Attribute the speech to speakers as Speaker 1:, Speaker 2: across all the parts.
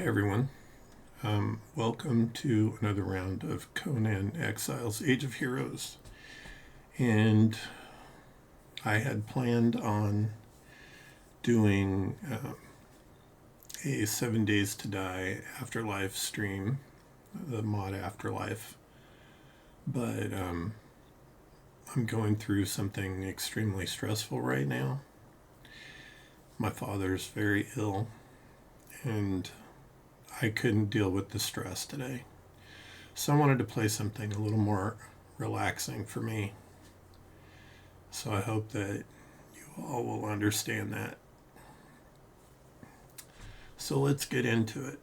Speaker 1: everyone. Welcome to another round of Conan Exiles, Age of Heroes. And I had planned on doing a 7 Days to Die Afterlife stream, the mod Afterlife. But I'm going through something extremely stressful right now. My father's very ill, and I couldn't deal with the stress today. So I wanted to play something a little more relaxing for me. So I hope that you all will understand that. So let's get into it.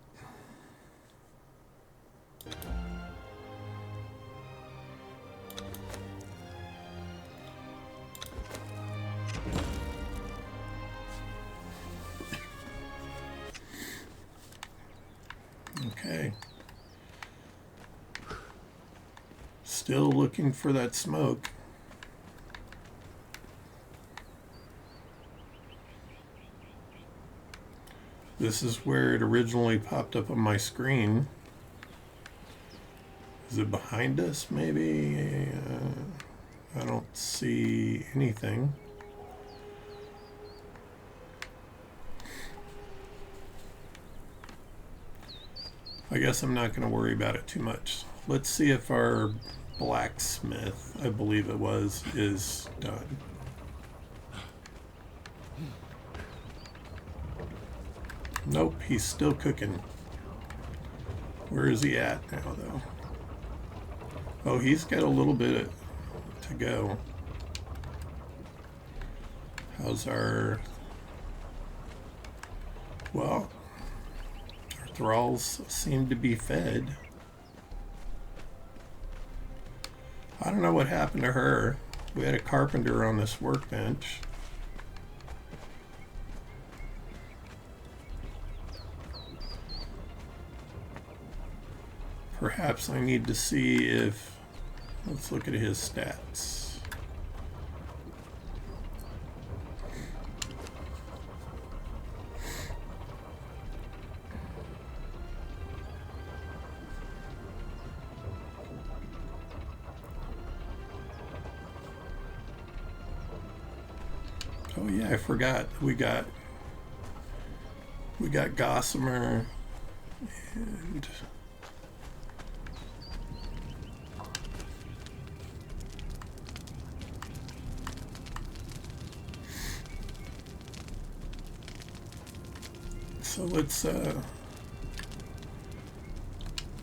Speaker 1: Okay. Still looking for that smoke. This is where it originally popped up on my screen. Is it behind us, maybe? I don't see anything. I guess I'm not going to worry about it too much. Let's see if our blacksmith, I believe it was, is done. Nope, he's still cooking. Where is he at now, though? Oh, he's got a little bit to go. How's our... Well, our thralls seem to be fed. I don't know what happened to her. We had a carpenter on this workbench. Perhaps I need to see if... Let's look at his stats. Oh yeah, I forgot. We got Gossamer and so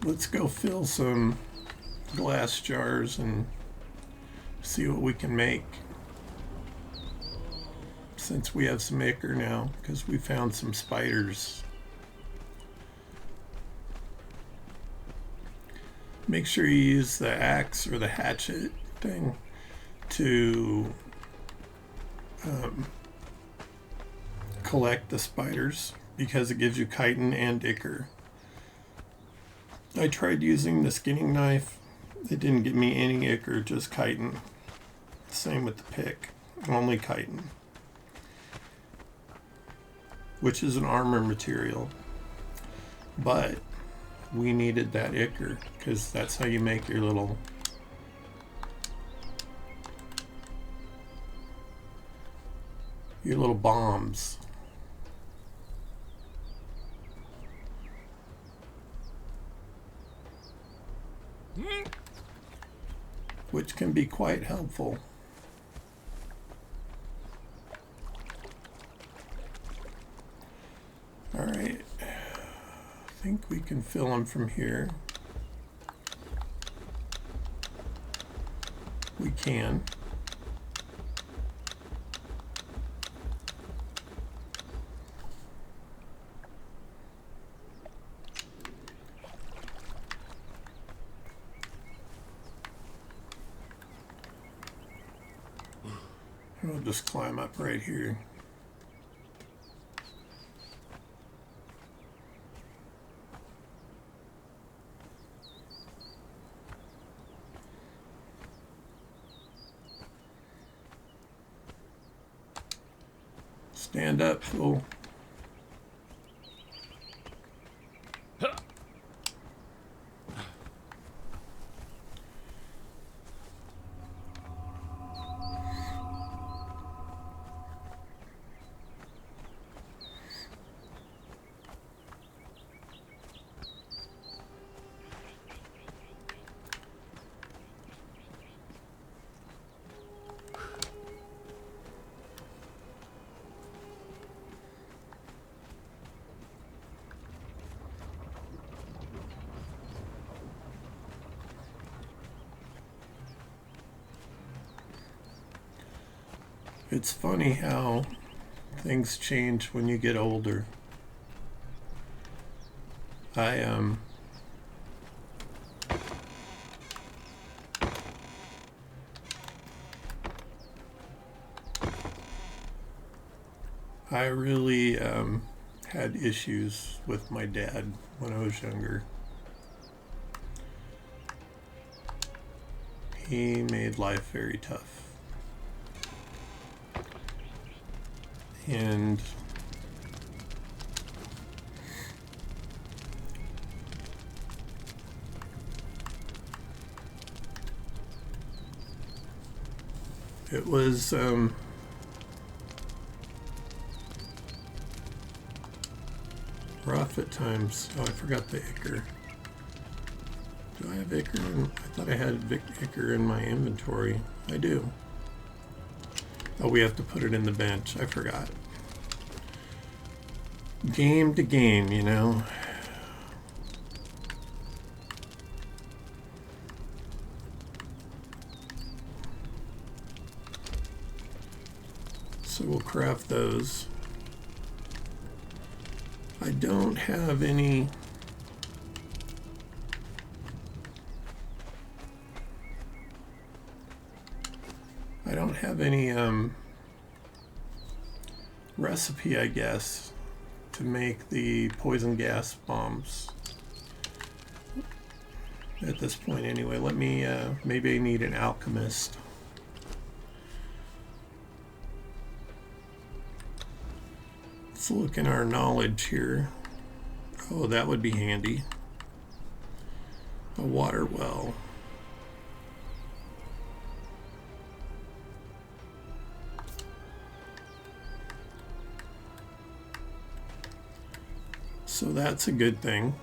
Speaker 1: let's go fill some glass jars and see what we can make. Since we have some ichor now, because we found some spiders. Make sure you use the axe or the hatchet thing to collect the spiders, because it gives you chitin and ichor. I tried using the skinning knife. It didn't give me any ichor, just chitin. Same with the pick, only chitin, which is an armor material. But we needed that ichor because that's how you make your little bombs. Which can be quite helpful. All right, I think we can fill them from here. We can. We'll just climb up right here. Stand up, fool. It's funny how things change when you get older. I really had issues with my dad when I was younger. He made life very tough. And it was rough at times. Oh, I forgot the ichor. Do I have ichor? I thought I had ichor in my inventory. I do. Oh, we have to put it in the bench. I forgot. Game to game, you know. So we'll craft those. I don't have any recipe, I guess, to make the poison gas bombs at this point anyway. Let me maybe I need an alchemist. Let's look in our knowledge here. Oh, that would be handy. A water well. So that's a good thing.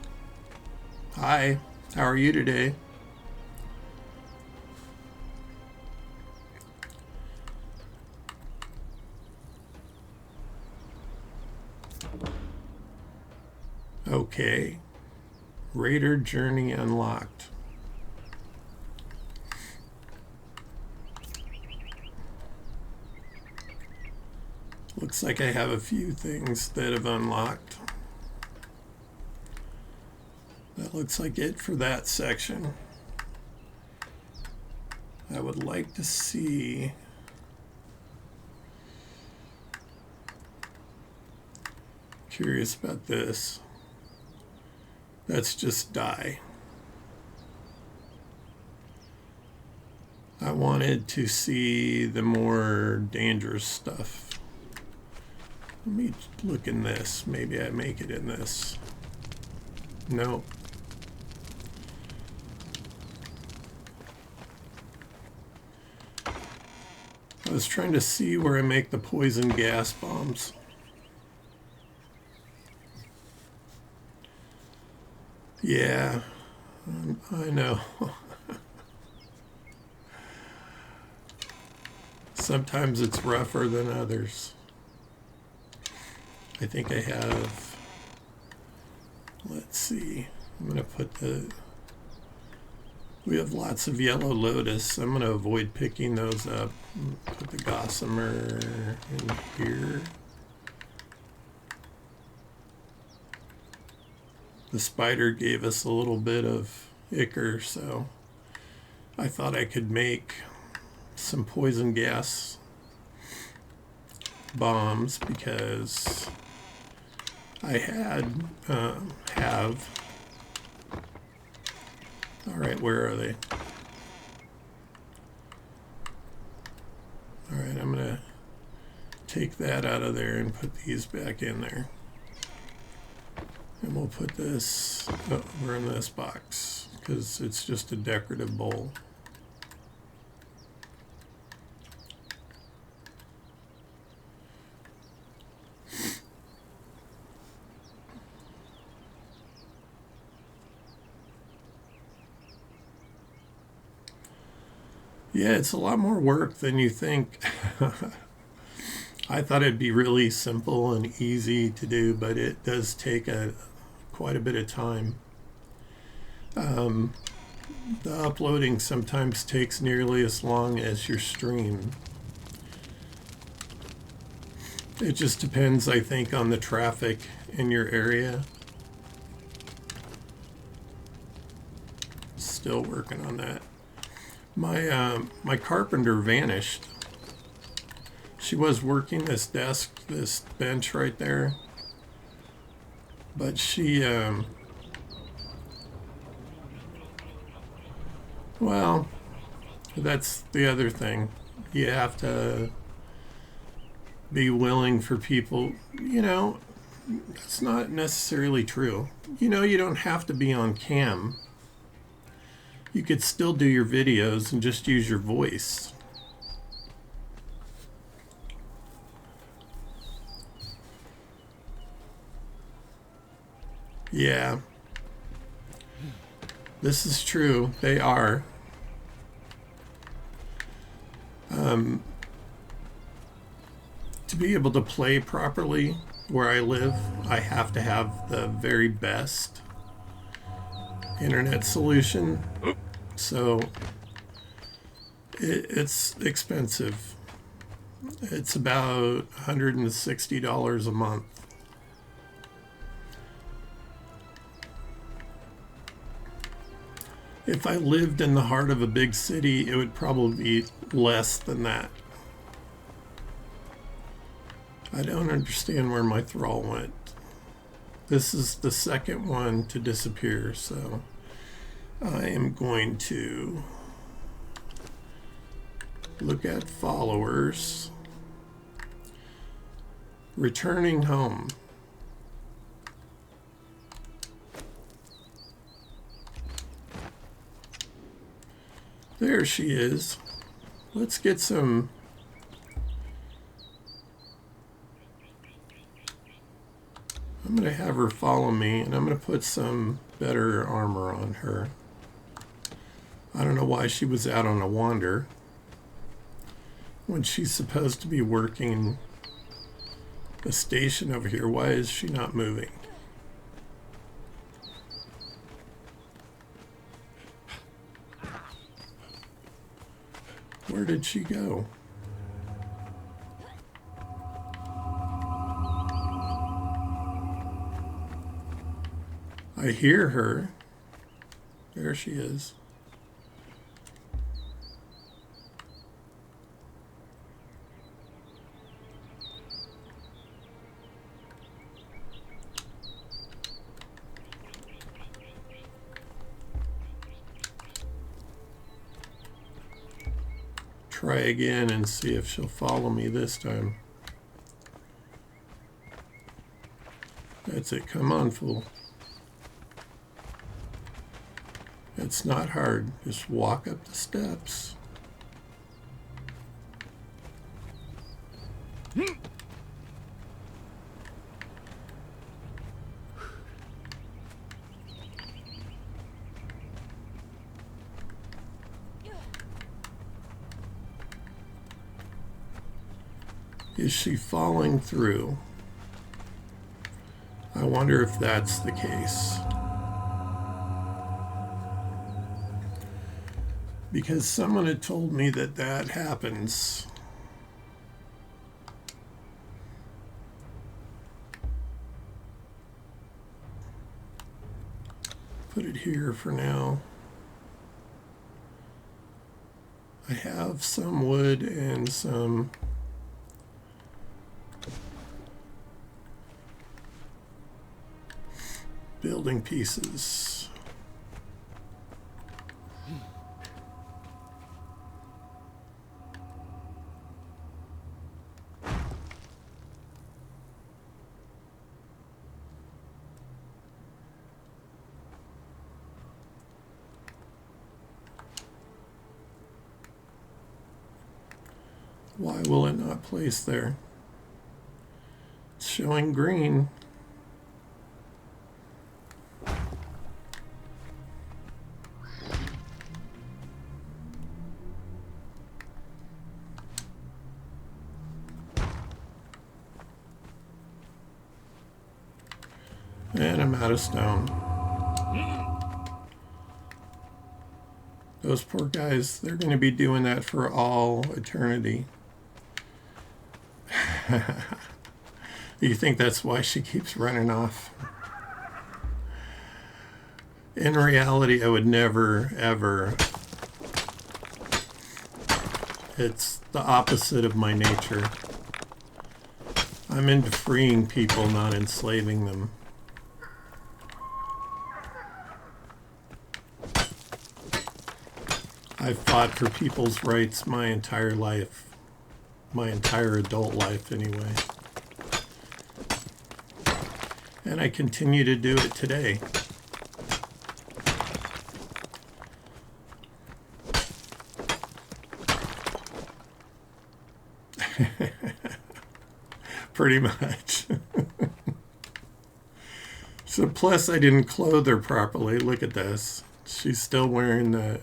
Speaker 1: Hi, how are you today? Okay. Raider journey unlocked. Looks like I have a few things that have unlocked. That looks like it for that section. I would like to see curious about this. That's just dye. I wanted to see the more dangerous stuff. Let me look in this. Maybe I make it in this. No. I was trying to see where I make the poison gas bombs. Yeah, I know. Sometimes it's rougher than others. I think I have, let's see, I'm going to put we have lots of yellow lotus. I'm going to avoid picking those up. Put the gossamer in here. The spider gave us a little bit of ichor, so I thought I could make some poison gas bombs because I have. All right, where are they? All right, I'm gonna take that out of there and put these back in there. And we'll put this over in this box because it's just a decorative bowl. Yeah, it's a lot more work than you think. I thought it'd be really simple and easy to do, but it does take quite a bit of time. The uploading sometimes takes nearly as long as your stream. It just depends, I think, on the traffic in your area. Still working on that. My carpenter vanished. She was working this desk, this bench right there. But she, well, that's the other thing. You have to be willing for people, you know, that's not necessarily true. You know, you don't have to be on cam. You could still do your videos and just use your voice. Yeah. This is true. They are. To be able to play properly where I live, I have to have the very best internet solution. So it's expensive. It's about $160 a month. If I lived in the heart of a big city, it would probably be less than that. I don't understand where my thrall went. This is the second one to disappear, so I am going to look at followers. Returning home. There she is. Let's get some. I'm going to have her follow me, and I'm going to put some better armor on her. I don't know why she was out on a wander when she's supposed to be working the station over here. Why is she not moving? Where did she go? I hear her. There she is. Try again and see if she'll follow me this time. That's it. Come on, fool. It's not hard. Just walk up the steps. Is she falling through? I wonder if that's the case. Because someone had told me that that happens. Put it here for now. I have some wood and some building pieces. Why will it not place there? It's showing green. And I'm out of stone. Those poor guys, they're going to be doing that for all eternity. You think that's why she keeps running off? In reality, I would never, ever. It's the opposite of my nature. I'm into freeing people, not enslaving them. I've fought for people's rights my entire life. My entire adult life, anyway. And I continue to do it today. Pretty much. So plus I didn't clothe her properly. Look at this. She's still wearing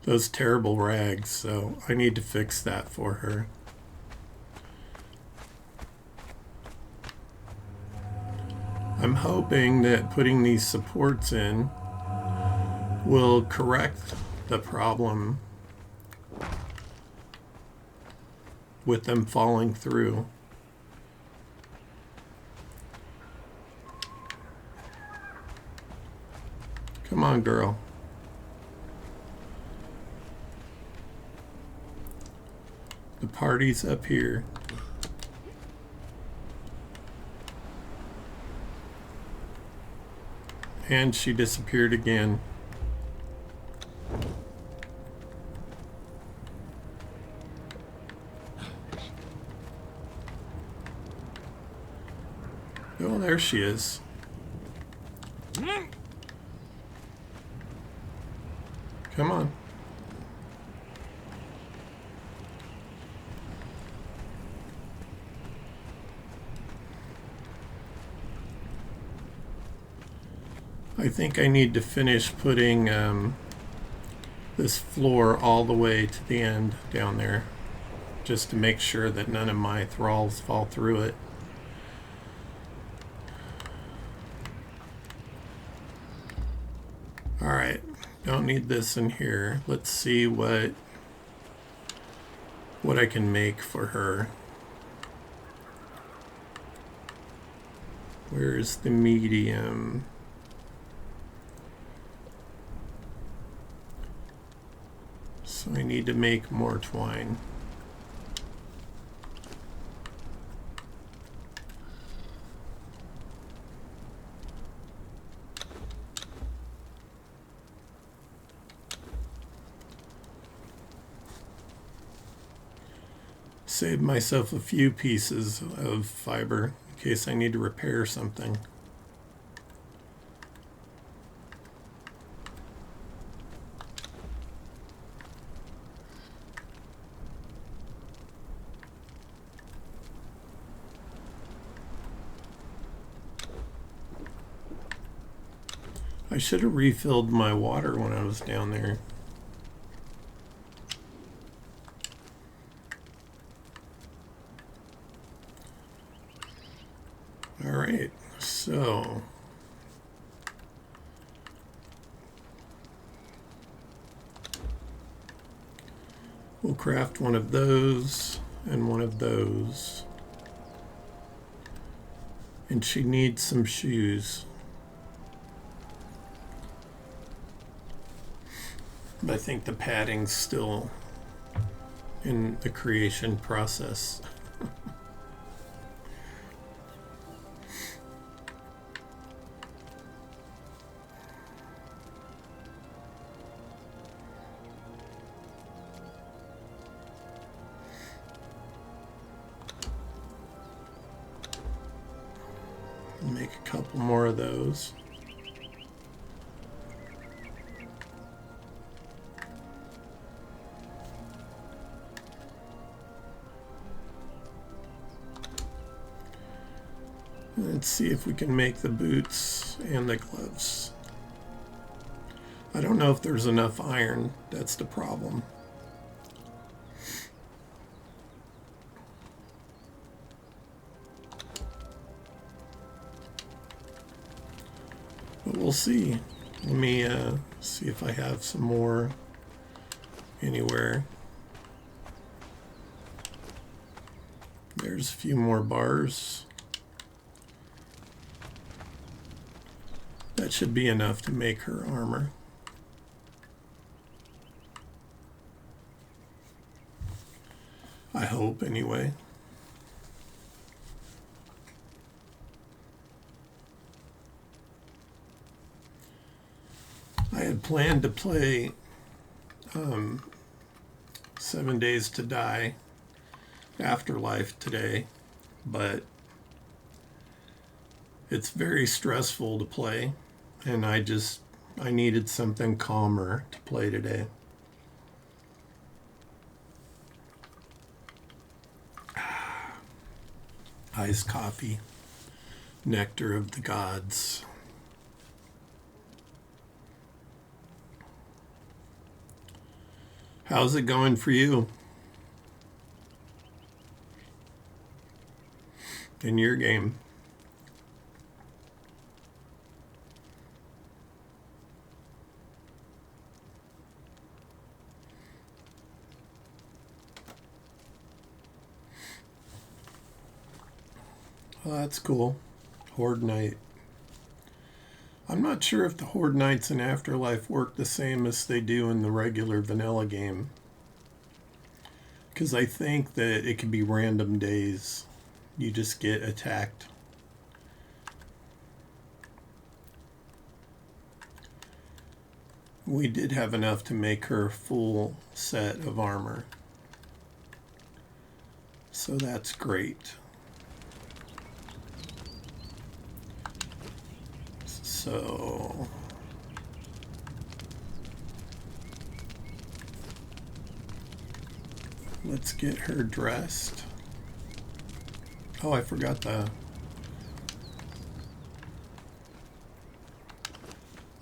Speaker 1: those terrible rags, so I need to fix that for her. I'm hoping that putting these supports in will correct the problem with them falling through. Come on, girl. The party's up here. And she disappeared again. Oh, there she is. Come on. I think I need to finish putting this floor all the way to the end down there, just to make sure that none of my thralls fall through it. Alright, don't need this in here. Let's see what I can make for her. Where's the medium? So I need to make more twine. Save myself a few pieces of fiber in case I need to repair something. I should have refilled my water when I was down there. Alright, so we'll craft one of those and one of those. And she needs some shoes. I think the padding's still in the creation process. Make a couple more of those. Let's see if we can make the boots and the gloves. I don't know if there's enough iron. That's the problem. But we'll see. Let me see if I have some more anywhere. There's a few more bars. That should be enough to make her armor. I hope, anyway. I had planned to play 7 Days to Die Afterlife today, but it's very stressful to play, and I needed something calmer to play today. Iced coffee, nectar of the gods. How's it going for you in your game? Well, that's cool. Horde Night. I'm not sure if the Horde Nights in Afterlife work the same as they do in the regular vanilla game, because I think that it could be random days. You just get attacked. We did have enough to make her a full set of armor, so that's great. So let's get her dressed. Oh, I forgot the...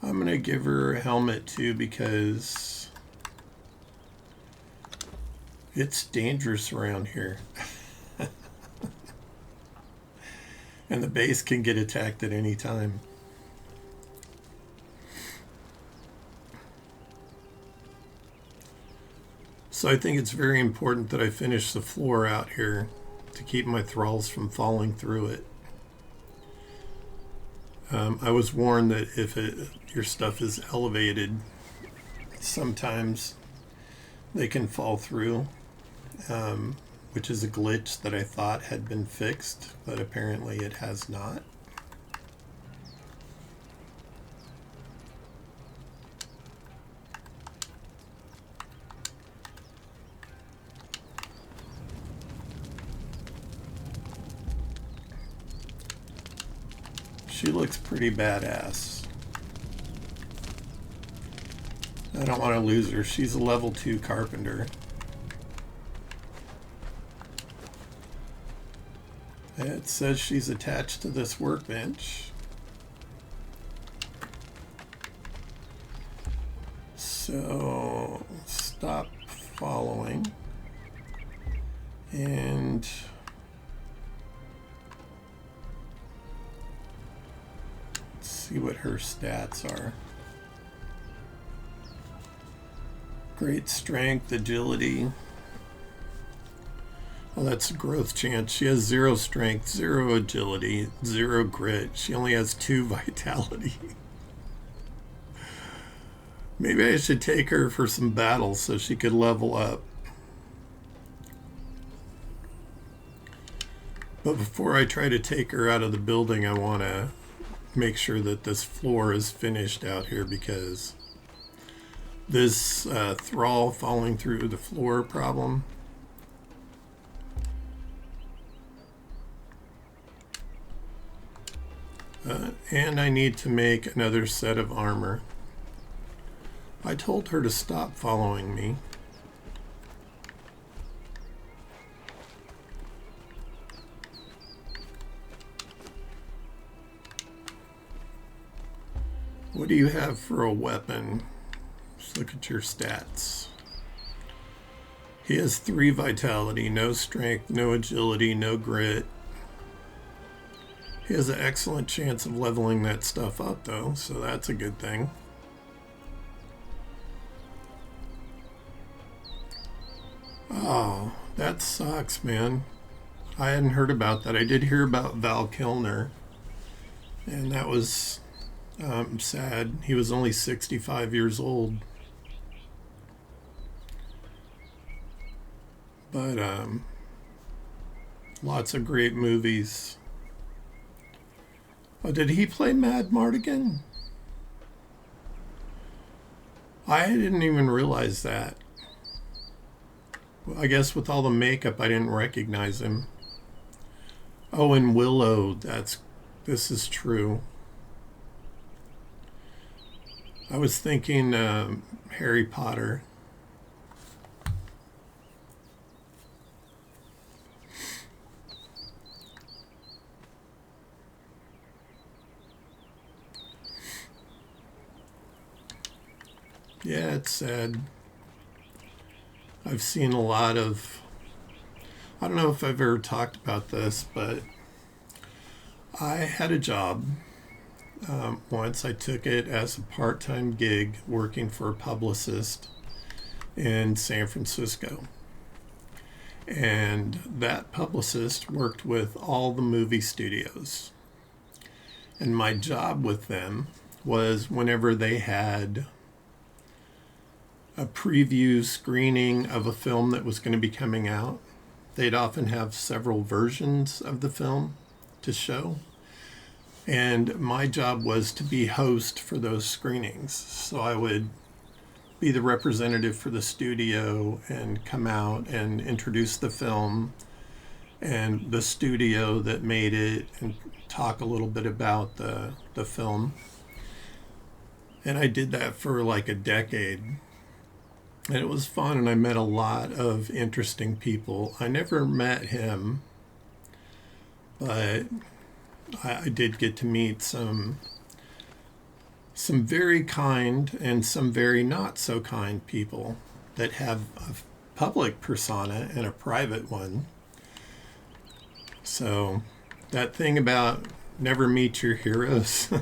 Speaker 1: I'm going to give her a helmet too, because it's dangerous around here. And the base can get attacked at any time. So I think it's very important that I finish the floor out here to keep my thralls from falling through it. I was warned that if your stuff is elevated, sometimes they can fall through, which is a glitch that I thought had been fixed, but apparently it has not. She looks pretty badass. I don't want to lose her. She's a level 2 carpenter. It says she's attached to this workbench. So stop following. And see what her stats are. Great strength, agility. Well, that's a growth chance. She has 0 strength, 0 agility, 0 grit. She only has 2 vitality. Maybe I should take her for some battles so she could level up. But before I try to take her out of the building, I want to make sure that this floor is finished out here, because this thrall falling through the floor problem. And I need to make another set of armor. I told her to stop following me. What do you have for a weapon? Let's look at your stats. He has 3 vitality, no strength, no agility, no grit. He has an excellent chance of leveling that stuff up, though, so that's a good thing. Oh, that sucks, man. I hadn't heard about that. I did hear about Val Kilner, and that was Sad. He was only 65 years old. But lots of great movies. Oh, did he play Mad Mardigan? I didn't even realize that. I guess with all the makeup, I didn't recognize him. Oh, and Willow. This is true. I was thinking Harry Potter. Yeah, it's sad. I've seen a lot of. I don't know if I've ever talked about this, but I had a job. Once I took it as a part-time gig working for a publicist in San Francisco. And that publicist worked with all the movie studios. And my job with them was whenever they had a preview screening of a film that was going to be coming out, they'd often have several versions of the film to show. And my job was to be host for those screenings. So I would be the representative for the studio and come out and introduce the film and the studio that made it and talk a little bit about the film. And I did that for like a decade. And it was fun, and I met a lot of interesting people. I never met him, but I did get to meet some very kind and some very not so kind people that have a public persona and a private one. So that thing about never meet your heroes,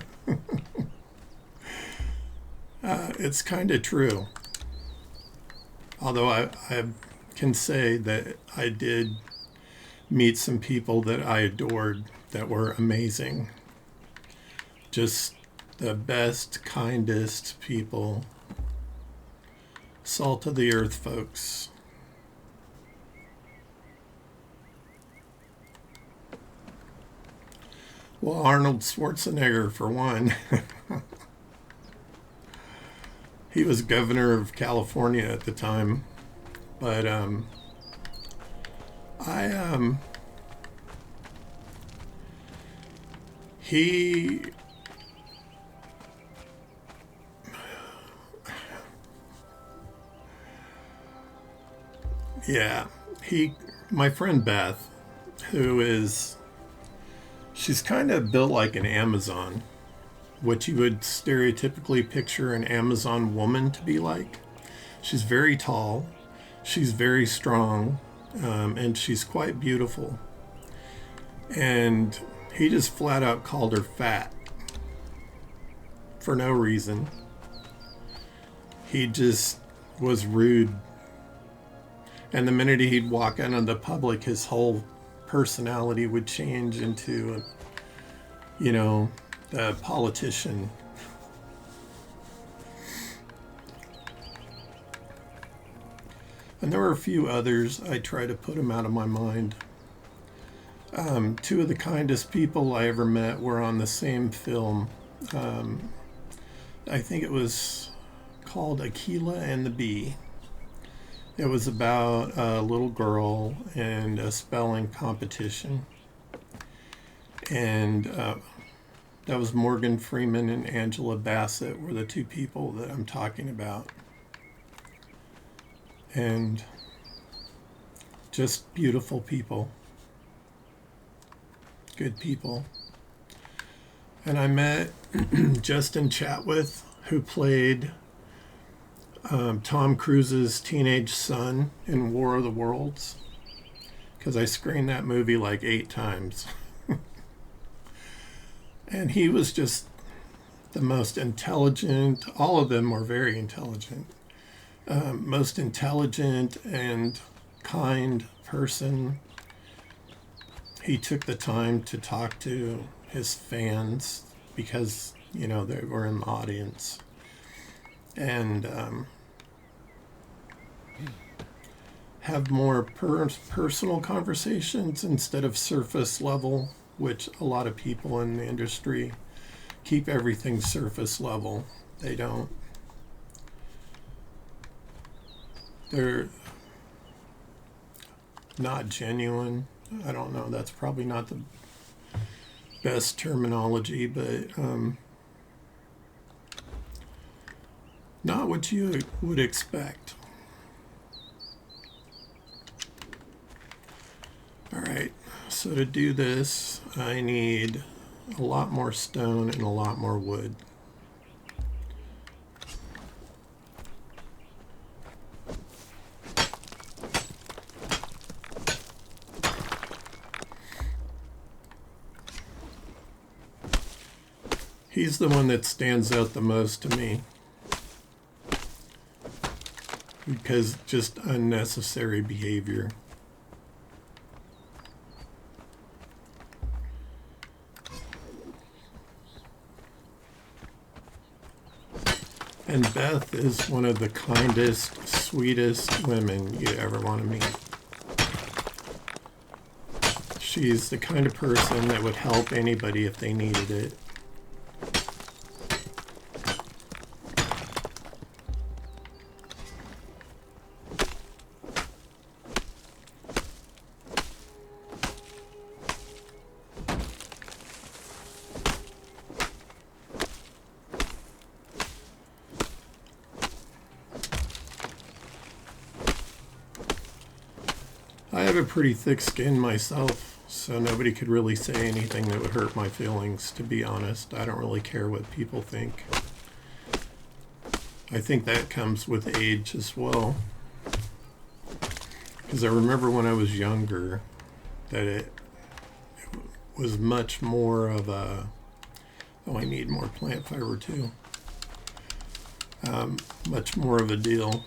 Speaker 1: it's kind of true. Although I can say that I did meet some people that I adored that were amazing. Just the best, kindest people. Salt of the earth folks. Well, Arnold Schwarzenegger, for one. He was governor of California at the time. But he yeah, my friend Beth, she's kind of built like an Amazon, what you would stereotypically picture an Amazon woman to be like. She's very tall, she's very strong, and she's quite beautiful. And he just flat out called her fat for no reason. He just was rude. And the minute he'd walk out into the public, his whole personality would change into, the politician. And there were a few others. I try to put them out of my mind. Two of the kindest people I ever met were on the same film. I think it was called Aquila and the Bee. It was about a little girl and a spelling competition. And that was Morgan Freeman and Angela Bassett were the two people that I'm talking about. And just beautiful people. Good people. And I met Justin Chatwith, who played Tom Cruise's teenage son in War of the Worlds, because I screened that movie like 8 times. And he was just the most intelligent, all of them are very intelligent, most intelligent and kind person. He took the time to talk to his fans because you know, that were in the audience. And have more personal conversations instead of surface level, which a lot of people in the industry keep everything surface level. They don't. They're not genuine. I don't know. That's probably not the best terminology, but not what you would expect. All right, so to do this, I need a lot more stone and a lot more wood. He's the one that stands out the most to me, because just unnecessary behavior. And Beth is one of the kindest, sweetest women you ever want to meet. She's the kind of person that would help anybody if they needed it. I have a pretty thick skin myself, so nobody could really say anything that would hurt my feelings, to be honest. I don't really care what people think. I think that comes with age as well. Because I remember when I was younger that it was much more of a, oh, I need more plant fiber too. Much more of a deal.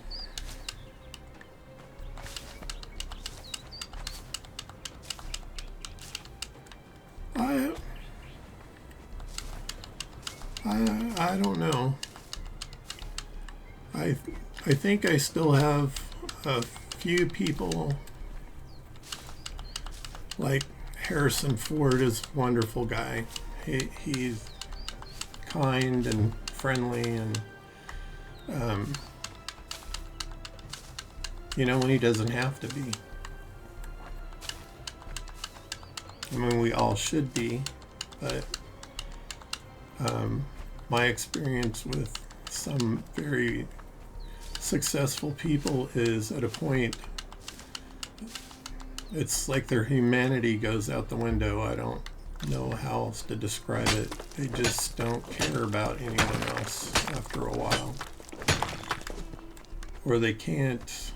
Speaker 1: I don't know. I think I still have a few people, like Harrison Ford is a wonderful guy. He's kind and friendly, and you know, when he doesn't have to be. I mean, we all should be, but my experience with some very successful people is at a point, it's like their humanity goes out the window. I don't know how else to describe it. They just don't care about anyone else after a while. Or they can't.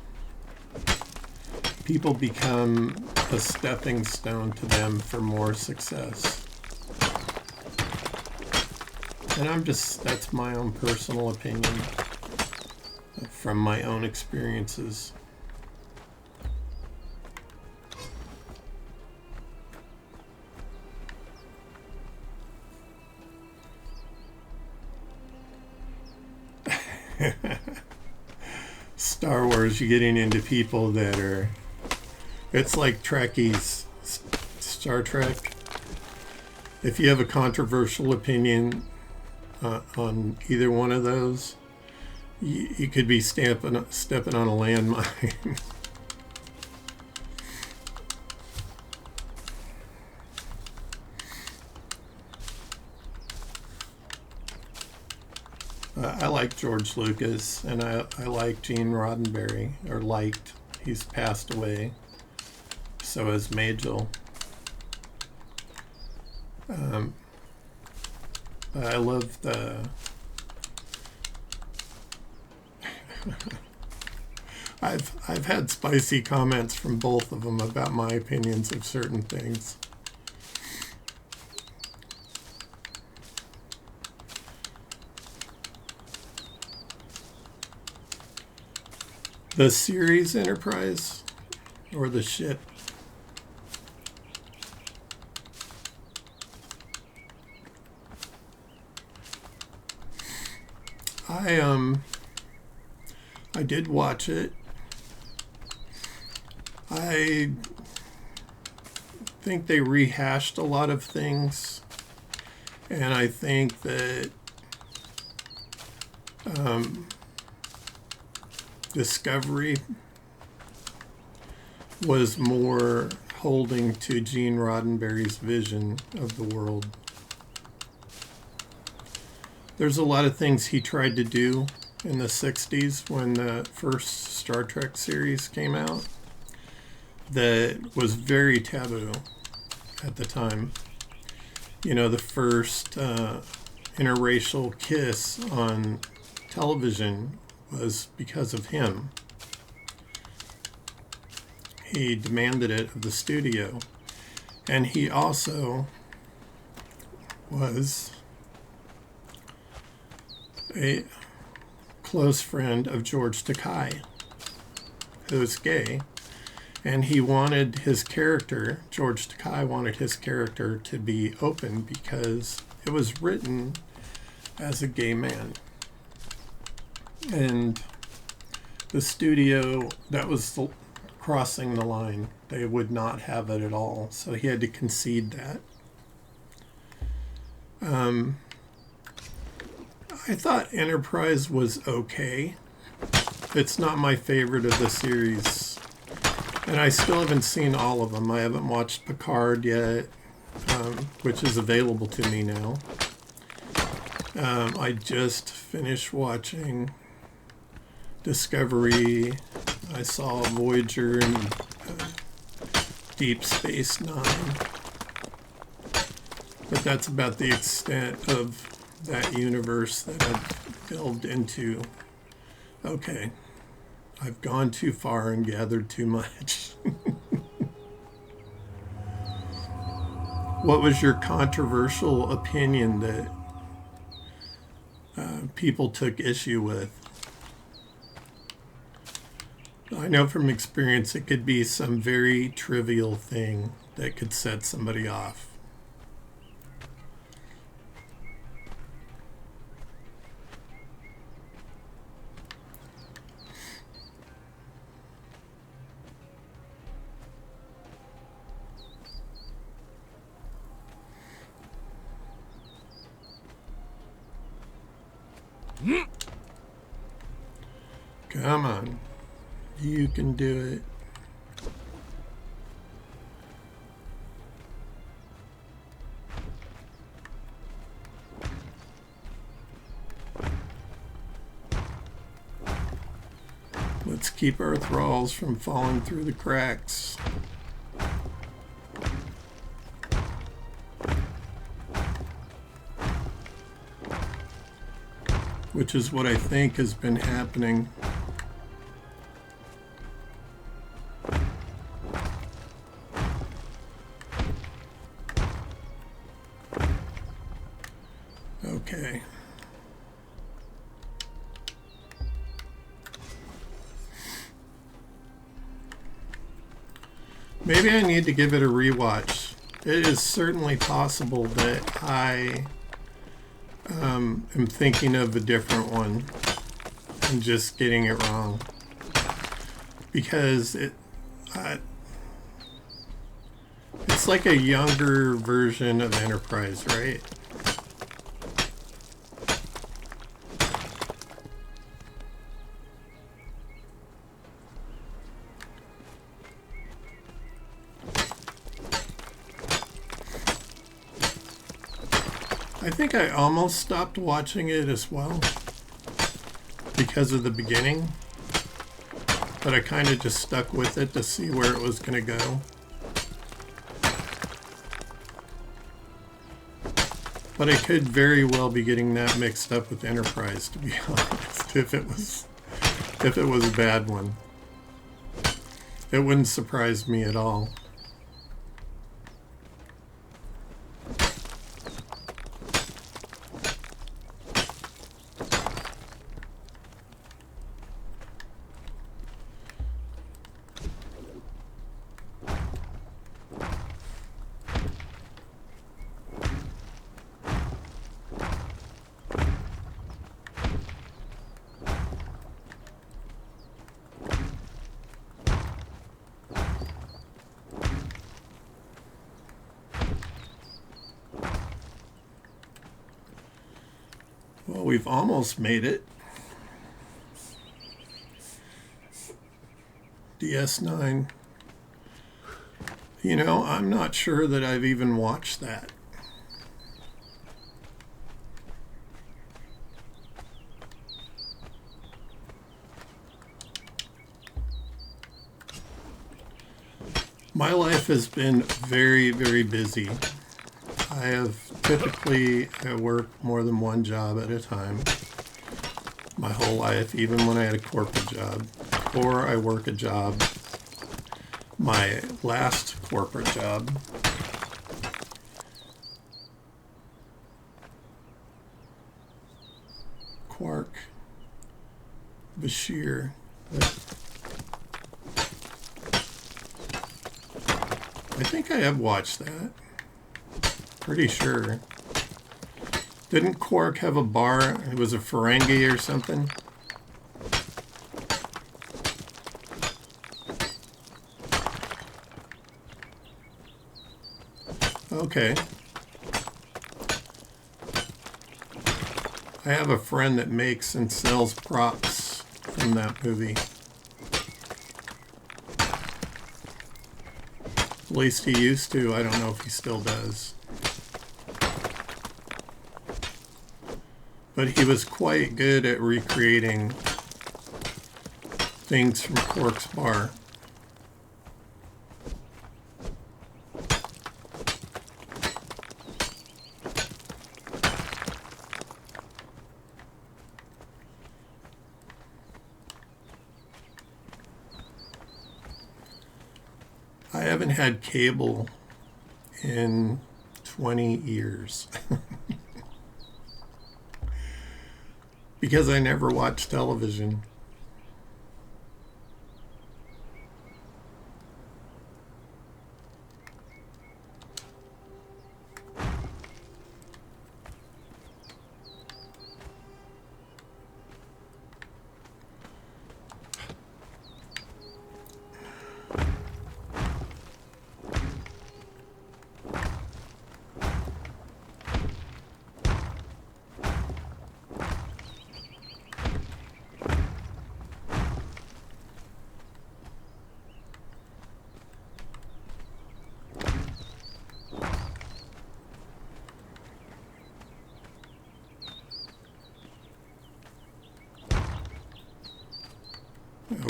Speaker 1: People become a stepping stone to them for more success. And that's my own personal opinion from my own experiences. Star Wars, you're getting into people that are, it's like Trekkies, Star Trek. If you have a controversial opinion on either one of those, you could be stepping on a landmine. I like George Lucas, and I like Gene Roddenberry, or liked. He's passed away. So has Majel. I love the I've had spicy comments from both of them about my opinions of certain things. The series Enterprise or the ship? I did watch it. I think they rehashed a lot of things, and I think that Discovery was more holding to Gene Roddenberry's vision of the world. There's a lot of things he tried to do in the 60s when the first Star Trek series came out that was very taboo at the time. You know, the first interracial kiss on television was because of him. He demanded it of the studio. And he also was a close friend of George Takei, who is gay. And he wanted his character, George Takei wanted his character to be open because it was written as a gay man. And the studio, that was crossing the line. They would not have it at all. So he had to concede that. I thought Enterprise was okay. It's not my favorite of the series. And I still haven't seen all of them. I haven't watched Picard yet, which is available to me now. I just finished watching Discovery. I saw Voyager and Deep Space Nine. But that's about the extent of that universe that I've delved into. Okay. I've gone too far and gathered too much. What was your controversial opinion that people took issue with? I know from experience it could be some very trivial thing that could set somebody off. Come on. You can do it. Let's keep our thralls from falling through the cracks. Which is what I think has been happening. Okay. Maybe I need to give it a rewatch. It is certainly possible that I am thinking of a different one and just getting it wrong. Because it's like a younger version of Enterprise, right? I think I almost stopped watching it as well because of the beginning, but I kind of just stuck with it to see where it was going to go. But I could very well be getting that mixed up with Enterprise, to be honest, if it was a bad one. It wouldn't surprise me at all. Well, we've almost made it. DS9. You know, I'm not sure that I've even watched that. My life has been very, very busy. I have typically worked more than one job at a time my whole life, even when I had a corporate job, or I work a job. My last corporate job, Quark, Bashir. I think I have watched that. Pretty sure. Didn't Quark have a bar? It was a Ferengi or something? Okay. I have a friend that makes and sells props from that movie. At least he used to. I don't know if he still does. But he was quite good at recreating things from Quark's bar. I haven't had cable in 20 years because I never watched television.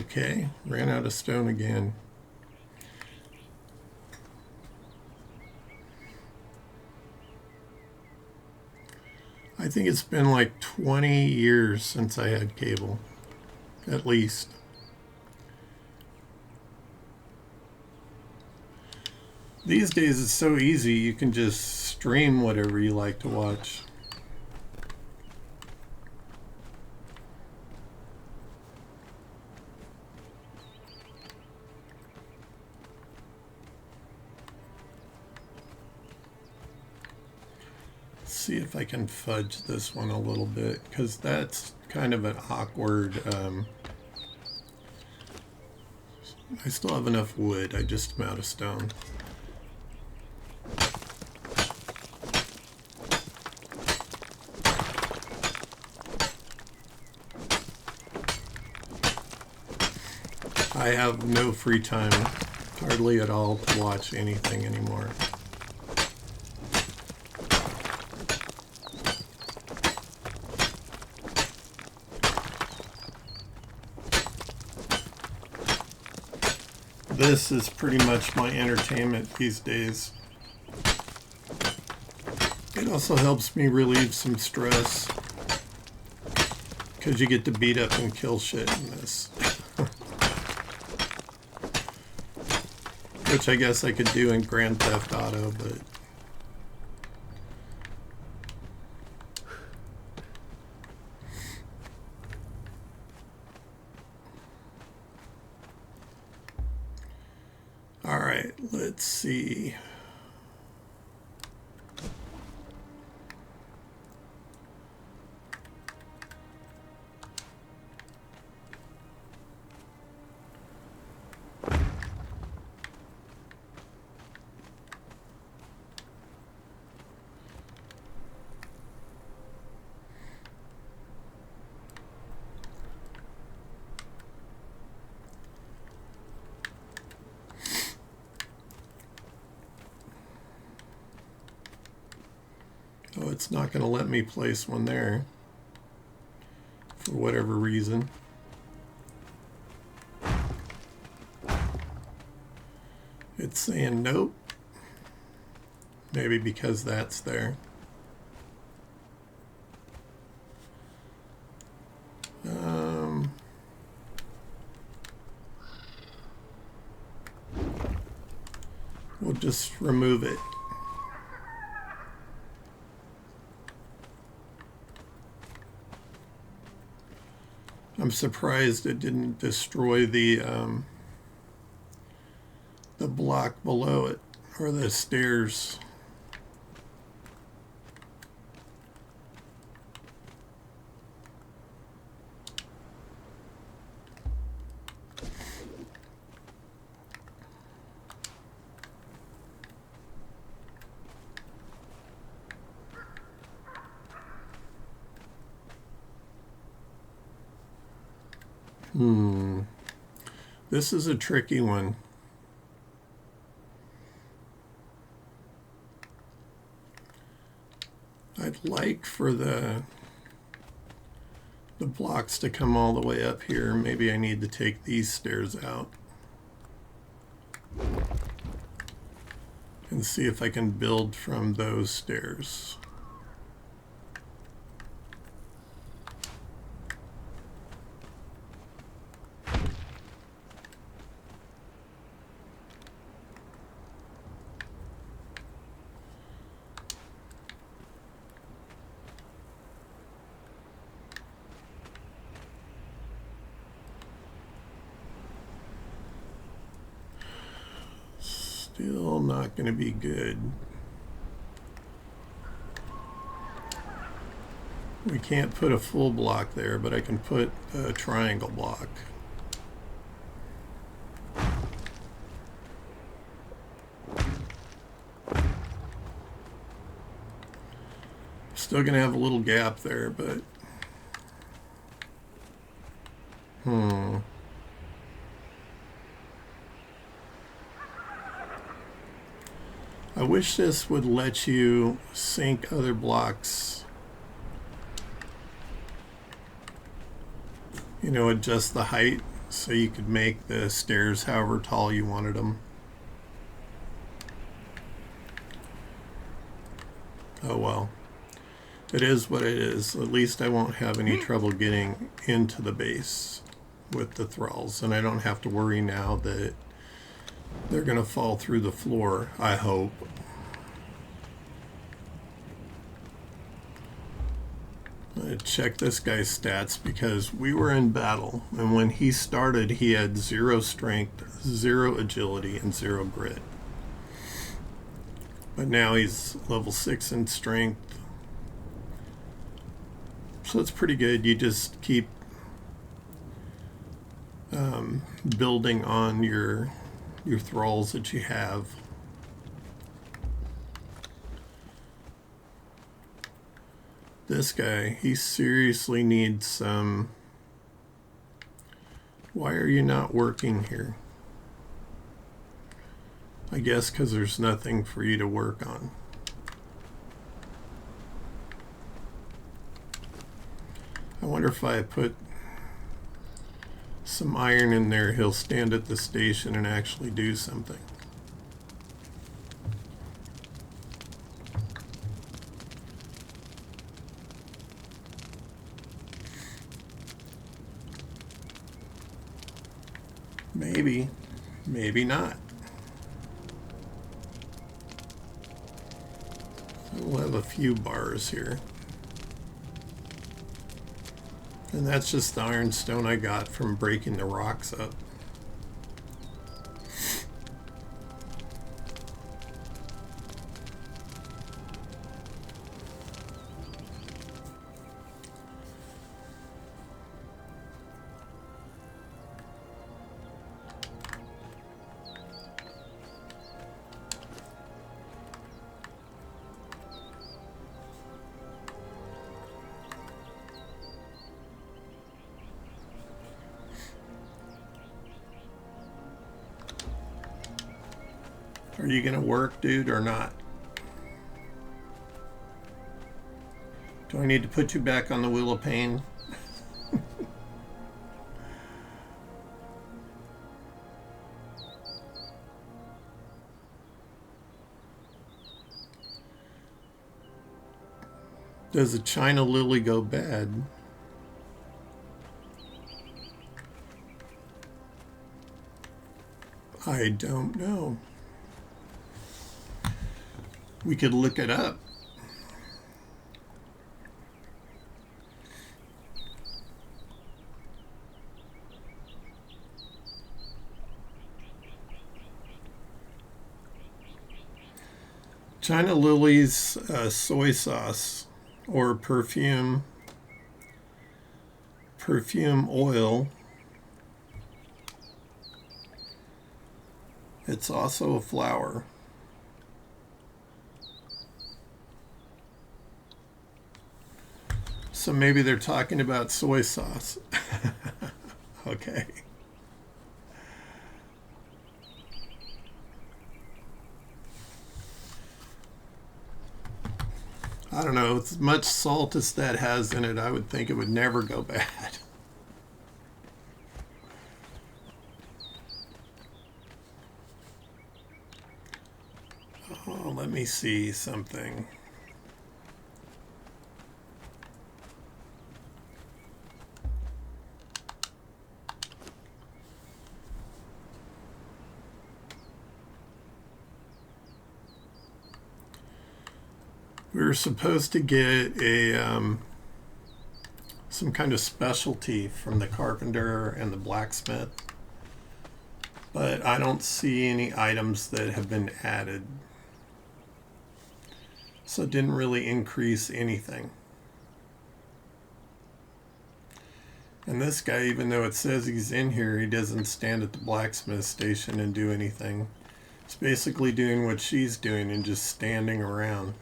Speaker 1: Okay, ran out of stone again. I think it's been like 20 years since I had cable, at least. These days it's so easy, you can just stream whatever you like to watch. See if I can fudge this one a little bit, because that's kind of an awkward. I still have enough wood, I just am out of stone. I have no free time, hardly at all, to watch anything anymore. This is pretty much my entertainment these days. It also helps me relieve some stress, because you get to beat up and kill shit in this. Which I guess I could do in Grand Theft Auto, but... Alright, let's see. it's not going to let me place one there for whatever reason. It's saying nope. Maybe because that's there. We'll just remove it. I'm surprised it didn't destroy the block below it, or the stairs. This is a tricky one. I'd like for the blocks to come all the way up here. Maybe I need to take these stairs out and see if I can build from those stairs. Still not going to be good. We can't put a full block there, but I can put a triangle block. Still going to have a little gap there, but I wish this would let you sink other blocks. You know, adjust the height so you could make the stairs however tall you wanted them. Oh well. It is what it is. At least I won't have any trouble getting into the base with the thralls, and I don't have to worry now that they're going to fall through the floor, I hope. Check this guy's stats, because we were in battle, and when he started he had 0 strength, 0 agility, and 0 grit. But now he's level 6 in strength. So it's pretty good. You just keep building on your thralls that you have. This guy, he seriously needs some... Why are you not working here? I guess because there's nothing for you to work on. I wonder if I put some iron in there, he'll stand at the station and actually do something. Maybe, maybe not. We'll have a few bars here. And that's just the ironstone I got from breaking the rocks up. Are you gonna work, dude, or not? Do I need to put you back on the wheel of pain? Does a China lily go bad? I don't know. We could look it up. China lilies, soy sauce or perfume oil. It's also a flower. So maybe they're talking about soy sauce. Okay. I don't know, as much salt as that has in it, I would think it would never go bad. Oh, let me see something. We were supposed to get a some kind of specialty from the carpenter and the blacksmith, but I don't see any items that have been added. So it didn't really increase anything. And this guy, even though it says he's in here, he doesn't stand at the blacksmith station and do anything. He's basically doing what she's doing and just standing around.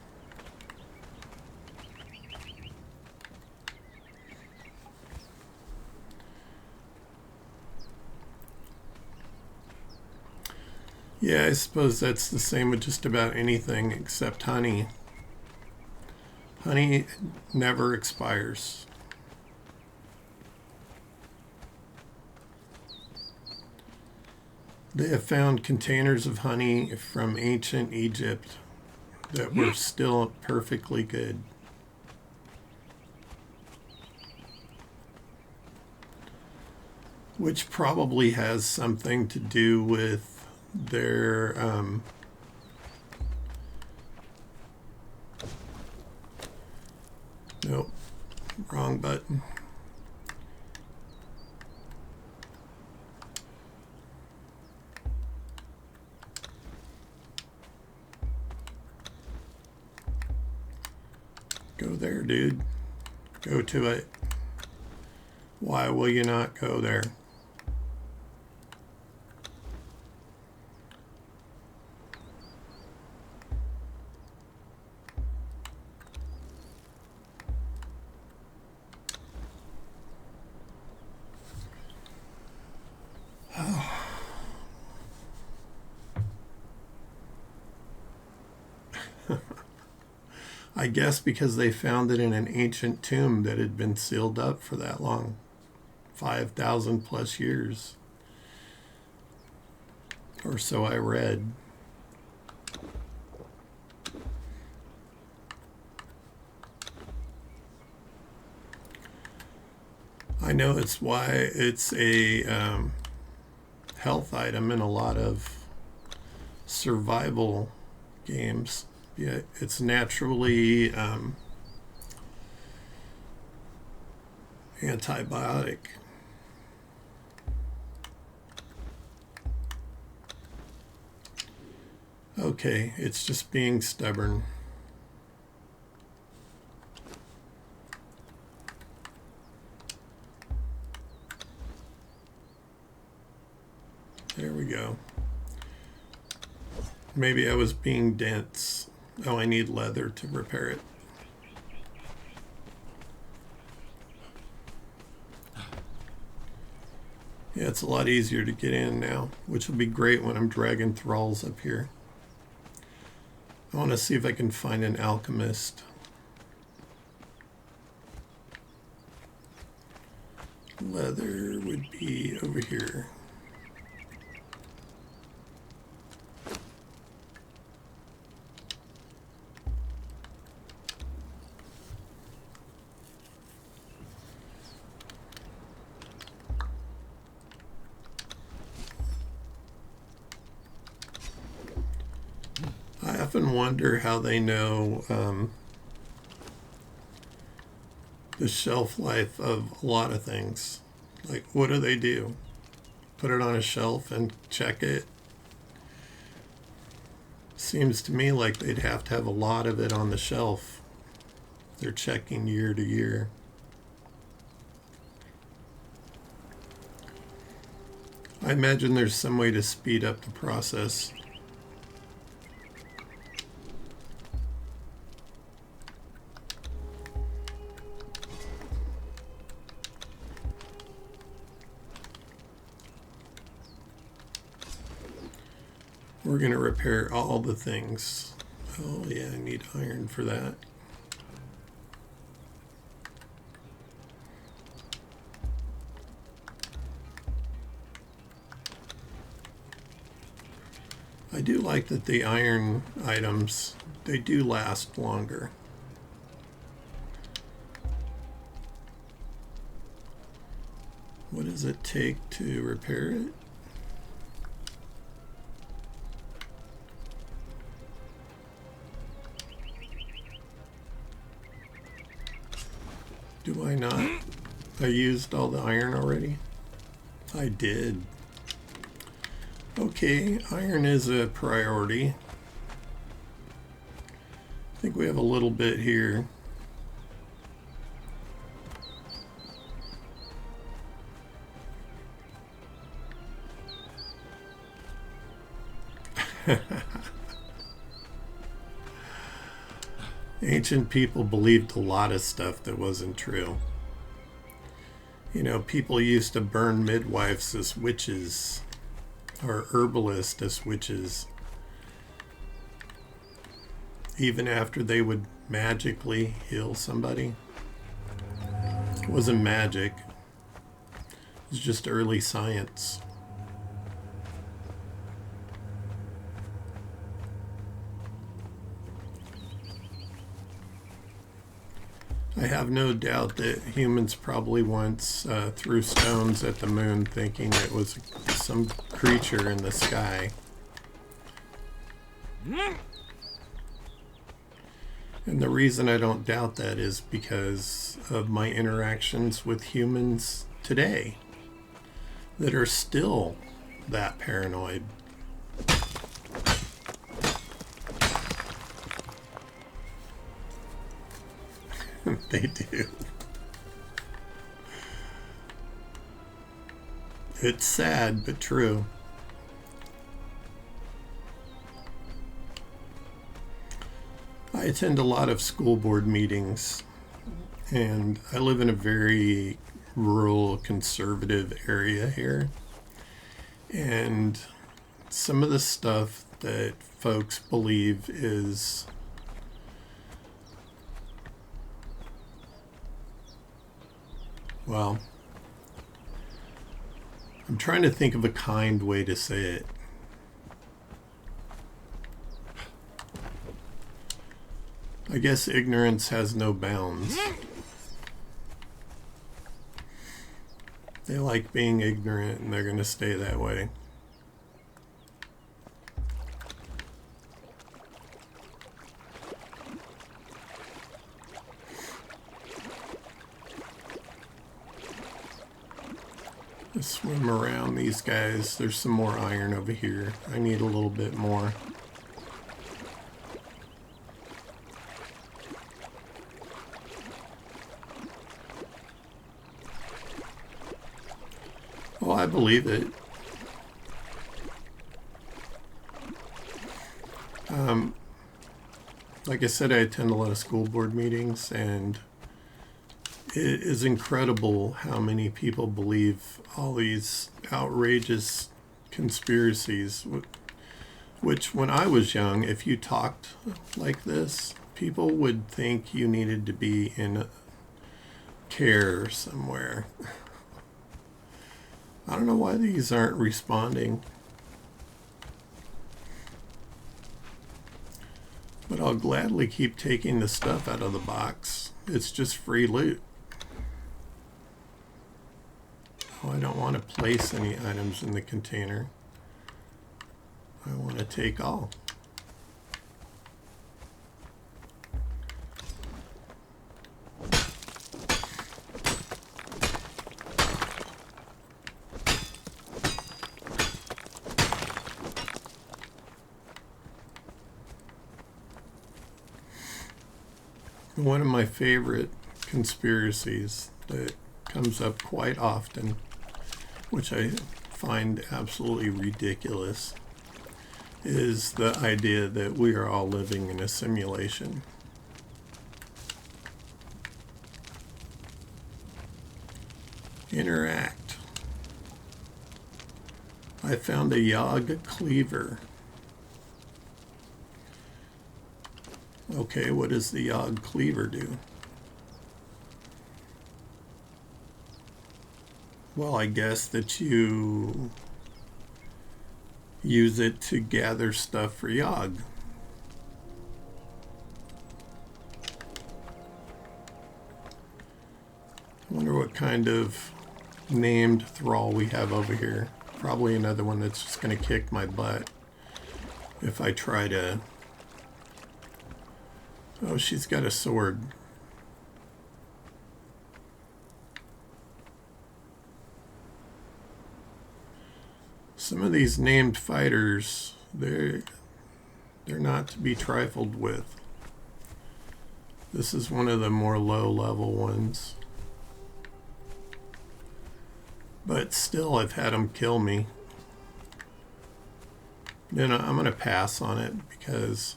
Speaker 1: Yeah, I suppose that's the same with just about anything except honey. Honey never expires. They have found containers of honey from ancient Egypt that were still perfectly good. Which probably has something to do with their nope, wrong button. Go there, dude. Go to it. Why will you not go there? I guess because they found it in an ancient tomb that had been sealed up for that long. 5,000 plus years. Or so I read. I know it's why it's a health item in a lot of survival games. Yeah, it's naturally antibiotic. Okay, it's just being stubborn. There we go. Maybe I was being dense. Oh, I need leather to repair it. Yeah, it's a lot easier to get in now, which will be great when I'm dragging thralls up here. I want to see if I can find an alchemist. Leather would be over here. I often wonder how they know the shelf life of a lot of things. Like, what do they do? Put it on a shelf and check it? Seems to me like they'd have to have a lot of it on the shelf. They're checking year to year. I imagine there's some way to speed up the process. We're going to repair all the things. Oh yeah, I need iron for that. I do like that the iron items, they do last longer. What does it take to repair it? Do I not? I used all the iron already? I did. Okay, iron is a priority. I think we have a little bit here. Ancient people believed a lot of stuff that wasn't true. You know, people used to burn midwives as witches, or herbalists as witches, even after they would magically heal somebody. It wasn't magic. It was just early science. I have no doubt that humans probably once threw stones at the moon thinking it was some creature in the sky. And the reason I don't doubt that is because of my interactions with humans today that are still that paranoid. They do. It's sad, but true. I attend a lot of school board meetings, and I live in a very rural, conservative area here. And some of the stuff that folks believe is well, I'm trying to think of a kind way to say it. I guess ignorance has no bounds. They like being ignorant and they're going to stay that way. Swim around these guys. There's some more iron over here. I need a little bit more. Oh, I believe it. Like I said, I attend a lot of school board meetings, and it is incredible how many people believe all these outrageous conspiracies, which when I was young, if you talked like this, people would think you needed to be in care somewhere. I don't know why these aren't responding. But I'll gladly keep taking the stuff out of the box. It's just free loot. Oh, I don't want to place any items in the container. I want to take all. One of my favorite conspiracies that comes up quite often, which I find absolutely ridiculous, is the idea that we are all living in a simulation. Interact. I found a Yogg cleaver. Okay, what does the Yogg cleaver do? Well, I guess that you use it to gather stuff for Yogg. I wonder what kind of named thrall we have over here. Probably another one that's just going to kick my butt if I try to... Oh, she's got a sword. Some of these named fighters, they're not to be trifled with. This is one of the more low-level ones. But still, I've had them kill me. You know, I'm going to pass on it because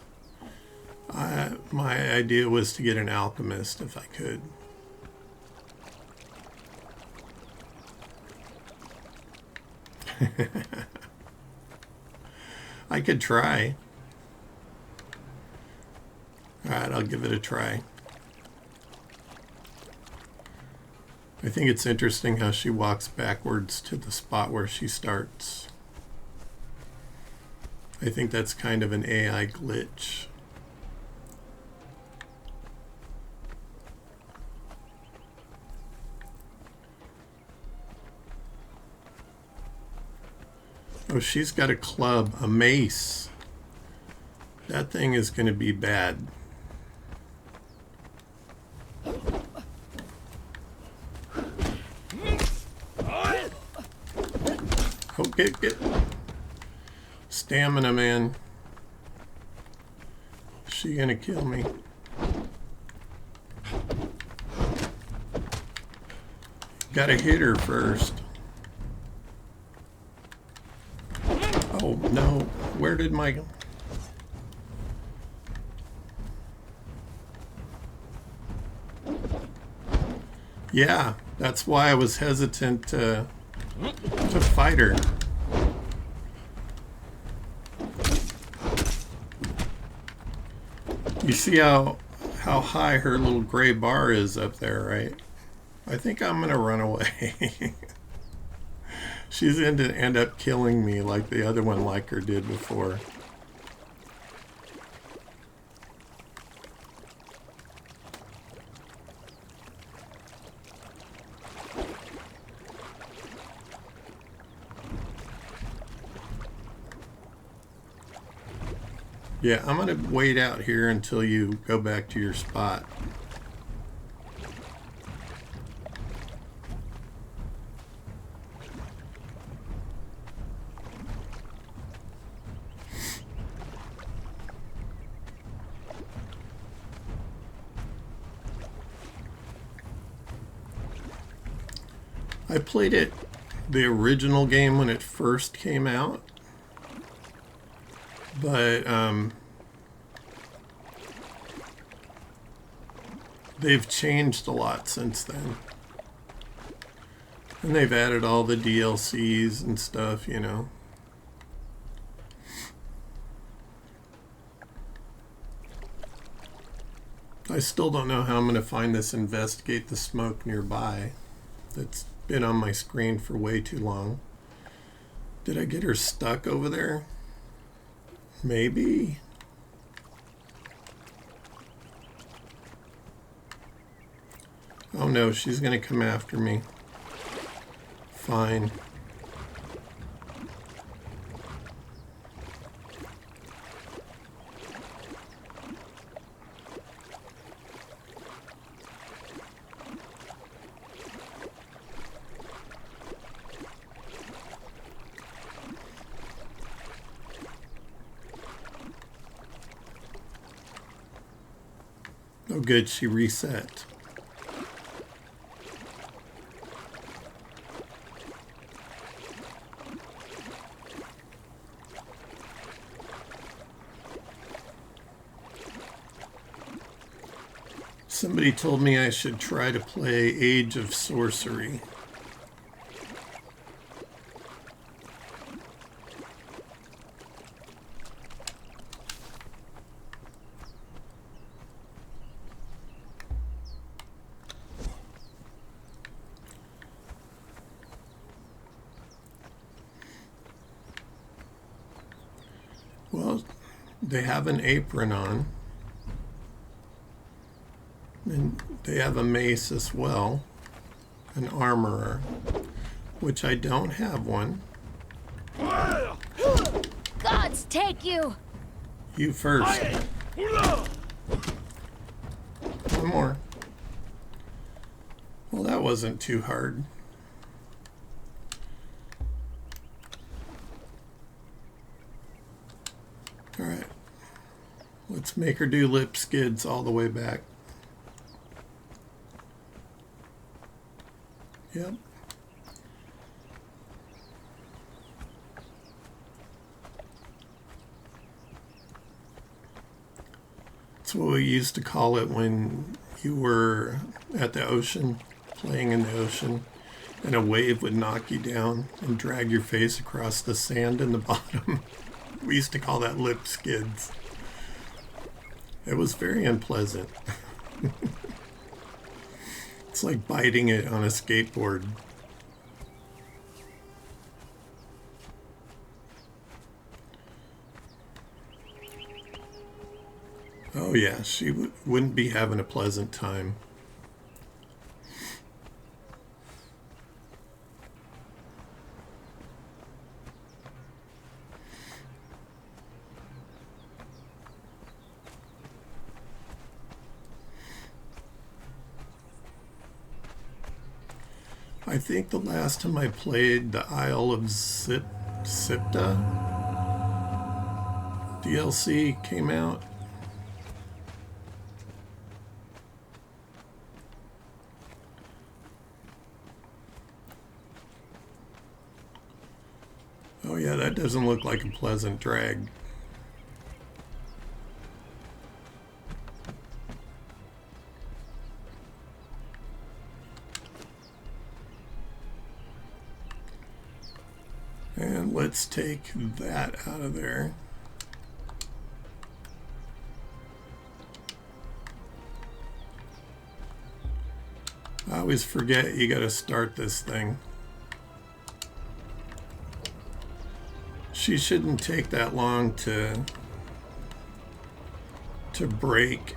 Speaker 1: my idea was to get an alchemist if I could. I could try. Alright, I'll give it a try. I think it's interesting how she walks backwards to the spot where she starts. I think that's kind of an AI glitch. Oh, she's got a club, a mace. That thing is going to be bad. Oh, get stamina, man. Is she going to kill me? Gotta hit her first. Oh, no. Where did my... Yeah, that's why I was hesitant to fight her. You see how high her little gray bar is up there, right? I think I'm gonna run away. She's going to end up killing me like the other one like her did before. Yeah, I'm going to wait out here until you go back to your spot. I played it, the original game, when it first came out, but they've changed a lot since then. And they've added all the DLCs and stuff, you know. I still don't know how I'm going to find this investigate the smoke nearby. That's been on my screen for way too long. Did I get her stuck over there? Maybe. Oh no, she's gonna come after me. Fine. Oh good, she reset. Somebody told me I should try to play Age of Sorcery. Well, they have an apron on. And they have a mace as well, an armorer, which I don't have one.
Speaker 2: Gods take you!
Speaker 1: You first. One more. Well, that wasn't too hard. All right. Let's make her do lip skids all the way back. Yep. That's what we used to call it when you were at the ocean, playing in the ocean, and a wave would knock you down and drag your face across the sand in the bottom. We used to call that lip skids. It was very unpleasant. It's like biting it on a skateboard. Oh yeah, she wouldn't be having a pleasant time. I think the last time I played the Isle of Sipta DLC came out. Oh yeah, that doesn't look like a pleasant drag. And let's take that out of there. I always forget you gotta start this thing. She shouldn't take that long to break.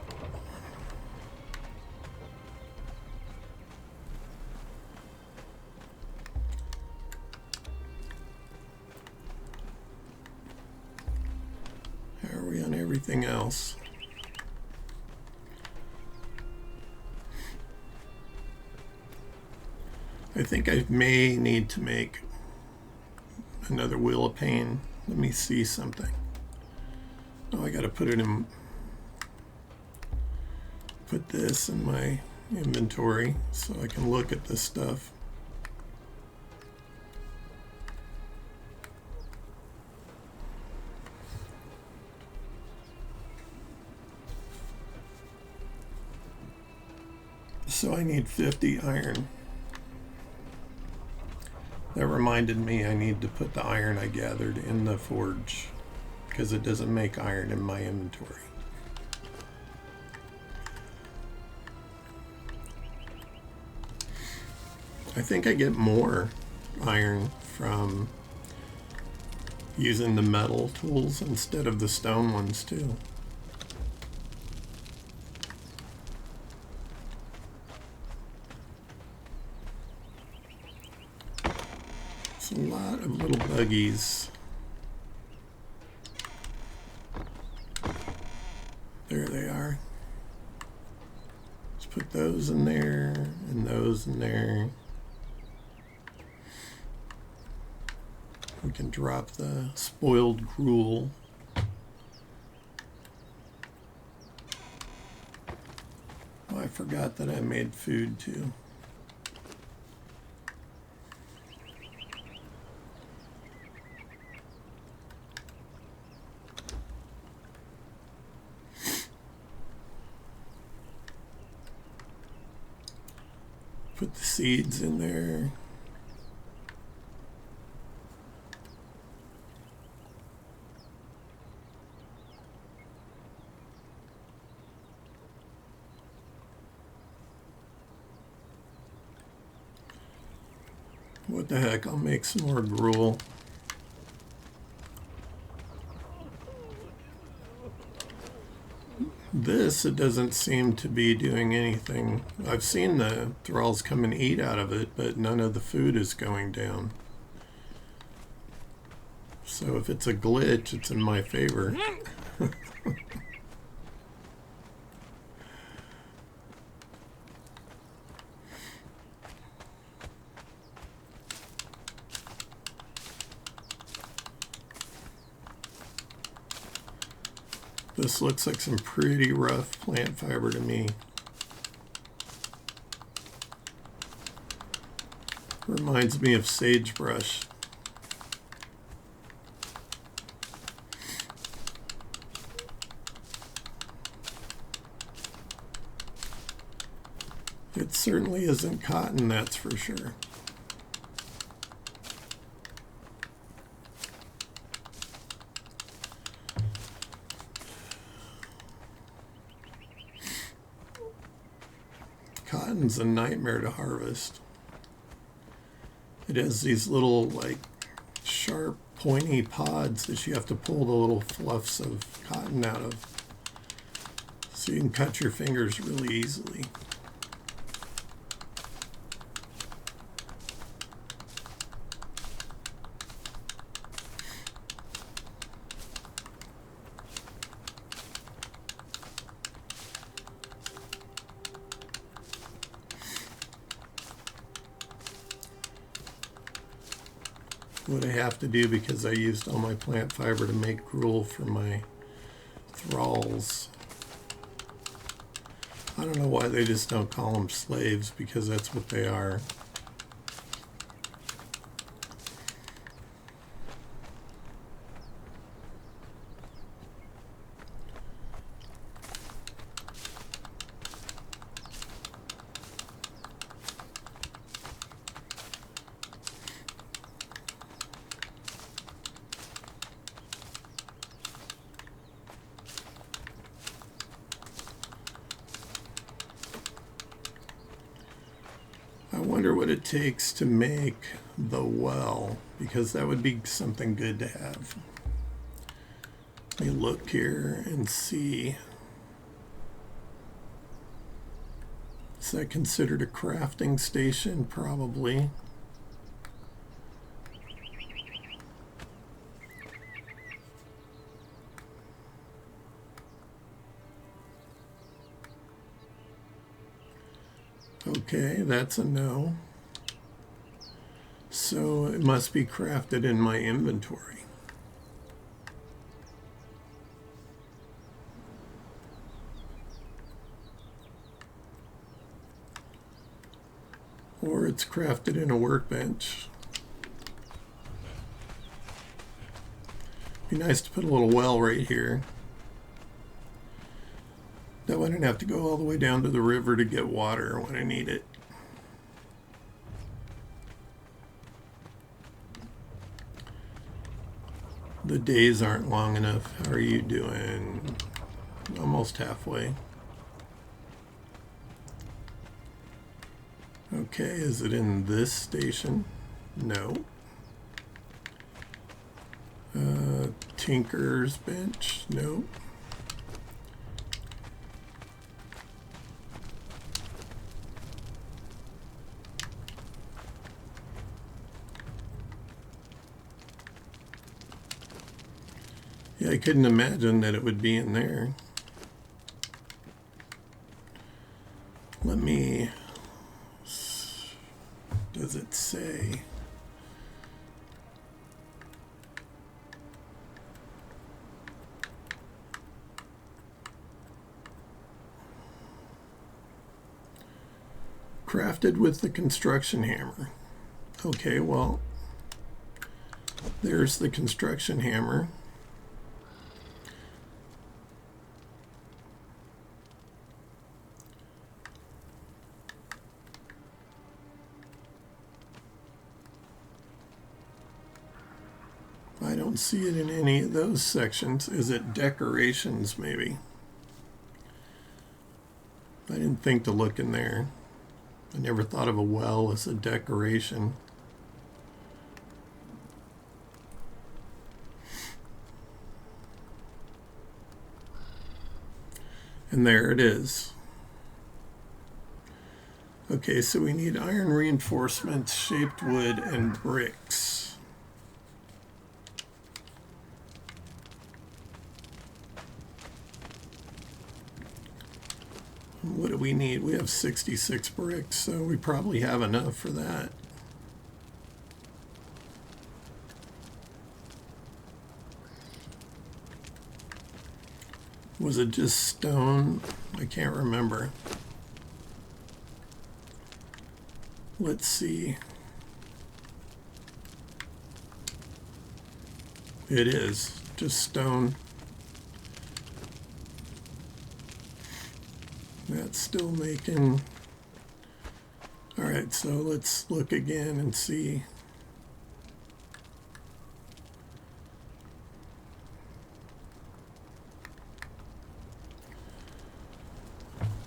Speaker 1: How are we on everything else? I think I may need to make another Wheel of Pain. Let me see something. Oh, I gotta put this in my inventory so I can look at this stuff. So I need 50 iron. That reminded me I need to put the iron I gathered in the forge because it doesn't make iron in my inventory. I think I get more iron from using the metal tools instead of the stone ones too. It's a lot of little buggies. There they are. Let's put those in there and those in there. We can drop the spoiled gruel. Oh, I forgot that I made food too. Put the seeds in there. What the heck, I'll make some more gruel. This, it doesn't seem to be doing anything. I've seen the thralls come and eat out of it, but none of the food is going down. So if it's a glitch, it's in my favor. This looks like some pretty rough plant fiber to me. Reminds me of sagebrush. It certainly isn't cotton, that's for sure. Cotton's a nightmare to harvest. It has these little, like, sharp, pointy pods that you have to pull the little fluffs of cotton out of. So you can cut your fingers really easily. What I have to do, because I used all my plant fiber to make gruel for my thralls. I don't know why they just don't call them slaves, because that's what they are. I wonder what it takes to make the well, because that would be something good to have. Let me look here and see. Is that considered a crafting station? Probably. Okay, that's a no. So it must be crafted in my inventory. Or it's crafted in a workbench. Be nice to put a little well right here. That way I don't have to go all the way down to the river to get water when I need it. The days aren't long enough. How are you doing? Almost halfway. Okay, is it in this station? No. Tinker's bench? No. Yeah, I couldn't imagine that it would be in there. Let me... Does it say? Crafted with the construction hammer. Okay, well, there's the construction hammer. I don't see it in any of those sections. Is it decorations, maybe? I didn't think to look in there. I never thought of a well as a decoration. And there it is. Okay, so we need iron reinforcements, shaped wood, and bricks. What do we need? We have 66 bricks, so we probably have enough for that. Was it just stone? I can't remember. Let's see. It is just stone. That's still making... All right, so let's look again and see.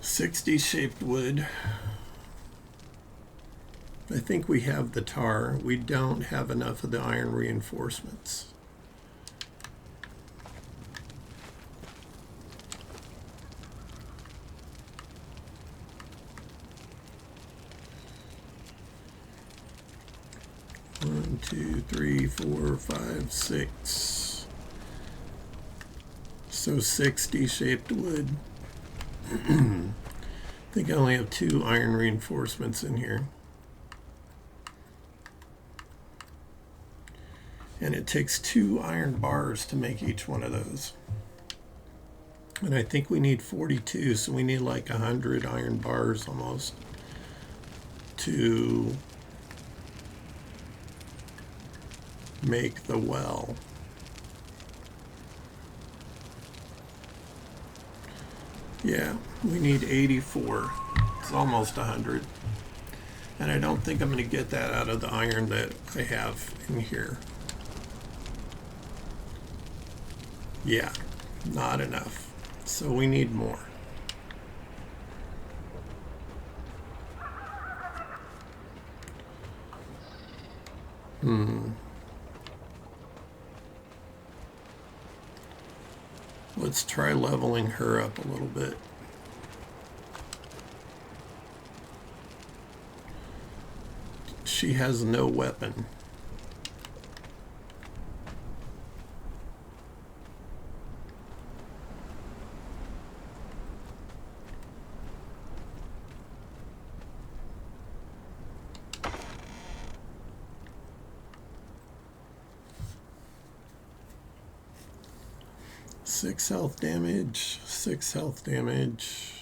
Speaker 1: $60 shaped wood. I think we have the tar. We don't have enough of the iron reinforcements. One, two, three, four, five, six. So 60 shaped wood. I think I only have 2 iron reinforcements in here. And it takes 2 iron bars to make each one of those. And I think we need 42, so we need like 100 iron bars almost to make the well. Yeah, we need 84. It's almost 100. And I don't think I'm going to get that out of the iron that I have in here. Yeah, not enough. So we need more. Let's try leveling her up a little bit. She has no weapon. Six health damage, 6 health damage.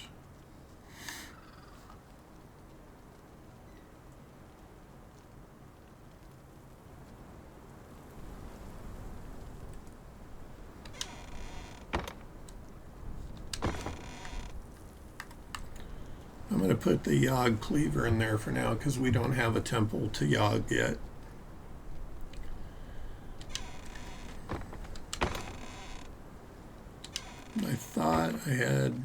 Speaker 1: I'm going to put the Yogg cleaver in there for now because we don't have a temple to Yogg yet. I thought I had...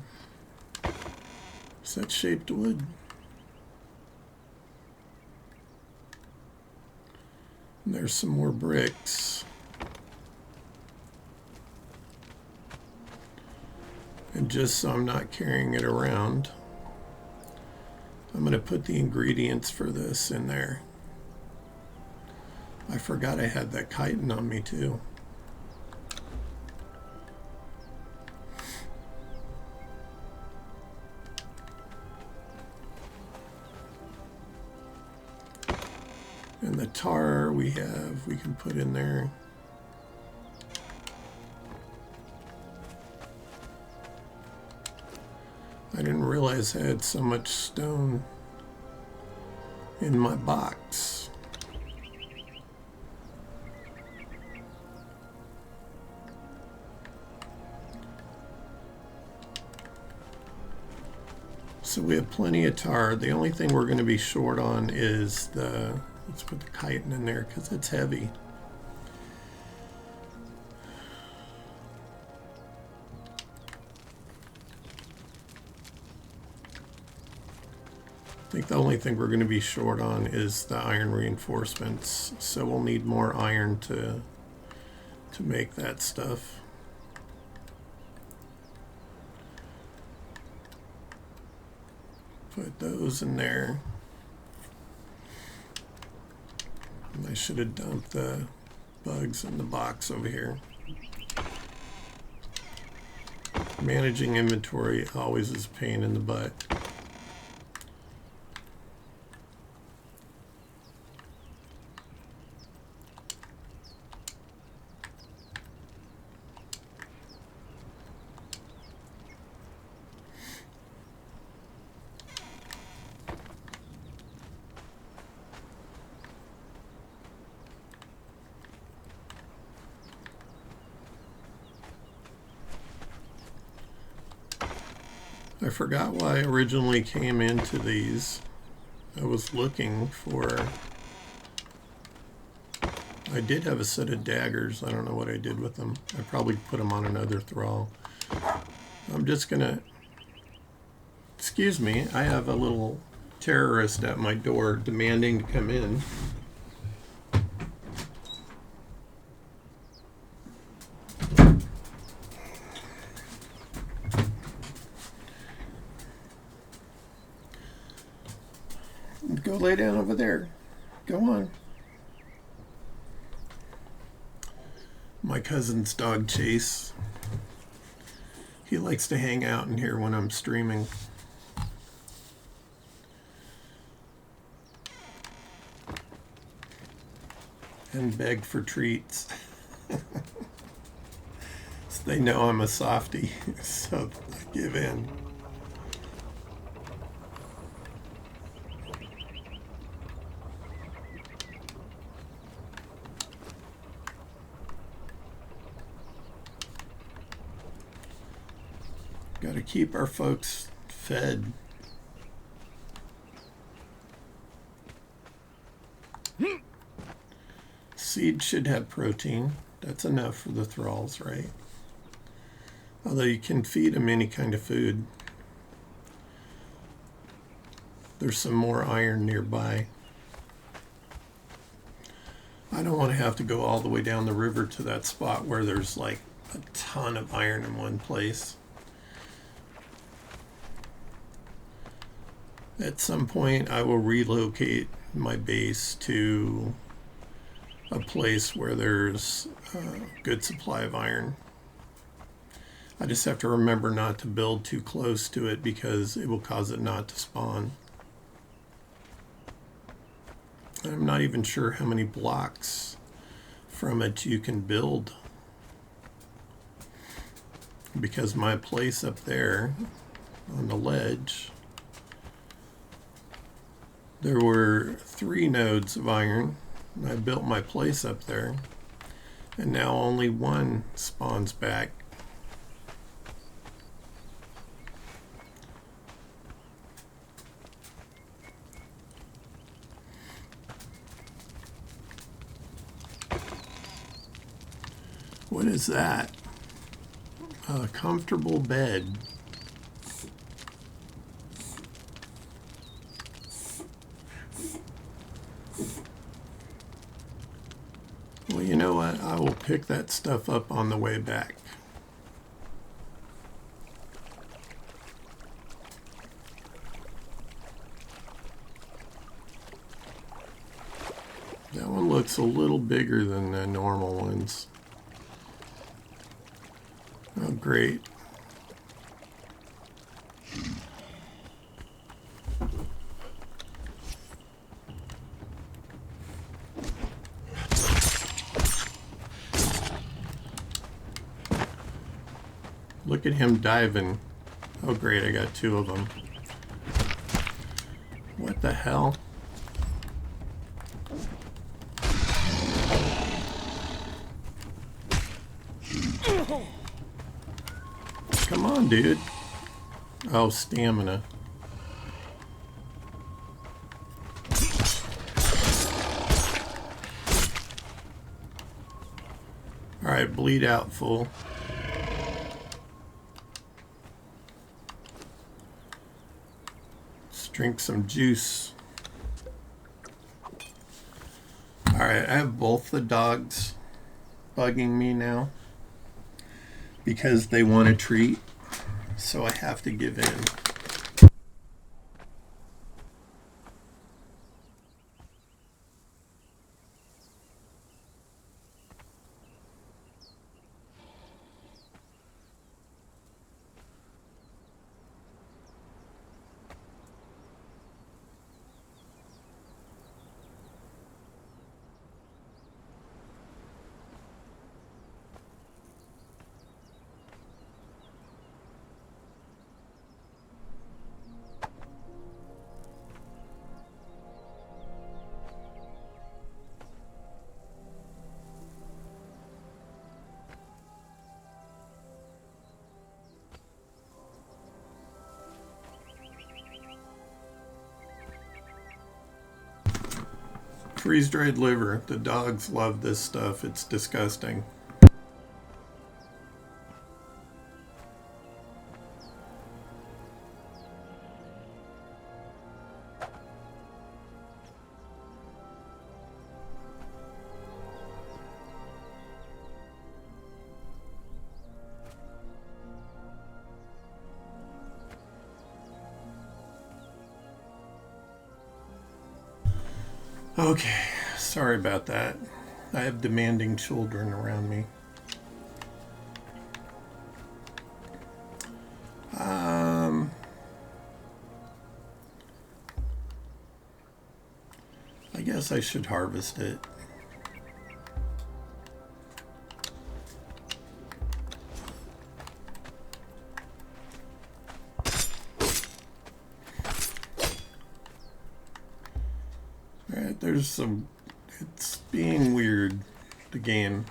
Speaker 1: Is that shaped wood? And there's some more bricks. And just so I'm not carrying it around, I'm going to put the ingredients for this in there. I forgot I had that chitin on me too. And the tar we can put in there. I didn't realize I had so much stone in my box. So we have plenty of tar. The only thing we're going to be short on is the, let's put the chitin in there because it's heavy. I think the only thing we're going to be short on is the iron reinforcements, so we'll need more iron to make that stuff. Put those in there. And I should have dumped the bugs in the box over here. Managing inventory always is a pain in the butt. I forgot why I originally came into these. I was looking for... I did have a set of daggers. I don't know what I did with them. I probably put them on another thrall. I'm just gonna... Excuse me, I have a little terrorist at my door demanding to come in. Go lay down over there. Go on. My cousin's dog Chase. He likes to hang out in here when I'm streaming. And beg for treats. So they know I'm a softie, so I give in. Got to keep our folks fed. Seed should have protein. That's enough for the thralls, right? Although you can feed them any kind of food. There's some more iron nearby. I don't want to have to go all the way down the river to that spot where there's like a ton of iron in one place. At some point, I will relocate my base to a place where there's a good supply of iron. I just have to remember not to build too close to it because it will cause it not to spawn. I'm not even sure how many blocks from it you can build, because my place up there on the ledge, there were 3 nodes of iron. I built my place up there, and now only 1 spawns back. What is that? A comfortable bed. I will pick that stuff up on the way back. That one looks a little bigger than the normal ones. Oh, great. Look at him diving. Oh, great, I got 2 of them. What the hell? Come on, dude. Oh, stamina. Alright, bleed out, fool. Let's drink some juice. Alright, I have both the dogs bugging me now because they want a treat, so I have to give in. Freeze-dried liver. The dogs love this stuff. It's disgusting. Okay, sorry about that. I have demanding children around me. I guess I should harvest it. Alright, there's some... It's being weird, the game.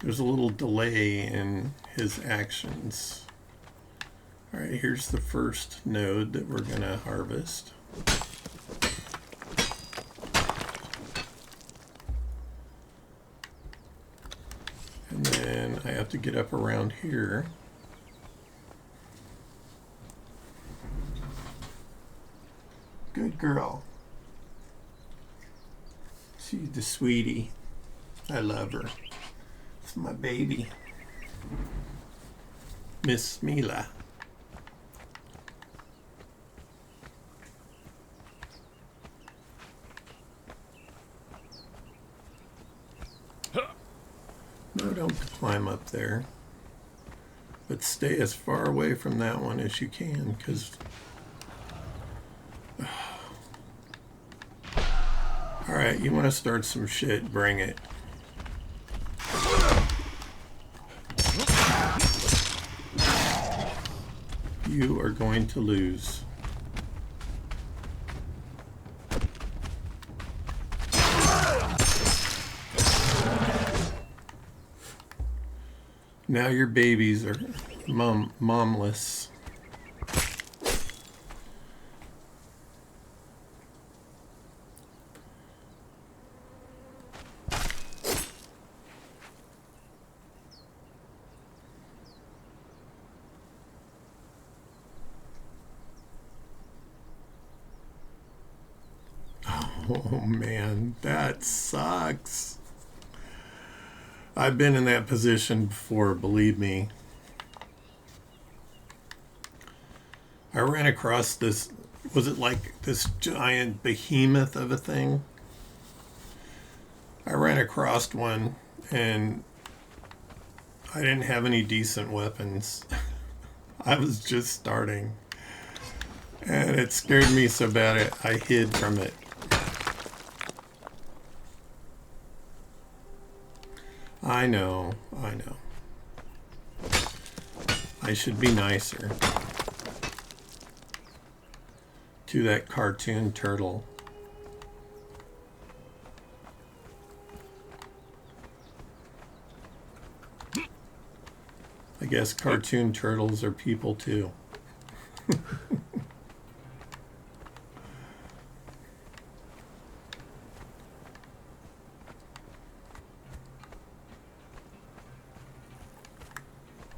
Speaker 1: There's a little delay in his actions. Alright, here's the first node that we're going to harvest. And then I have to get up around here. Good girl. She's the sweetie. I love her. It's my baby. Miss Mila. No, don't climb up there. But stay as far away from that one as you can, because... Alright, you want to start some shit, bring it. You are going to lose. Now your babies are momless. Oh man, that sucks. I've been in that position before, believe me. I ran across this, was it like this giant behemoth of a thing? I ran across one and I didn't have any decent weapons. I was just starting. And it scared me so bad I hid from it. I know. I should be nicer to that cartoon turtle. I guess cartoon turtles are people too.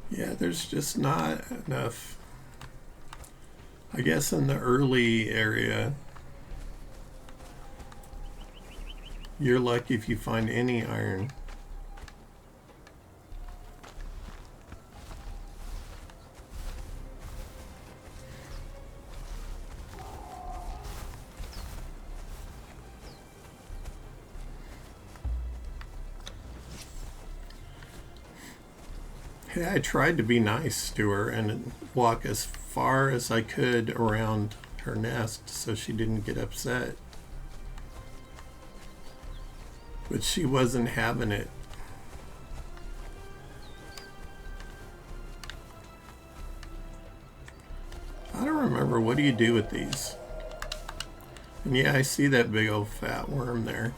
Speaker 1: Yeah, there's just not enough. I guess in the early area, you're lucky if you find any iron. Hey, I tried to be nice to her and walk as far as I could around her nest so she didn't get upset. But she wasn't having it. I don't remember. What do you do with these? And yeah, I see that big old fat worm there.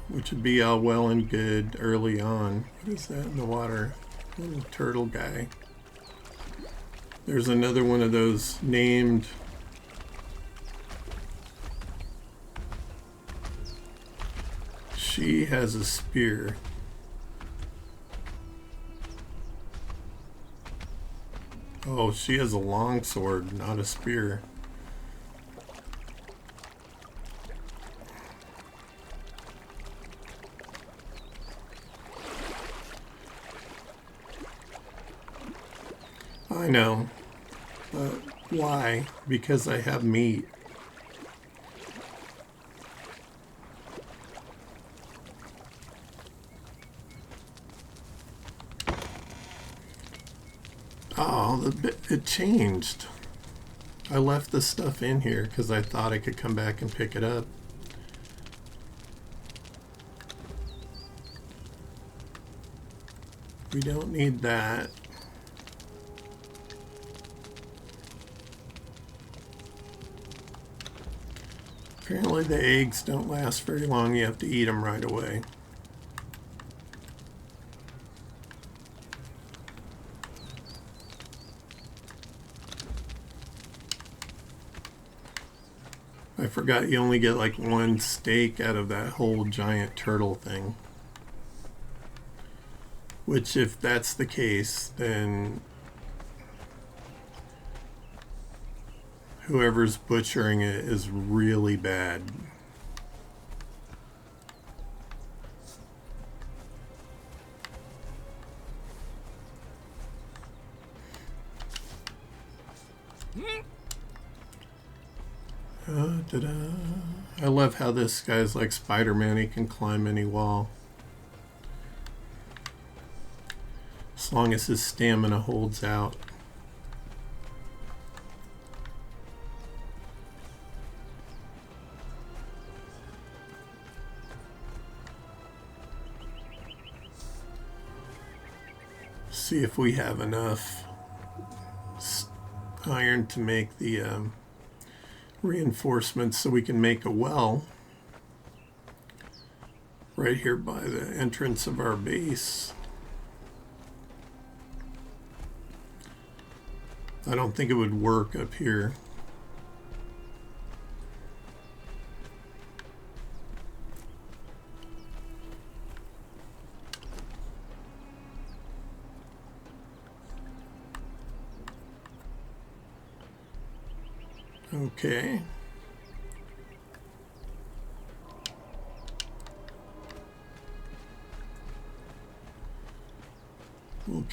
Speaker 1: Which would be all well and good early on. What is that in the water? Little turtle guy. There's another one of those named she has a spear. Oh, she has a long sword, not a spear. I know, but why? Because I have meat. Oh, it changed. I left the stuff in here because I thought I could come back and pick it up. We don't need that. Apparently the eggs don't last very long. You have to eat them right away. I forgot you only get like one steak out of that whole giant turtle thing. Which, if that's the case, then whoever's butchering it is really bad. Ta-da. I love how this guy's like Spider-Man. He can climb any wall. As long as his stamina holds out. See if we have enough iron to make the reinforcements so we can make a well right here by the entrance of our base. I don't think it would work up here. Okay.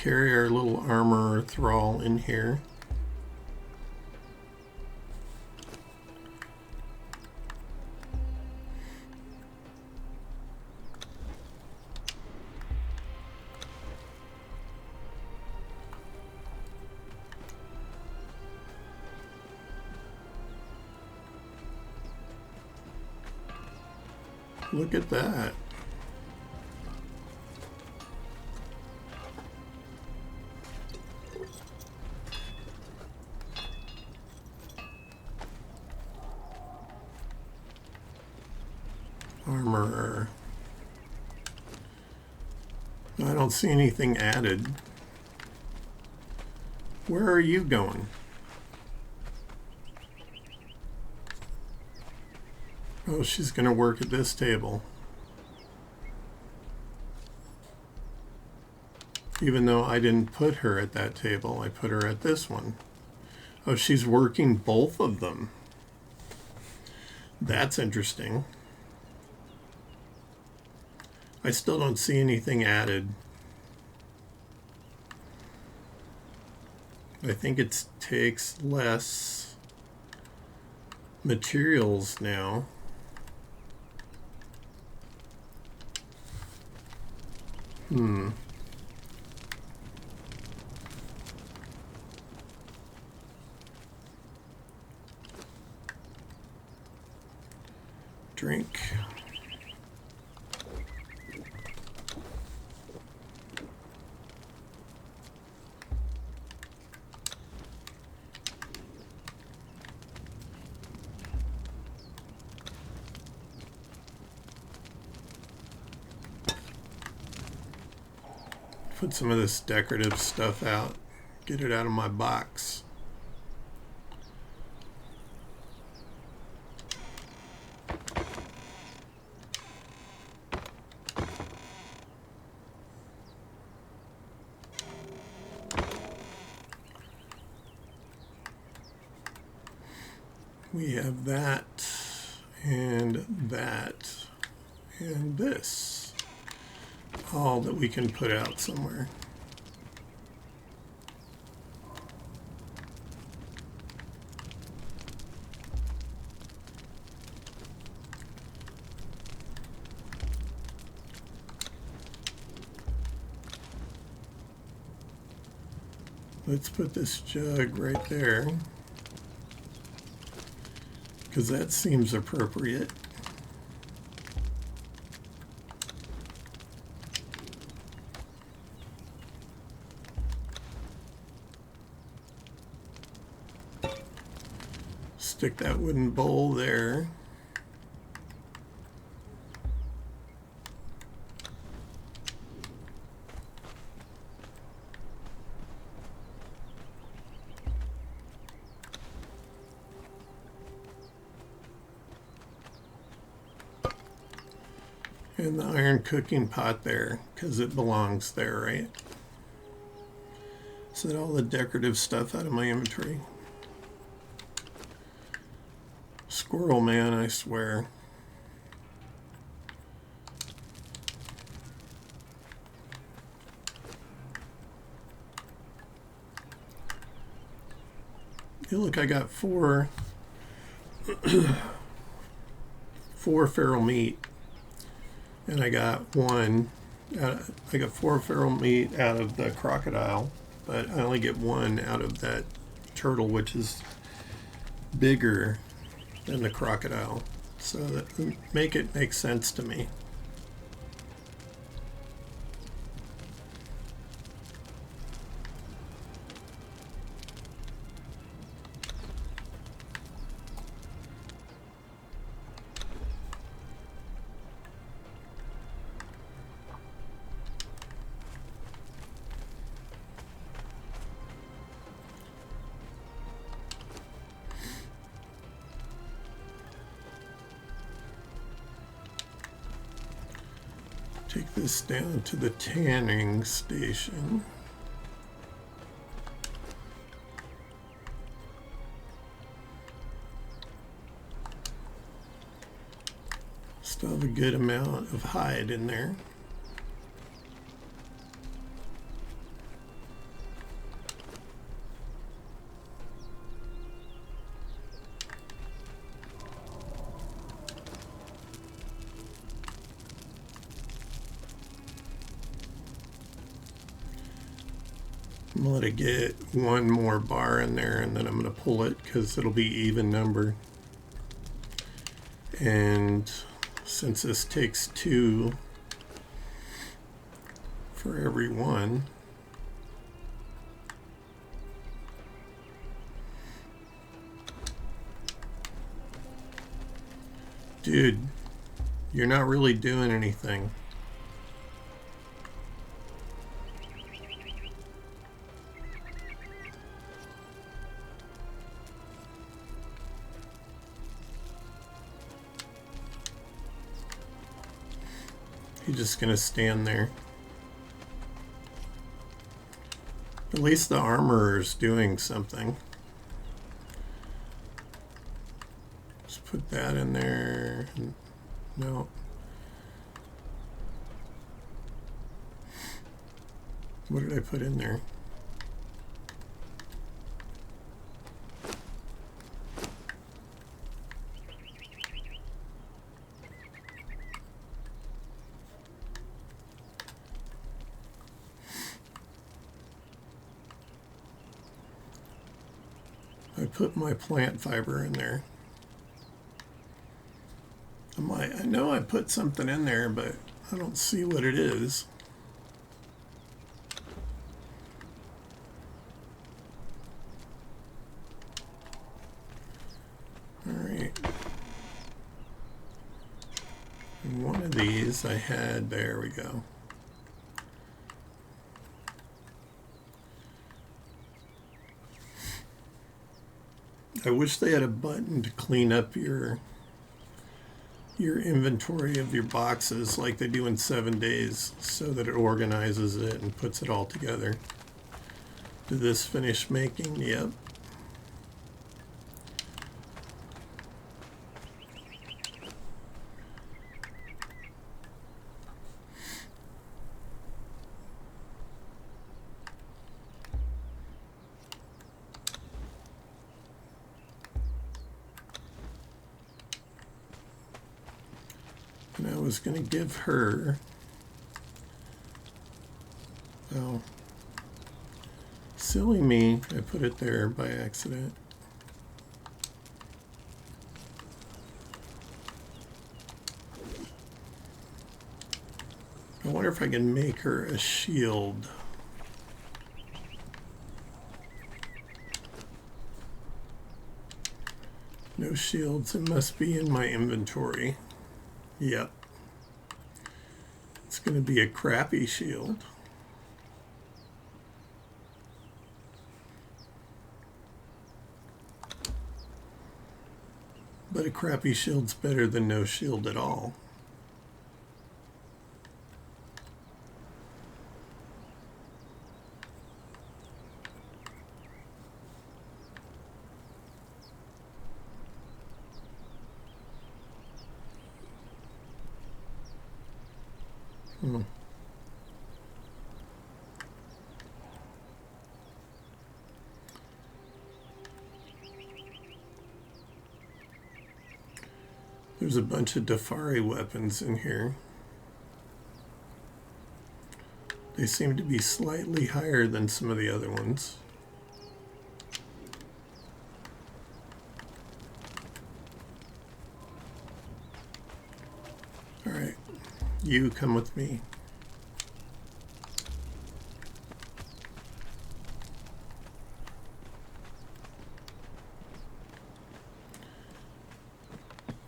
Speaker 1: carry our little armor thrall in here. Look at that. Armor. I don't see anything added. Where are you going? Oh, she's going to work at this table. Even though I didn't put her at that table, I put her at this one. Oh, she's working both of them. That's interesting. I still don't see anything added. I think it takes less materials now. Drink. Put some of this decorative stuff out. Get it out of my box. We have that, and this. All that we can put out somewhere. Let's put this jug right there, because that seems appropriate. Stick that wooden bowl there. And the iron cooking pot there, because it belongs there, right? Set all the decorative stuff out of my inventory. Squirrel man, I swear. Hey, look, I got four feral meat, and I got I got 4 feral meat out of the crocodile, but I only get 1 out of that turtle, which is bigger than the crocodile. So that make sense to me. Take this down to the tanning station. Still have a good amount of hide in there. gonna let it get one more bar in there, and then I'm gonna pull it because it'll be even number. And since this takes 2 for every one, dude, you're not really doing anything. He's just gonna stand there. At least the armorer's doing something. Just put that in there. No. What did I put in there? I put my plant fiber in there. I know I put something in there, but I don't see what it is. All right. And one of these I had, there we go. I wish they had a button to clean up your inventory of your boxes like they do in 7 days, so that it organizes it and puts it all together. Did this finish making? Yep. And I was going to give her, oh, silly me, I put it there by accident. I wonder if I can make her a shield. No shields, it must be in my inventory. Yep. It's going to be a crappy shield. But a crappy shield's better than no shield at all. There's a bunch of Dafari weapons in here. They seem to be slightly higher than some of the other ones. All right, you come with me.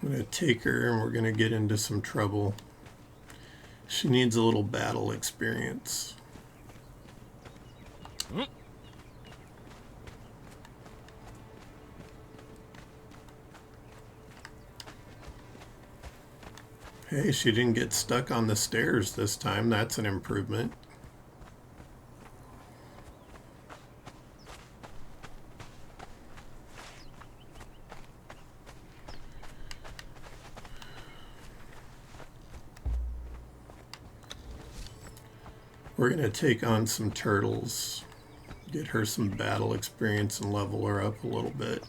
Speaker 1: I'm going to take her and we're going to get into some trouble. She needs a little battle experience. Hey, she didn't get stuck on the stairs this time. That's an improvement. We're going to take on some turtles, get her some battle experience and level her up a little bit.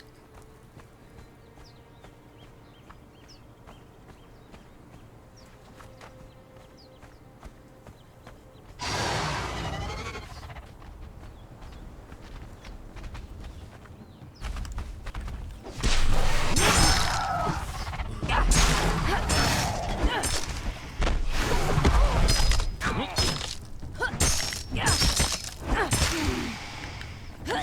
Speaker 1: All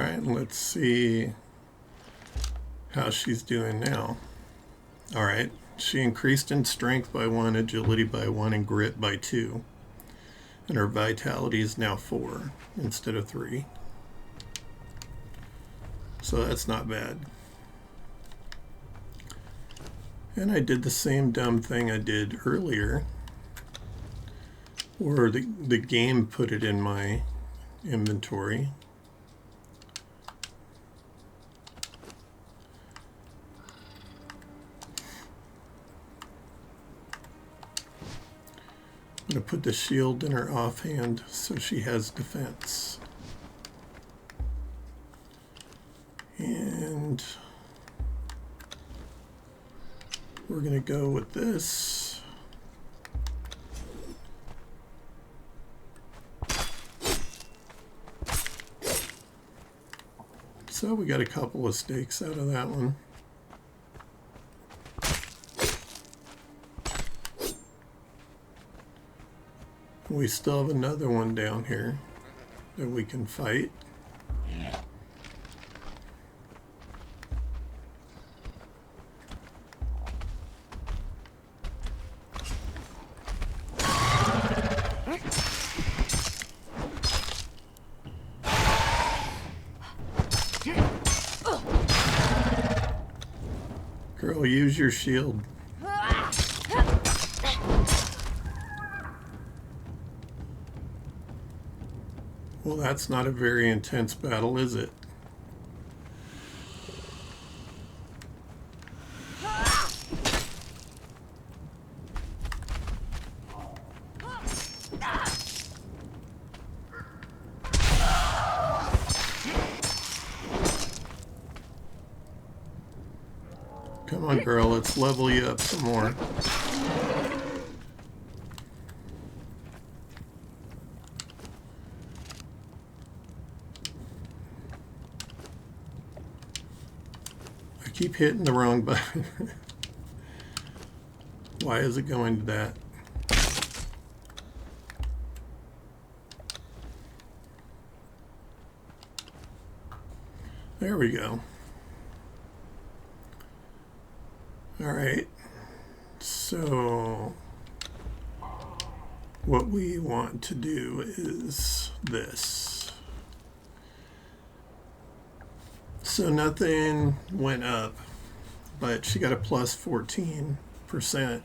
Speaker 1: right, let's see how she's doing now. All right, she increased in strength by 1, agility by 1, and grit by 2. And her vitality is now 4 instead of 3. So that's not bad. And I did the same dumb thing I did earlier, or the game put it in my inventory. I'm going to put the shield in her offhand so she has defense. And we're going to go with this. So we got a couple of stakes out of that one. We still have another one down here that we can fight. Girl, use your shield. Well, that's not a very intense battle, is it? Come on, girl, let's level you up some more. I keep hitting the wrong button. Why is it going to that? There we go. All right, so what we want to do is this. So nothing went up, but she got a plus 14%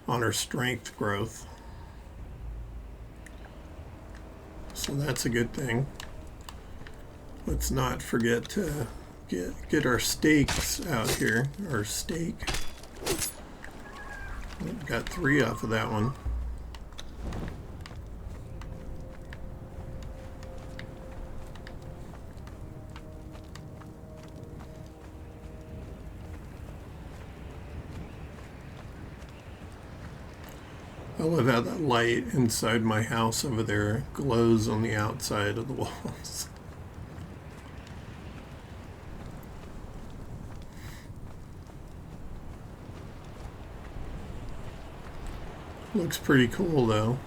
Speaker 1: on her strength growth. So that's a good thing. Let's not forget to get our stakes out here. Our stake. Got 3 off of that one. I love how that light inside my house over there glows on the outside of the walls. Looks pretty cool though.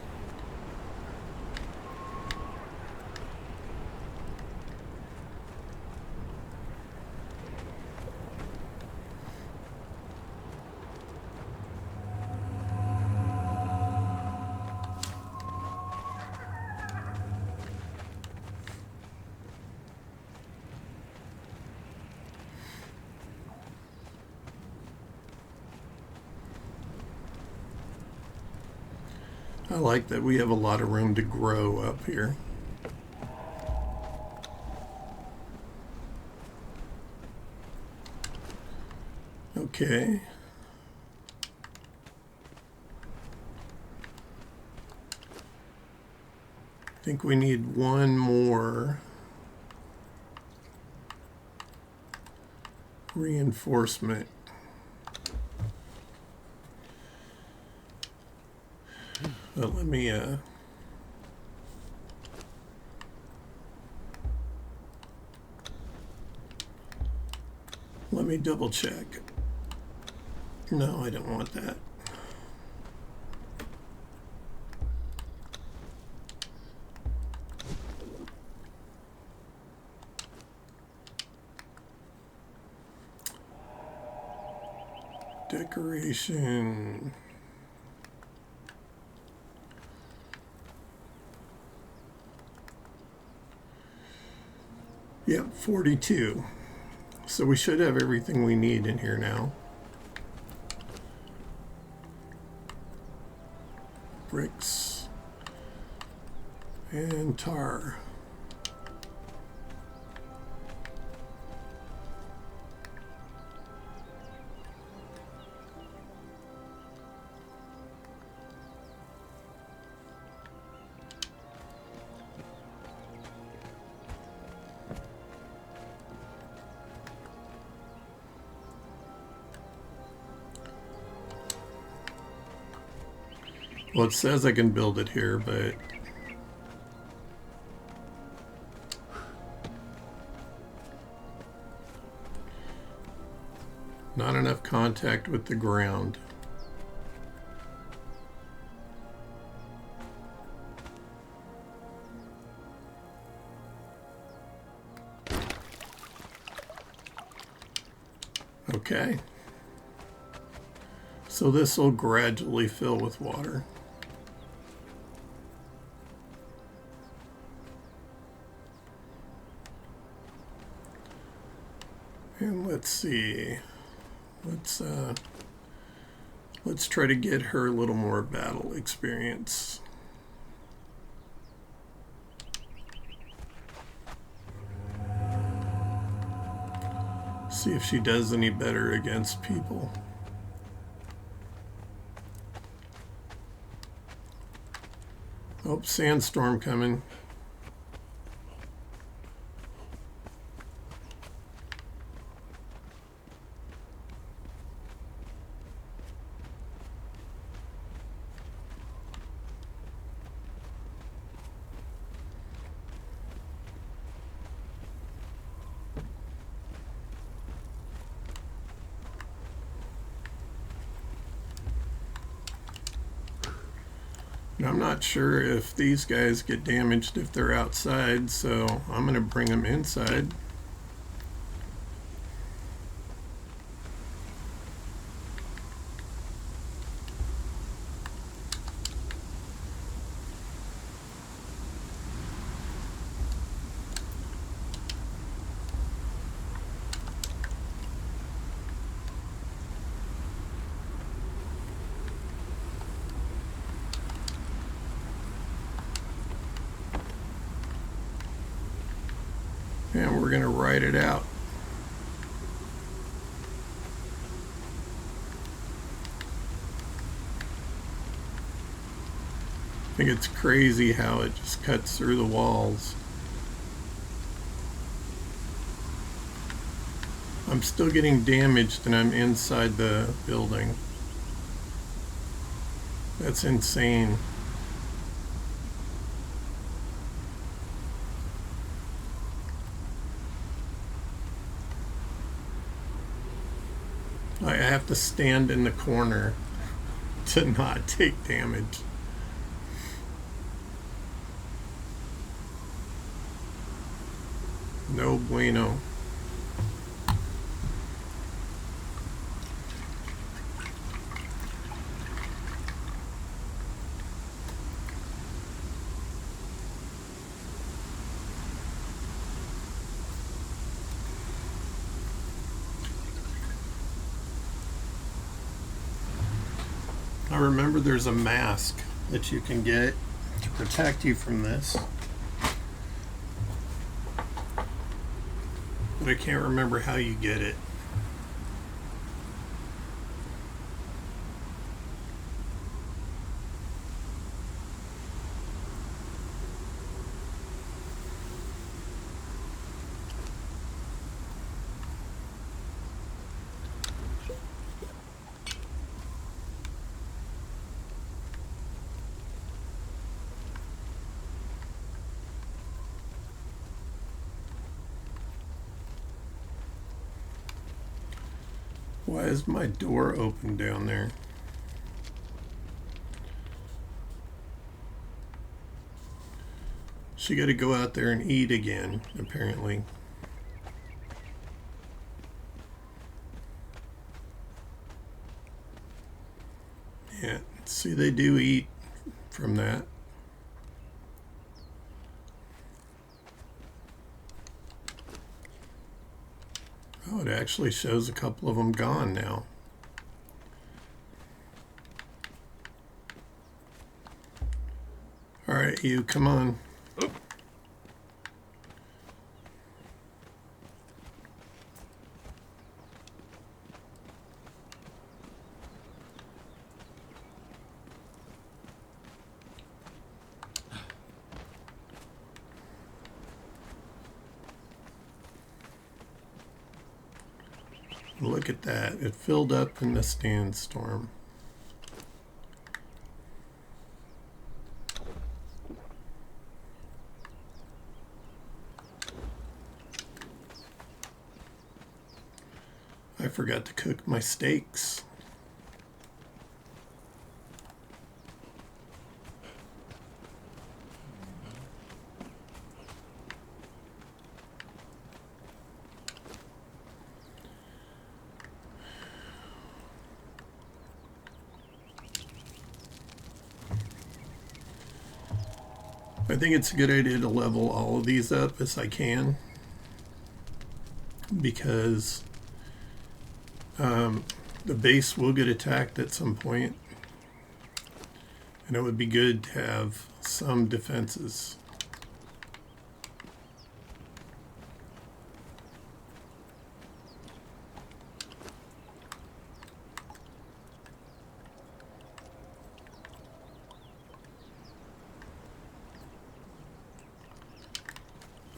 Speaker 1: I like that we have a lot of room to grow up here. Okay. I think we need one more reinforcement. But let me Let me double check. No, I don't want that. Decoration. Yep, 42. So we should have everything we need in here now. Bricks and tar. Well, it says I can build it here, but not enough contact with the ground. Okay. So this will gradually fill with water. And let's see. Let's try to get her a little more battle experience. See if she does any better against people. Oh, sandstorm coming. I'm not sure if these guys get damaged if they're outside, so I'm going to bring them inside. And we're going to ride it out. I think it's crazy how it just cuts through the walls. I'm still getting damaged and I'm inside the building. That's insane. I have to stand in the corner to not take damage. No bueno. I remember there's a mask that you can get to protect you from this. But I can't remember how you get it. Why is my door open down there? She got to go out there and eat again, apparently. Yeah, see, they do eat from that. Oh, it actually shows a couple of them gone now. All right, you, come on. Look at that. It filled up in the sandstorm. I forgot to cook my steaks. I think it's a good idea to level all of these up as I can, because the base will get attacked at some point, and it would be good to have some defenses.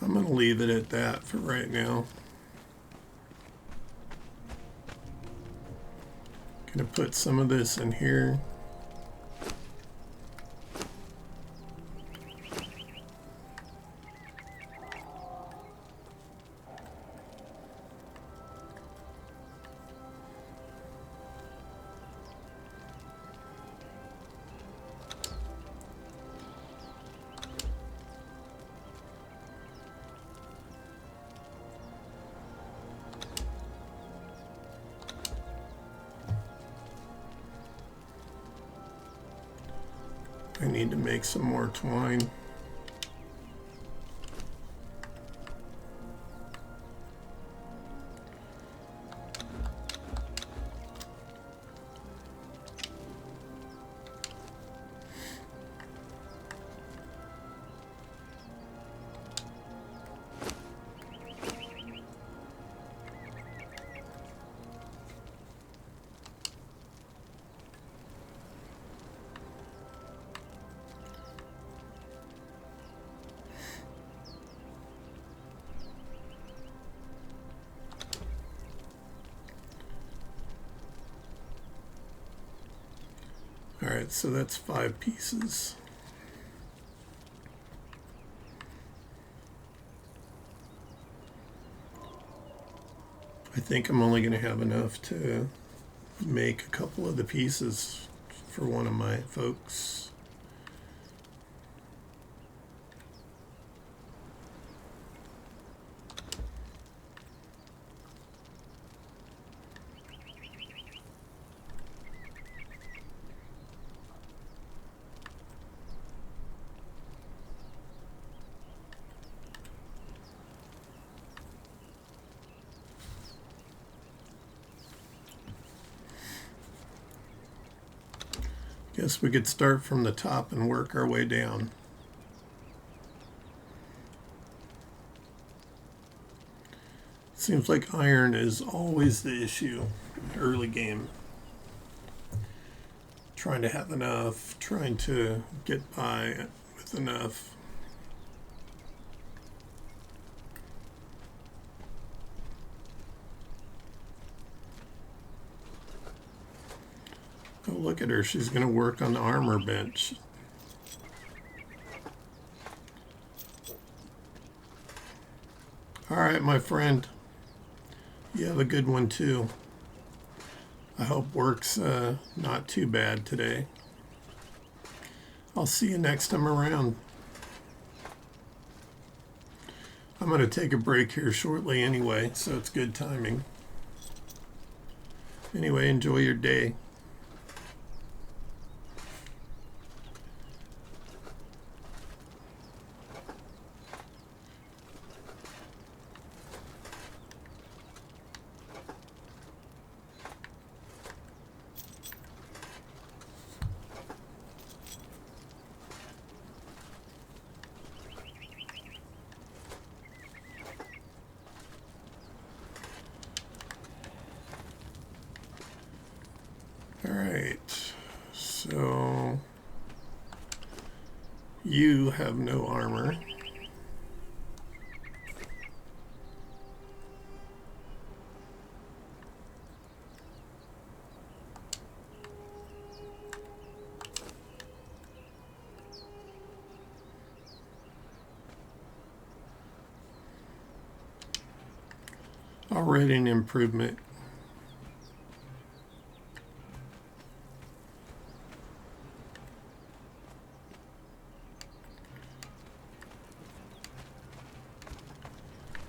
Speaker 1: I'm going to leave it at that for right now. Going to put some of this in here. I need to make some more twine. All right, so that's 5 pieces. I think I'm only going to have enough to make a couple of the pieces for one of my folks. Guess we could start from the top and work our way down. Seems like iron is always the issue early game. Trying to have enough, trying to get by with enough. Oh, look at her. She's going to work on the armor bench. All right, my friend. You have a good one, too. I hope work's not too bad today. I'll see you next time around. I'm going to take a break here shortly anyway, so it's good timing. Anyway, enjoy your day. All right, so you have no armor. Already an improvement.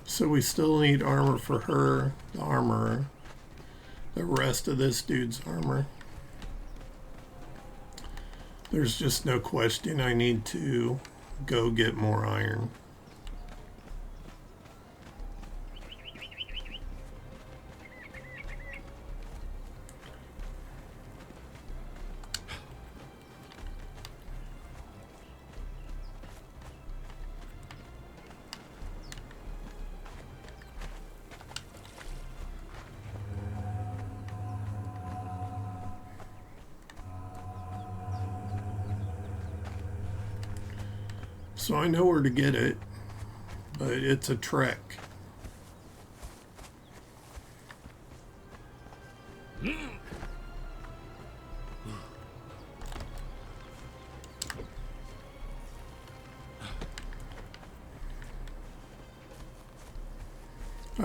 Speaker 1: So we still need armor for her, the armorer, the rest of this dude's armor. There's just no question I need to go get more iron. So I know where to get it, but it's a trek. I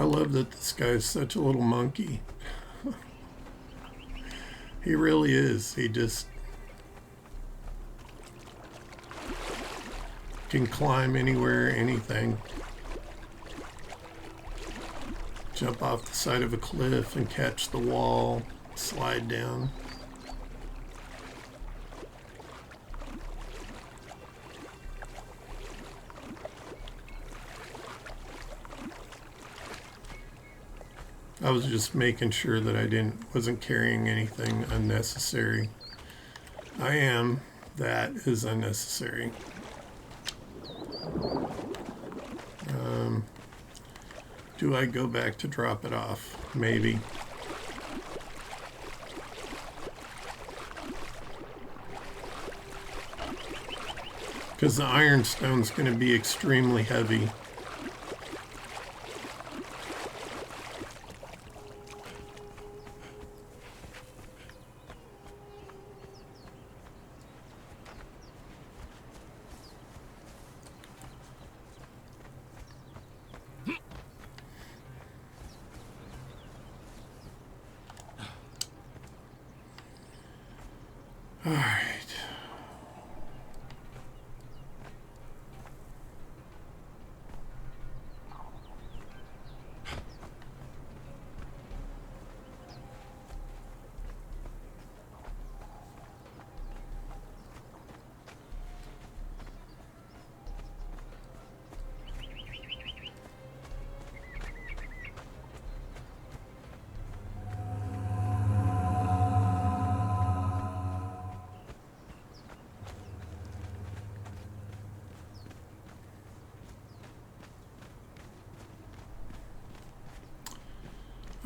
Speaker 1: love that this guy's such a little monkey. He really is. He just can climb anywhere, anything. Jump off the side of a cliff and catch the wall, slide down. I was just making sure that I wasn't carrying anything unnecessary. I am. That is unnecessary. Do I go back to drop it off? Maybe. Because the ironstone's going to be extremely heavy. All right.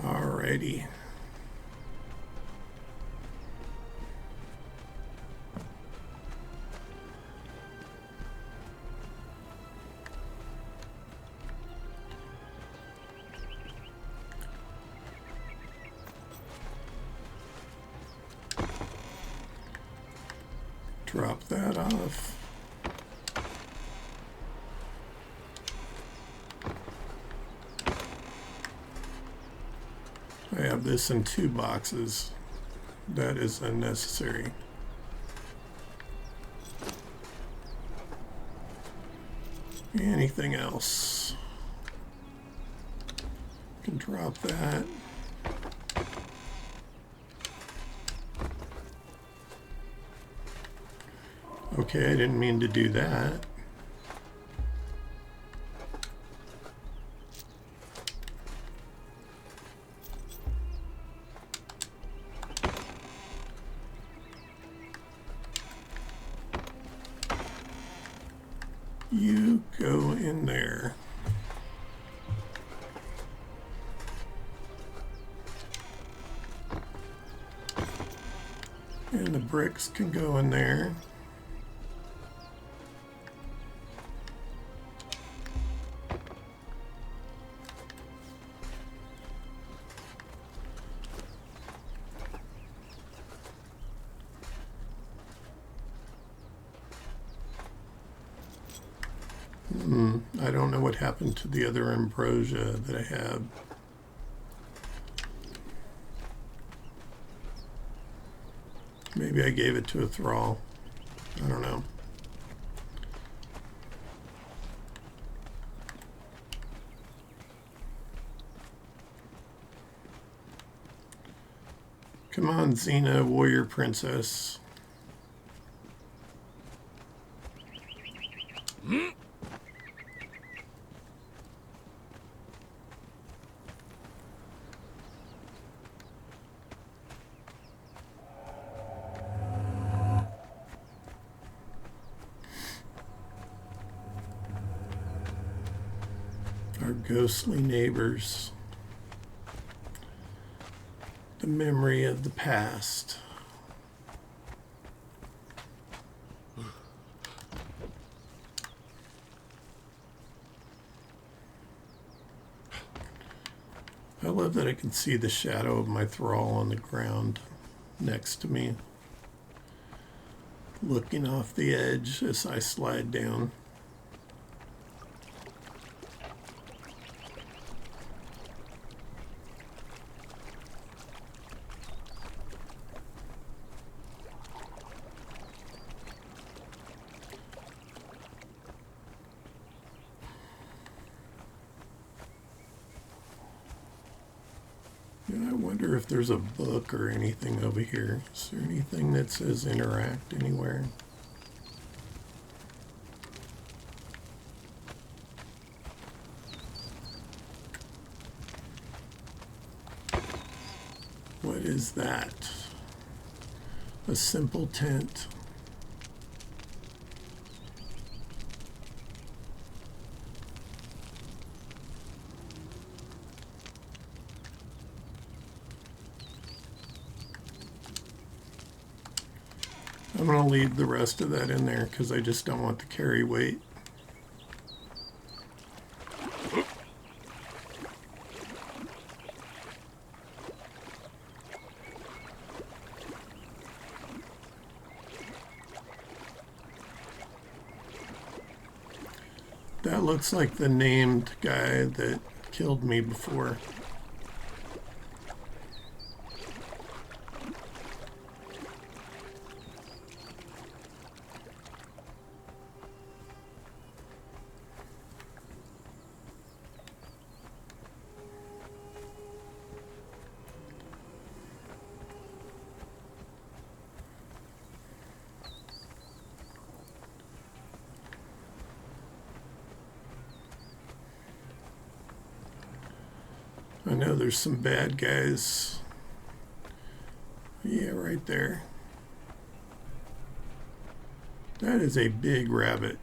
Speaker 1: Alrighty. Drop that off. I have this in 2 boxes. That is unnecessary. Anything else? Can drop that. Okay, I didn't mean to do that. You go in there. And the bricks can go in there. I don't know what happened to the other ambrosia that I had. Maybe I gave it to a thrall. I don't know. Come on, Xena, warrior princess. Our ghostly neighbors. The memory of the past. I love that I can see the shadow of my thrall on the ground next to me, looking off the edge as I slide down. I wonder if there's a book or anything over here. Is there anything that says interact anywhere? What is that? A simple tent. I'm going to leave the rest of that in there because I just don't want to carry weight. That looks like the named guy that killed me before. I know there's some bad guys. Yeah, right there. That is a big rabbit.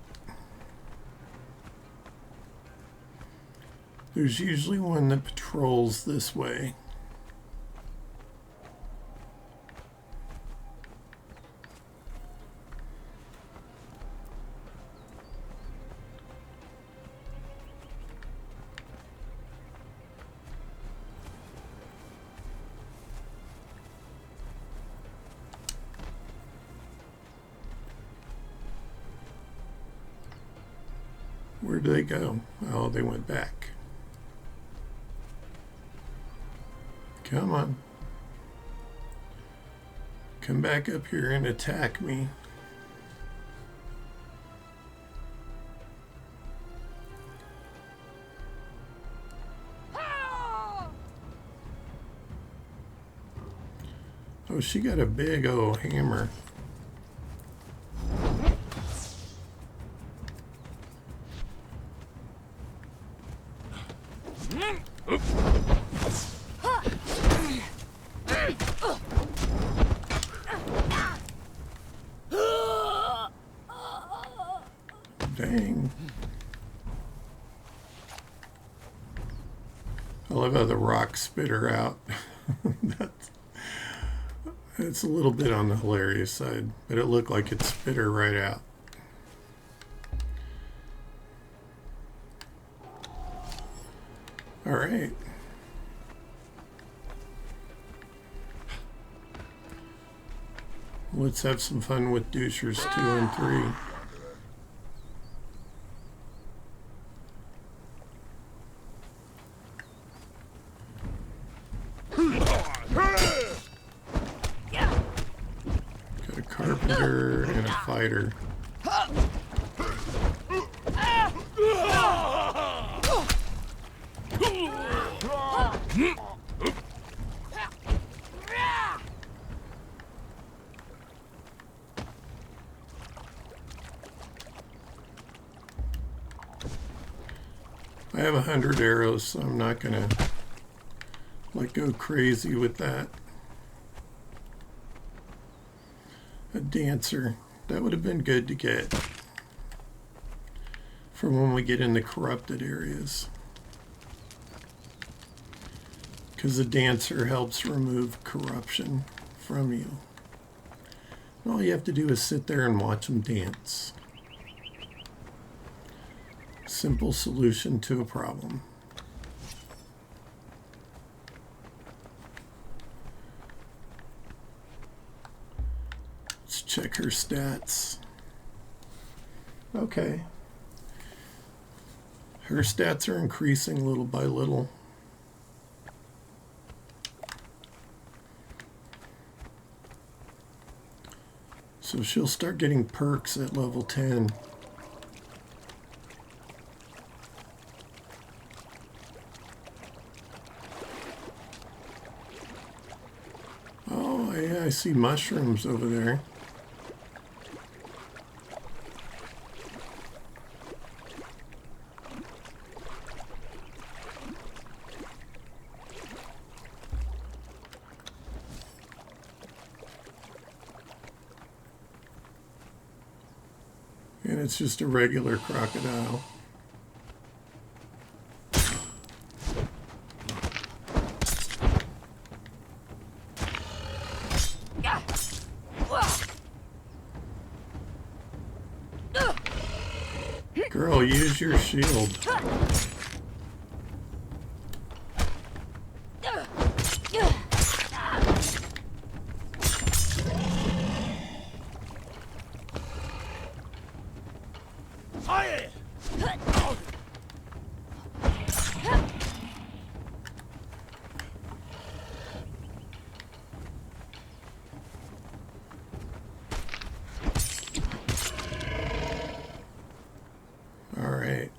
Speaker 1: There's usually one that patrols this way. Where did they go? Oh, they went back. Come on. Come back up here and attack me. Oh, she got a big old hammer. Dang. I love how the rocks spit her out. It's a little bit on the hilarious side, but it looked like it spit her right out. All right. Let's have some fun with douchers 2 and 3. Got a carpenter and a fighter. I have 100 arrows, so I'm not gonna like go crazy with that. A dancer, that would have been good to get for when we get in the corrupted areas, because the dancer helps remove corruption from you. All you have to do is sit there and watch them dance. Simple solution to a problem. Let's check her stats. Okay. Her stats are increasing little by little. So she'll start getting perks at level 10. I see mushrooms over there. And it's just a regular crocodile. Girl, use your shield. All right.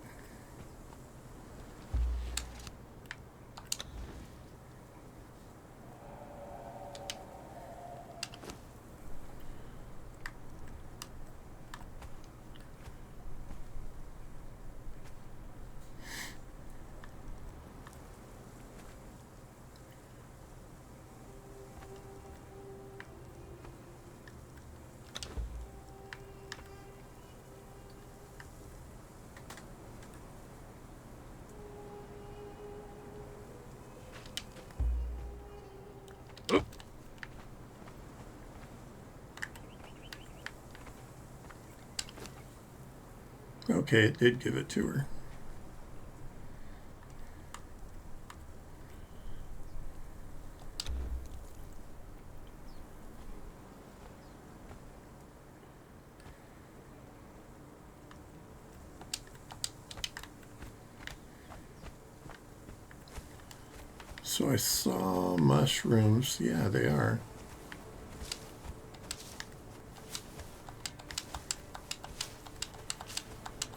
Speaker 1: Okay, it did give it to her. So I saw mushrooms. Yeah, they are.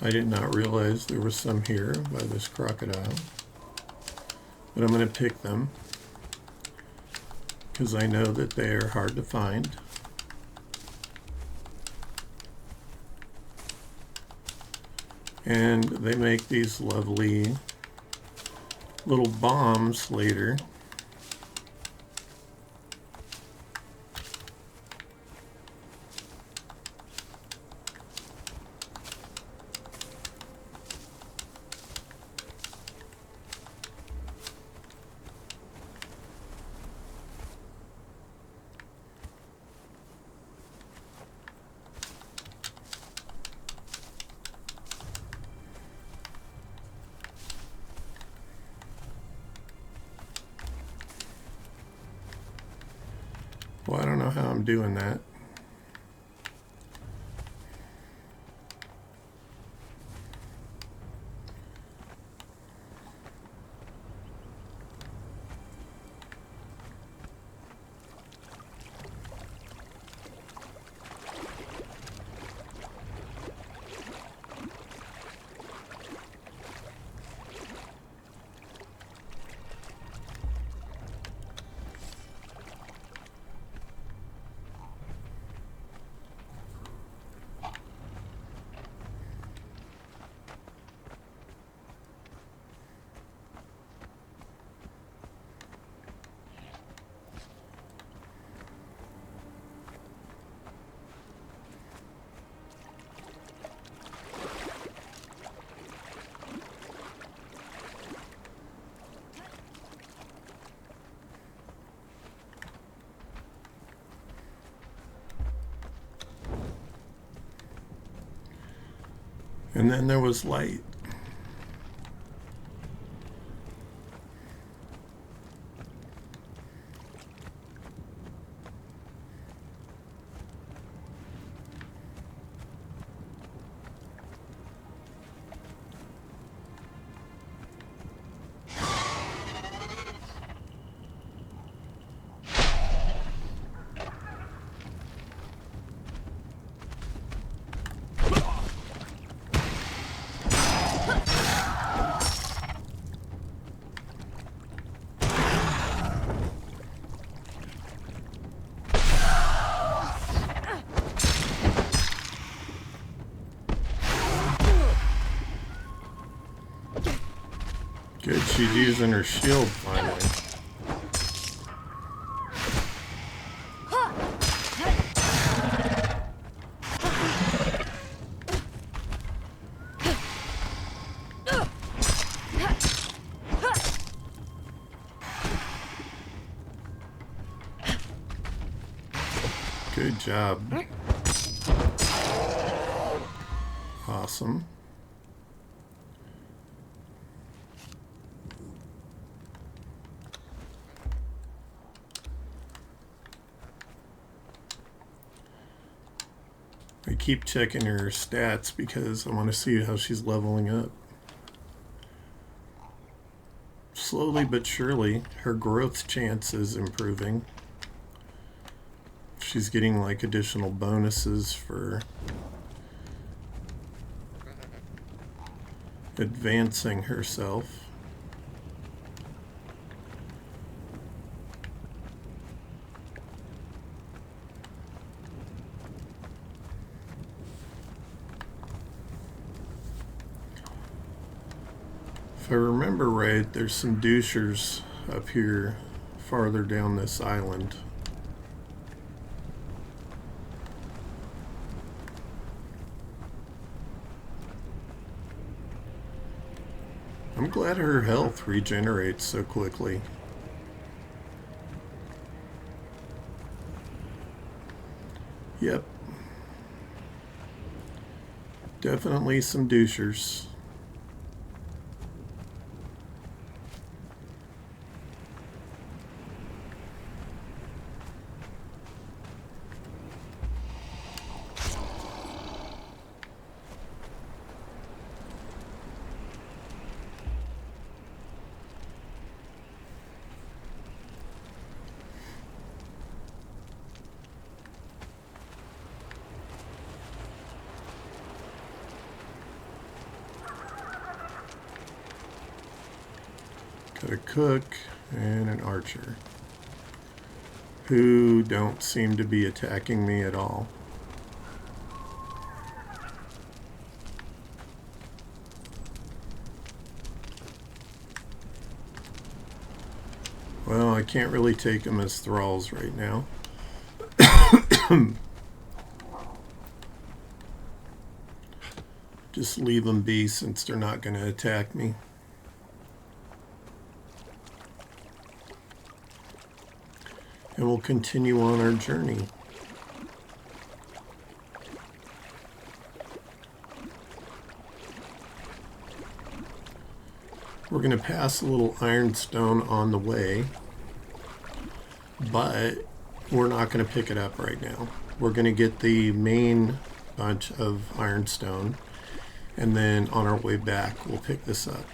Speaker 1: I did not realize there was some here by this crocodile. But I'm going to pick them because I know that they are hard to find. And they make these lovely little bombs later. Well, I don't know how I'm doing that. And then there was light. Good, she's using her shield finally. Good job. Awesome. I keep checking her stats because I want to see how she's leveling up. Slowly but surely, her growth chance is improving. She's getting like additional bonuses for advancing herself. If I remember right, there's some douchers up here farther down this island. I'm glad her health regenerates so quickly. Yep. Definitely some douchers. got a cook and an archer who don't seem to be attacking me at all. Well, I can't really take them as thralls right now. Just leave them be since they're not going to attack me. And we'll continue on our journey. We're going to pass a little ironstone on the way, but we're not going to pick it up right now. We're going to get the main bunch of ironstone, and then on our way back, we'll pick this up.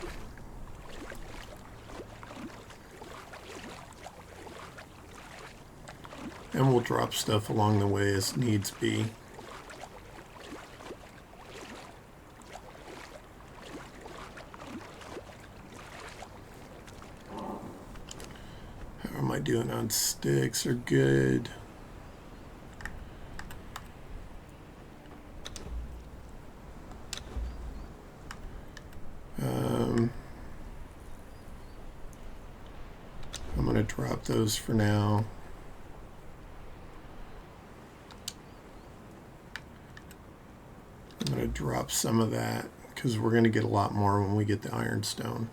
Speaker 1: And we'll drop stuff along the way as needs be. How am I doing on sticks? Are good. I'm going to drop those for now. I'm going to drop some of that because we're going to get a lot more when we get the ironstone.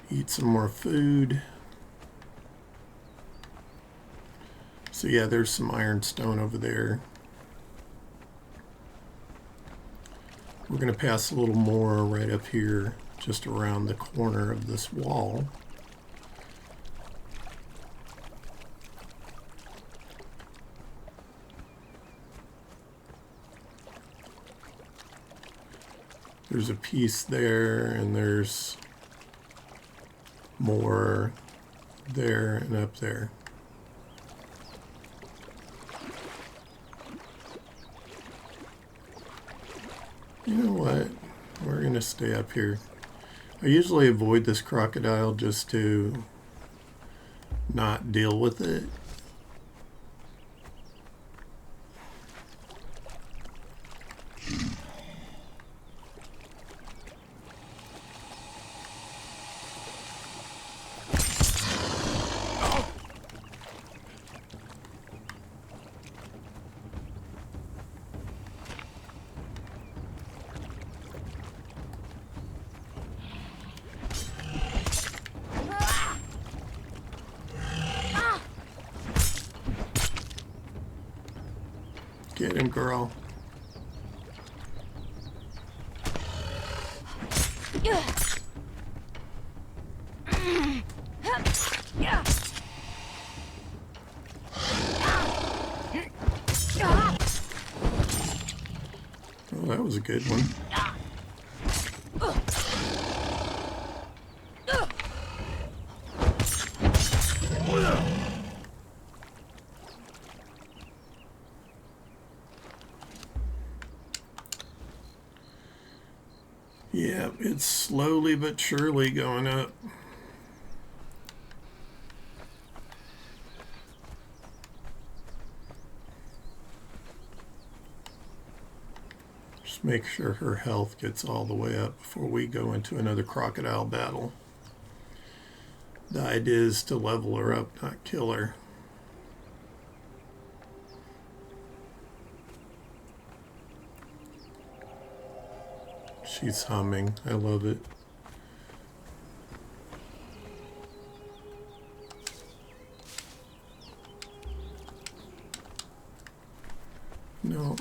Speaker 1: Eat some more food. So yeah, there's some ironstone over there. We're going to pass a little more right up here, just around the corner of this wall. There's a piece there, and there's more there and up there. You know what? We're going to stay up here. I usually avoid this crocodile just to not deal with it. Get him, girl. Oh, that was a good one. Yeah, it's slowly but surely going up. Just make sure her health gets all the way up before we go into another crocodile battle. The idea is to level her up, not kill her. She's humming. I love it. No.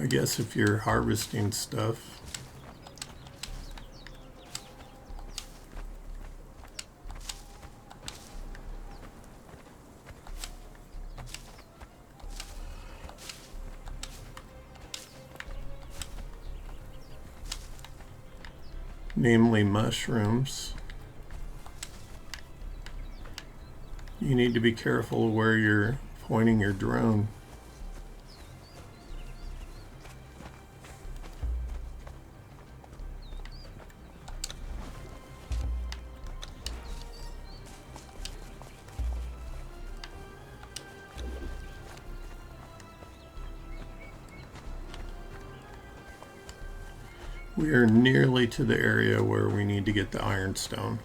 Speaker 1: I guess if you're harvesting stuff, namely mushrooms. You need to be careful where you're pointing your drone. We are nearly to the area where we need to get the ironstone.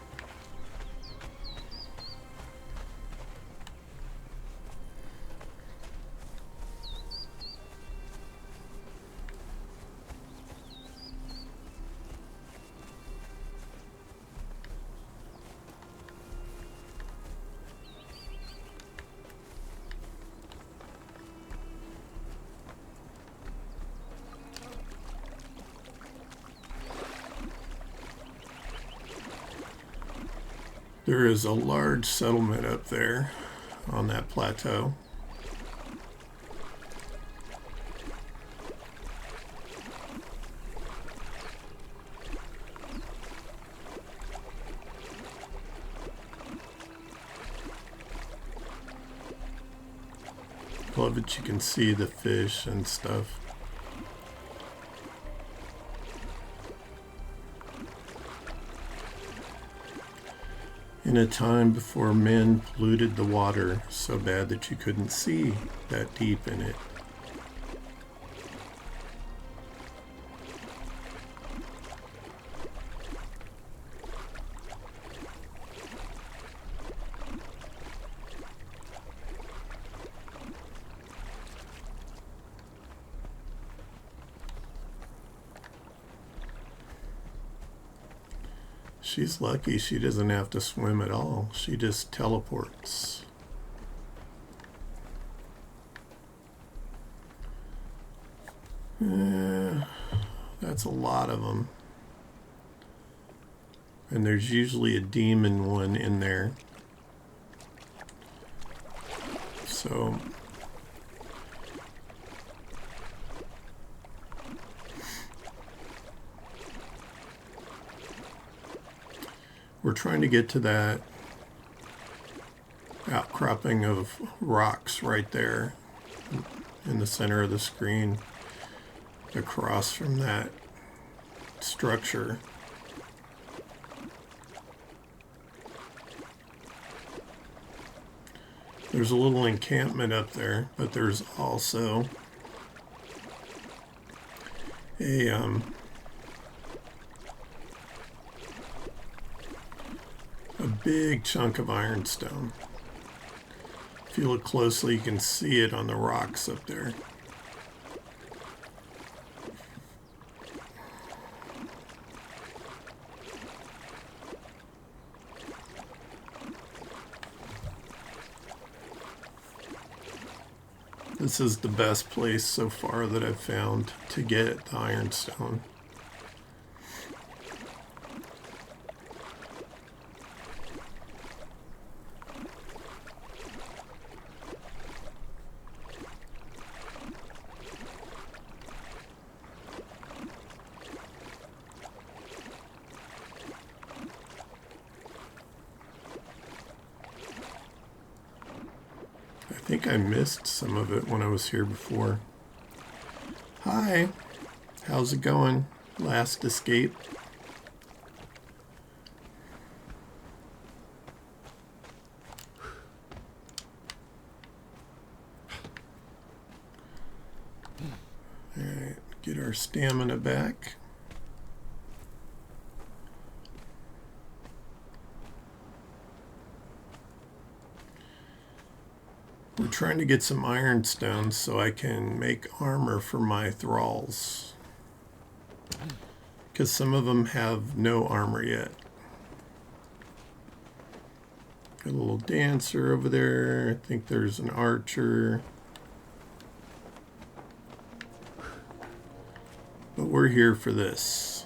Speaker 1: There is a large settlement up there on that plateau. Love that you can see the fish and stuff. In a time before men polluted the water so bad that you couldn't see that deep in it. She's lucky she doesn't have to swim at all. She just teleports. That's a lot of them. And there's usually a demon one in there. So we're trying to get to that outcropping of rocks right there in the center of the screen, across from that structure. There's a little encampment up there, but there's also a big chunk of ironstone. If you look closely, you can see it on the rocks up there. This is the best place so far that I've found to get the ironstone. I think I missed some of it when I was here before. Hi, how's it going? Last escape? Alright, get our stamina back. We're trying to get some ironstone so I can make armor for my thralls. Because some of them have no armor yet. Got a little dancer over there. I think there's an archer. But we're here for this.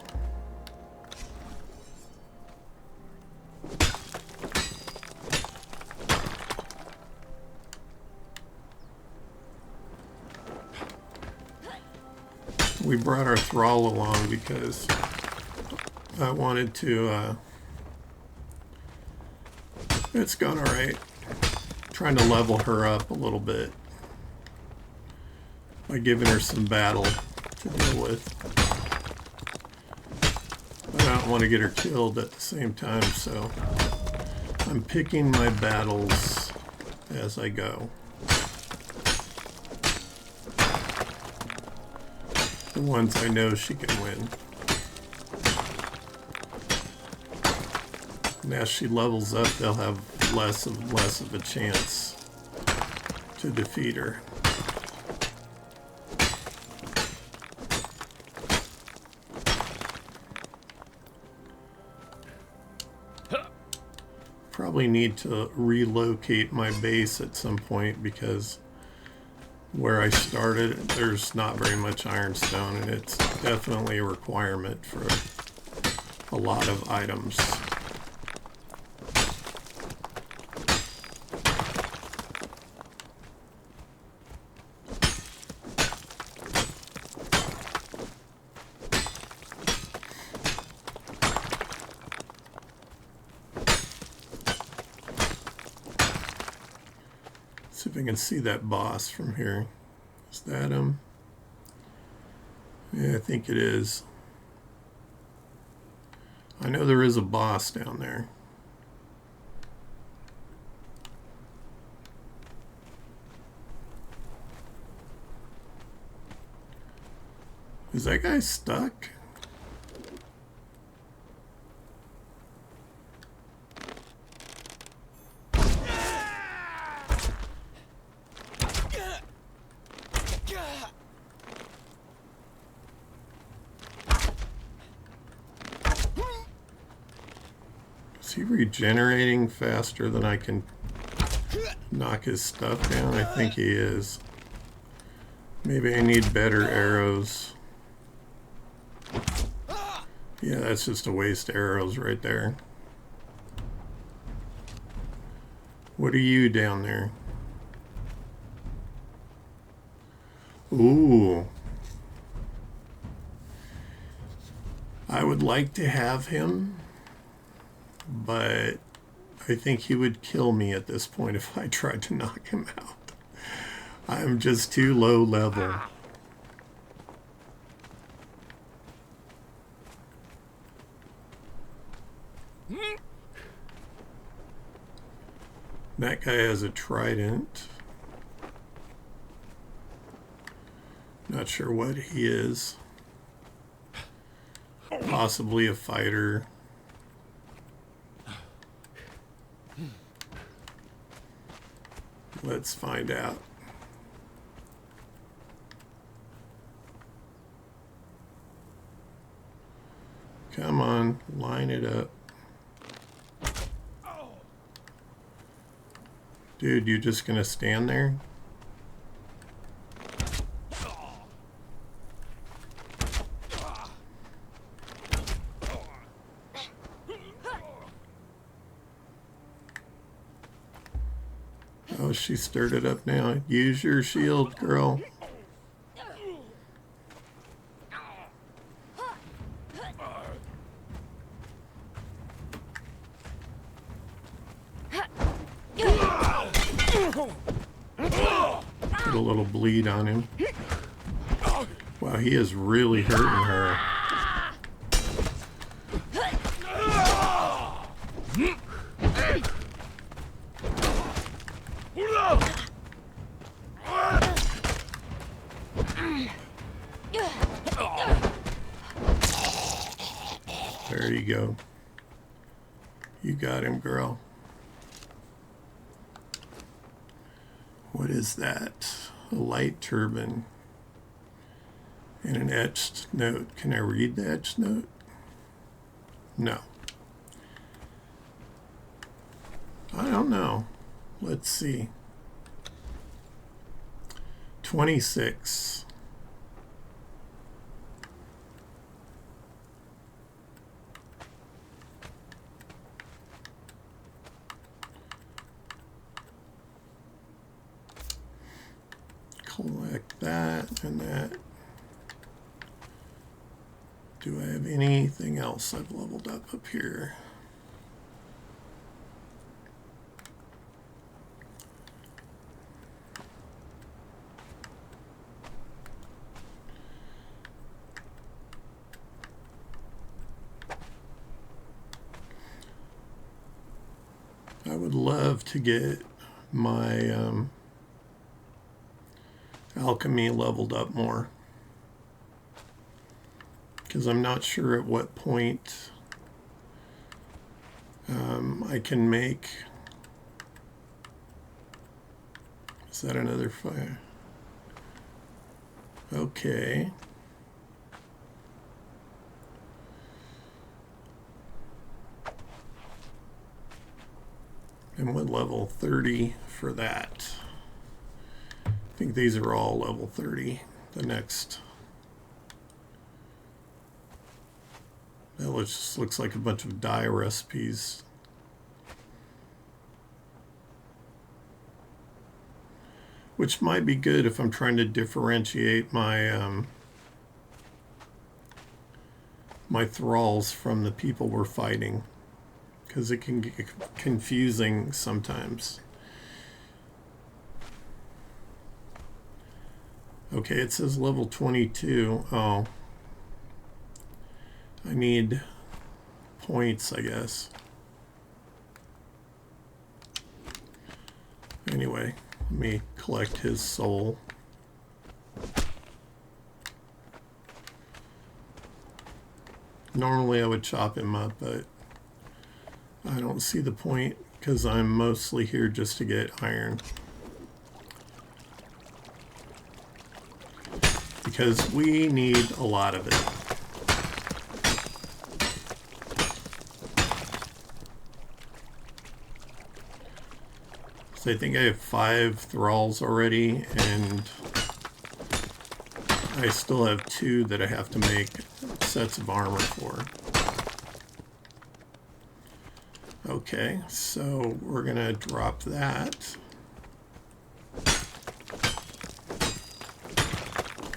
Speaker 1: We brought our thrall along because I wanted to, it's gone all right. Trying to level her up a little bit by giving her some battle to deal with. But I don't want to get her killed at the same time, so I'm picking my battles as I go. The ones I know she can win. And as she levels up, they'll have less of a chance to defeat her. Probably need to relocate my base at some point because where I started, there's not very much ironstone, and it's definitely a requirement for a lot of items. See if I can see that boss from here. Is that him? Yeah, I think it is. I know there is a boss down there. Is that guy stuck? Is he regenerating faster than I can knock his stuff down? I think he is. Maybe I need better arrows. Yeah, that's just a waste of arrows right there. What are you down there? Ooh. I would like to have him, but I think he would kill me at this point if I tried to knock him out. I'm just too low level. That guy has a trident. Not sure what he is. Possibly a fighter. Let's find out. Come on, line it up. Dude, you just gonna stand there? Oh, she stirred it up now. Use your shield, girl. Put a little bleed on him. Wow, he is really hurting her. There you go. You got him, girl. What is that? A light turbine and an etched note. Can I read the etched note? No. I don't know. Let's see. 26. Collect that and that. Do I have anything else I've leveled up here? I would love to get my alchemy leveled up more, because I'm not sure at what point I can make... Is that another fire? Okay. And what level? 30 for that. I think these are all level 30. The next. That just looks like a bunch of dye recipes. Which might be good if I'm trying to differentiate my my thralls from the people we're fighting, because it can get confusing sometimes. Okay, it says level 22. Oh, I need points, I guess. Anyway, let me collect his soul. Normally I would chop him up, but I don't see the point because I'm mostly here just to get iron. Because we need a lot of it. So I think I have 5 thralls already, and I still have 2 that I have to make sets of armor for. Okay, so we're gonna drop that.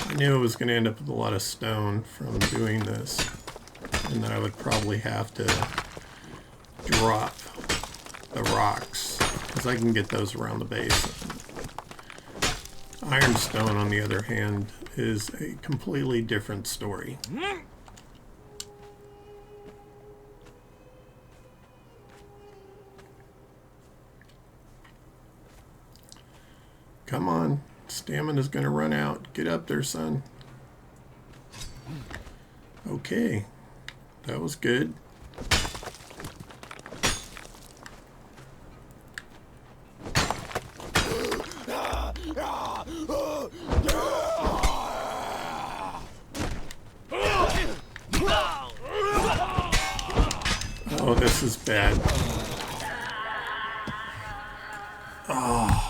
Speaker 1: I knew I was gonna end up with a lot of stone from doing this, and that I would probably have to drop the rocks, because I can get those around the base. Ironstone, on the other hand, is a completely different story. Come on, stamina's gonna run out. Get up there, son. Okay, that was good. Oh, this is bad. Oh.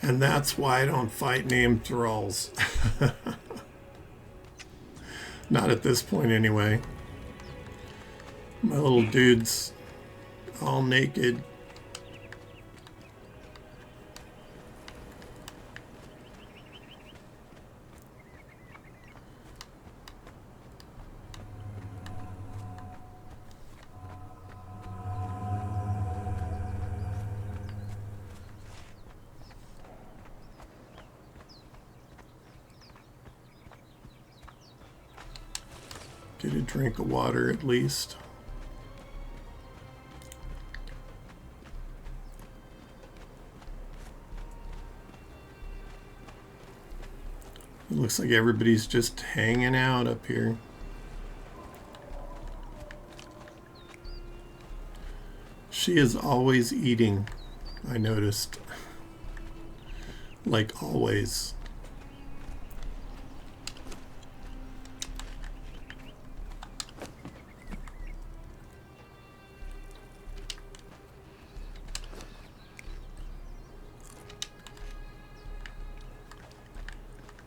Speaker 1: And that's why I don't fight named thralls. Not at this point, anyway. My little dude's all naked. Get a drink of water at least. It looks like everybody's just hanging out up here. She is always eating, I noticed. Like always.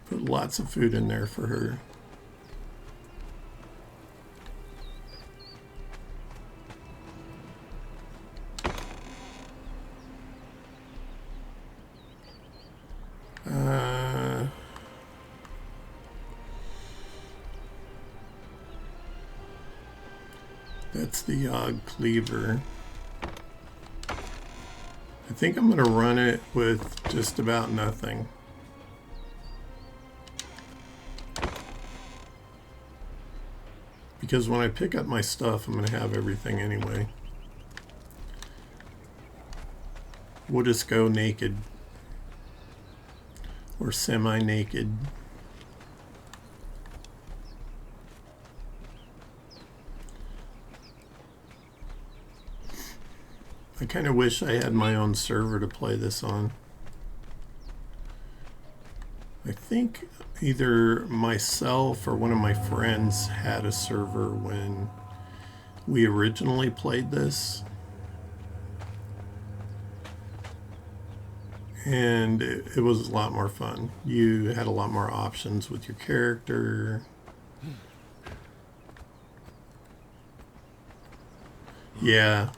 Speaker 1: Put lots of food in there for her. That's the Yogg cleaver. I think I'm going to run it with just about nothing. Because when I pick up my stuff, I'm going to have everything anyway. We'll just go naked. Or semi-naked. I kind of wish I had my own server to play this on. I think either myself or one of my friends had a server when we originally played this. And it was a lot more fun. You had a lot more options with your character. Yeah.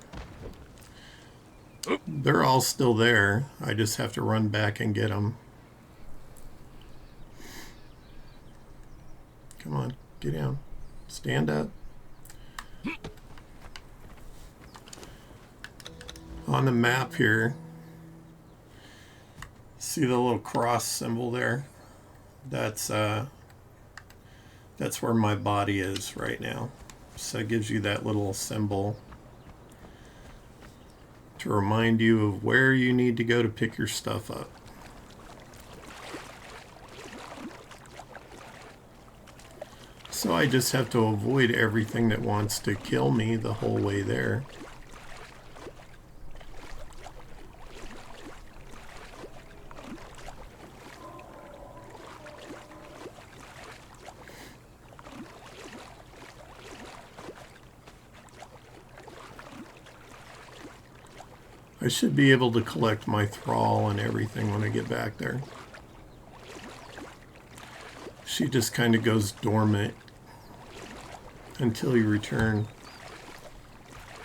Speaker 1: They're all still there. I just have to run back and get them. Come on, get down. Stand up. On the map here, see the little cross symbol there? That's where my body is right now. So it gives you that little symbol to remind you of where you need to go to pick your stuff up. So I just have to avoid everything that wants to kill me the whole way there. I should be able to collect my thrall and everything when I get back there. She just kind of goes dormant until you return.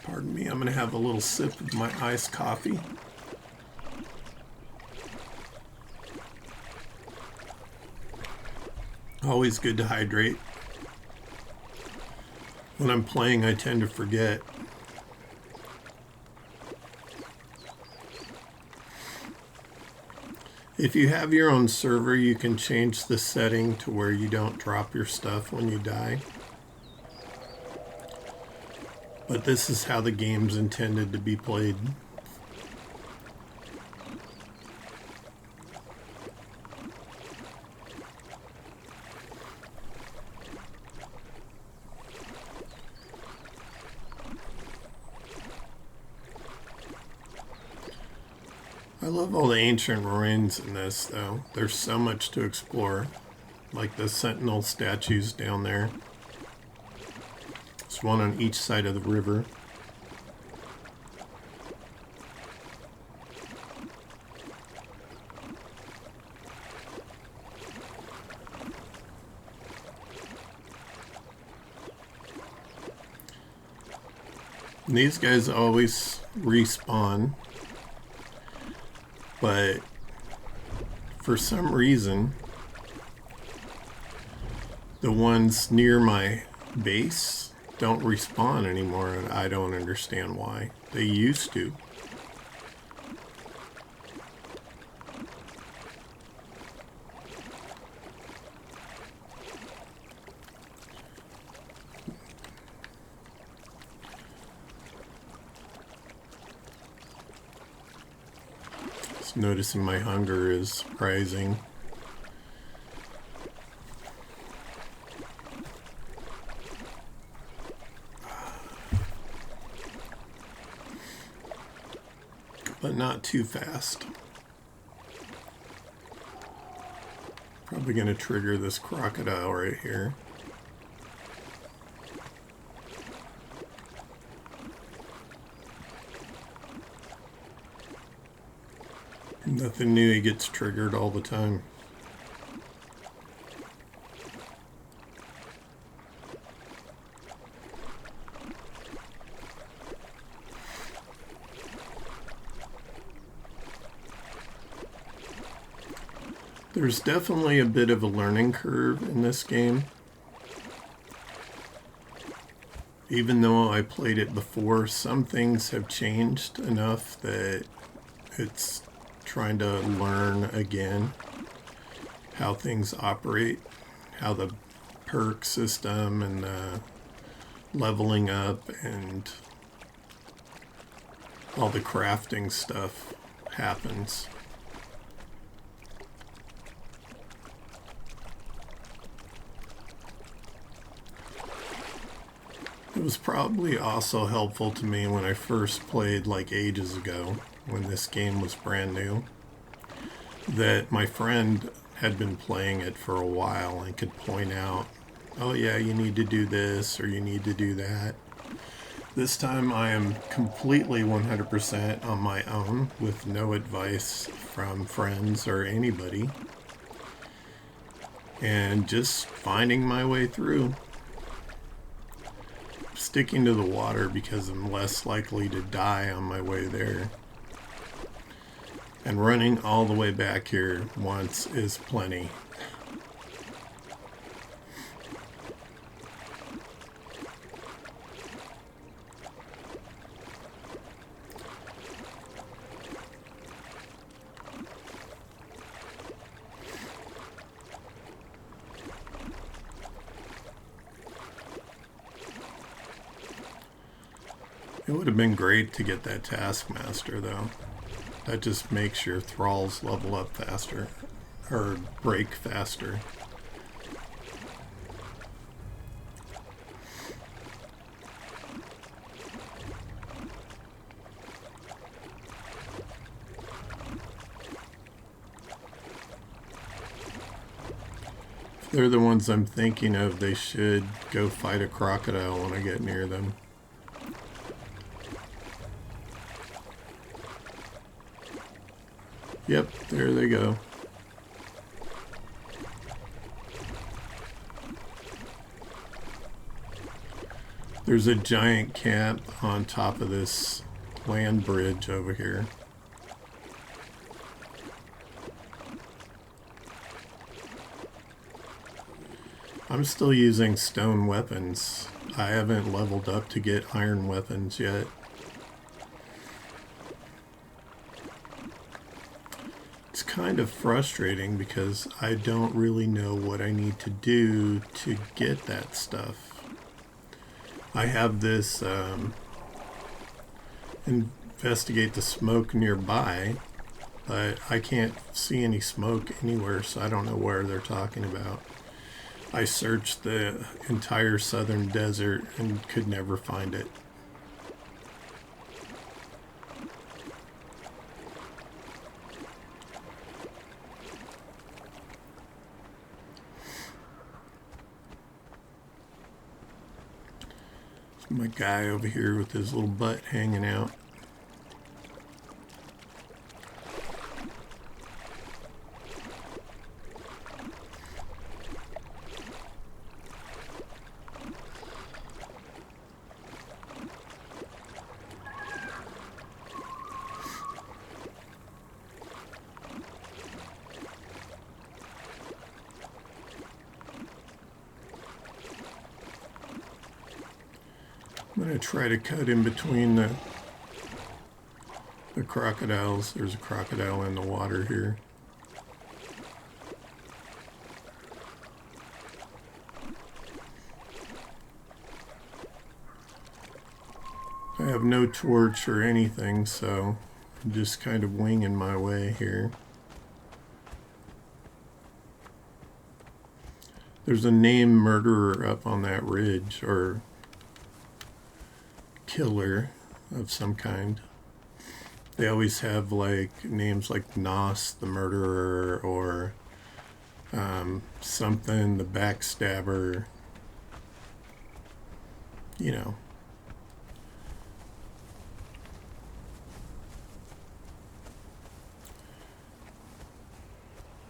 Speaker 1: Pardon me, I'm going to have a little sip of my iced coffee. Always good to hydrate. When I'm playing, I tend to forget. If you have your own server, you can change the setting to where you don't drop your stuff when you die. But this is how the game's intended to be played. I love all the ancient ruins in this, though. There's so much to explore. Like the sentinel statues down there. There's one on each side of the river. And these guys always respawn. But for some reason, the ones near my base don't respawn anymore, and I don't understand why. They used to. Noticing my hunger is rising. But not too fast. Probably going to trigger this crocodile right here. Nothing new, he gets triggered all the time. There's definitely a bit of a learning curve in this game. even though I played it before, some things have changed enough that it's trying to learn again how things operate, how the perk system and the leveling up and all the crafting stuff happens. It was probably also helpful to me when I first played, like ages ago, when this game was brand new, that my friend had been playing it for a while and could point out, oh yeah, you need to do this or you need to do that. This time I am completely 100% on my own with no advice from friends or anybody, and just finding my way through. Sticking to the water because I'm less likely to die on my way there. And running all the way back here once is plenty. It would have been great to get that Taskmaster, though. That just makes your Thralls level up faster, or break faster. If they're the ones I'm thinking of, they should go fight a crocodile when I get near them. Yep, there they go. There's a giant camp on top of this land bridge over here. I'm still using stone weapons. I haven't leveled up to get iron weapons yet. It's kind of frustrating because I don't really know what I need to do to get that stuff. I have this investigate the smoke nearby, but I can't see any smoke anywhere, so I don't know where they're talking about. I searched the entire southern desert and could never find it. My guy over here with his little butt hanging out. I'm going to try to cut in between the crocodiles. There's a crocodile in the water here. I have no torch or anything, so I'm just kind of winging my way here. There's a named murderer up on that ridge, or killer of some kind. They always have like names like Nos the murderer, or something the backstabber, you know.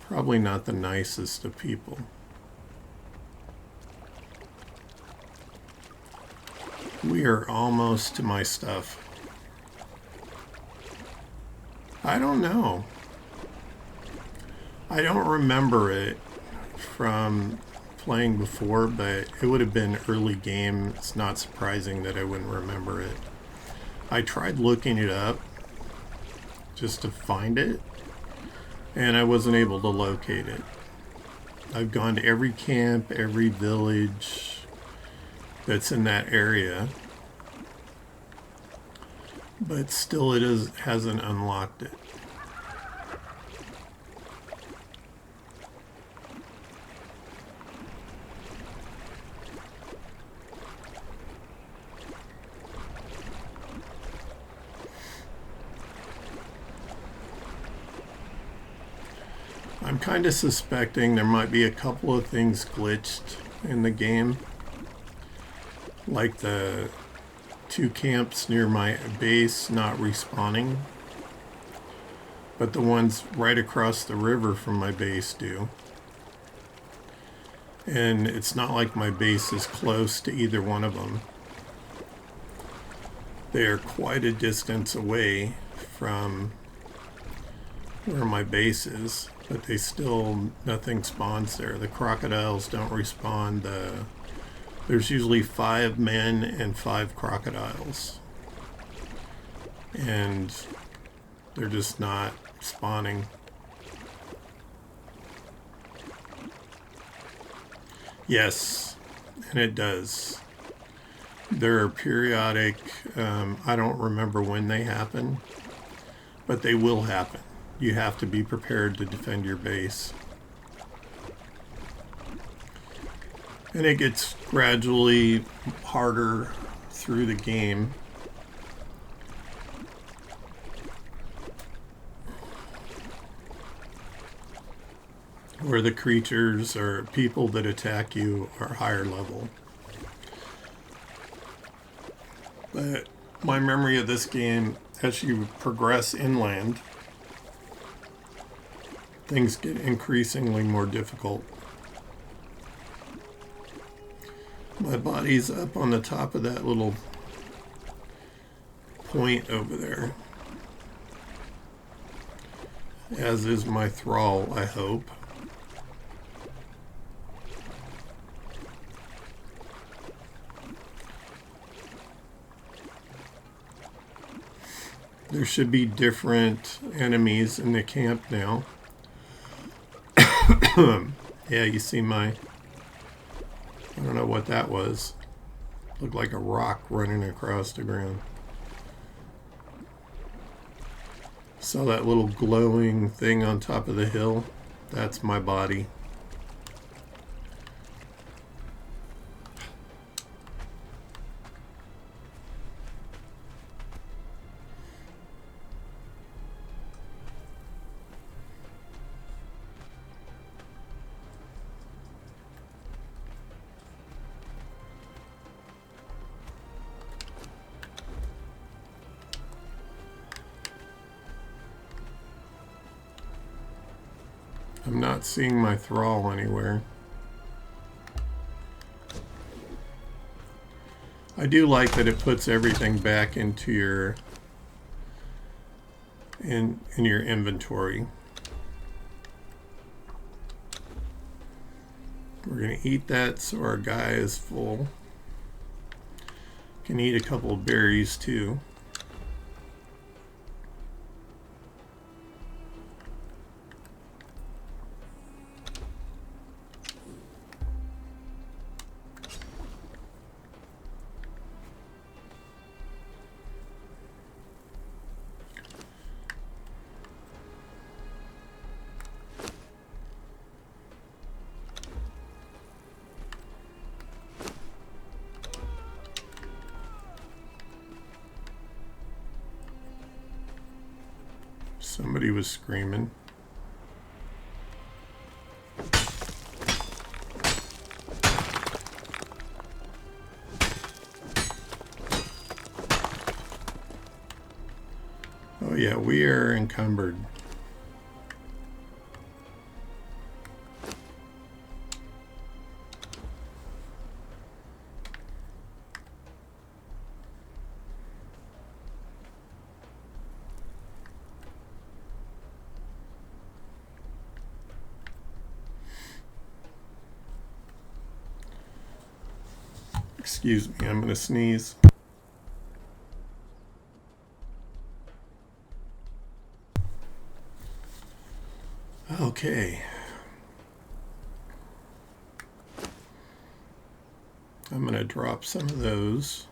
Speaker 1: Probably not the nicest of people. We are almost to my stuff. I don't know. I don't remember it from playing before, but it would have been early game. It's not surprising that I wouldn't remember it. I tried looking it up just to find it, and I wasn't able to locate it. I've gone to every camp, every village that's in that area, but still hasn't unlocked it. I'm kind of suspecting there might be a couple of things glitched in the game, like the 2 camps near my base not respawning, but the ones right across the river from my base do. And it's not like my base is close to either one of them. They are quite a distance away from where my base is, but they still, nothing spawns there. The crocodiles don't respawn. There's usually 5 men and 5 crocodiles, and they're just not spawning. Yes, and it does. There are periodic, I don't remember when they happen, but they will happen. You have to be prepared to defend your base. And it gets gradually harder through the game. Where the creatures or people that attack you are higher level. But my memory of this game, as you progress inland, things get increasingly more difficult. My body's up on the top of that little point over there, as is my thrall, I hope. There should be different enemies in the camp now. Yeah, you see I don't know what that was. Looked like a rock running across the ground. Saw that little glowing thing on top of the hill? That's my body. I'm not seeing my thrall anywhere. I do like that it puts everything back into your in your inventory. We're gonna eat that so our guy is full. Can eat a couple of berries too. Somebody was screaming. Oh yeah, we are encumbered. Excuse me, I'm going to sneeze. Okay. I'm going to drop some of those.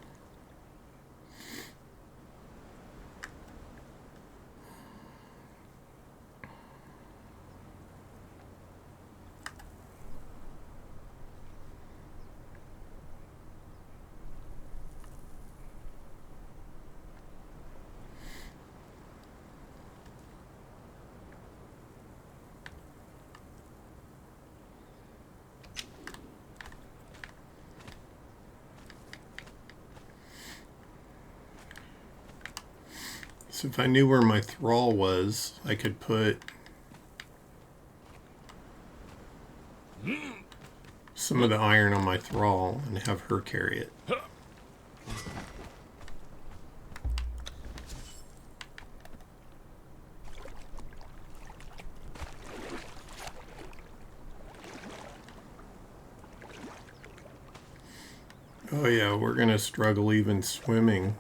Speaker 1: So if I knew where my thrall was, I could put some of the iron on my thrall and have her carry it. Oh yeah, we're gonna struggle even swimming.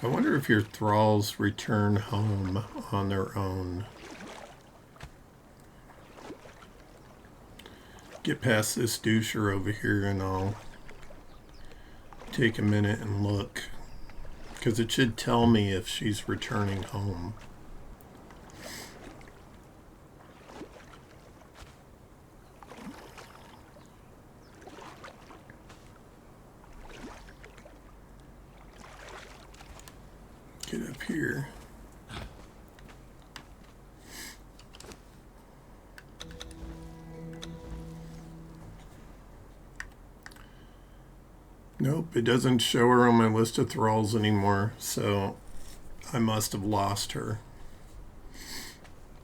Speaker 1: I wonder if your thralls return home on their own. Get past this doucher over here and I'll take a minute and look. Because it should tell me if she's returning home. Get up here. Nope, it doesn't show her on my list of thralls anymore, so I must have lost her.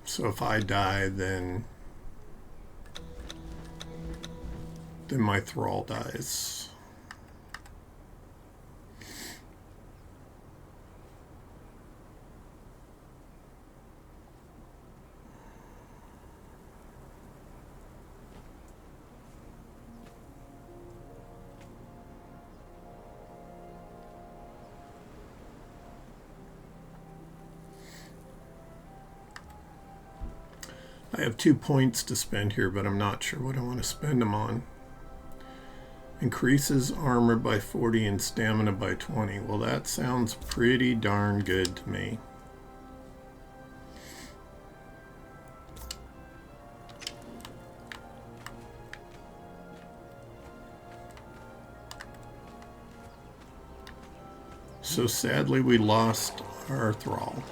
Speaker 1: So if I die, then my thrall dies. I have 2 points to spend here, but I'm not sure what I want to spend them on. Increases armor by 40 and stamina by 20. Well, that sounds pretty darn good to me. So sadly, we lost our thrall.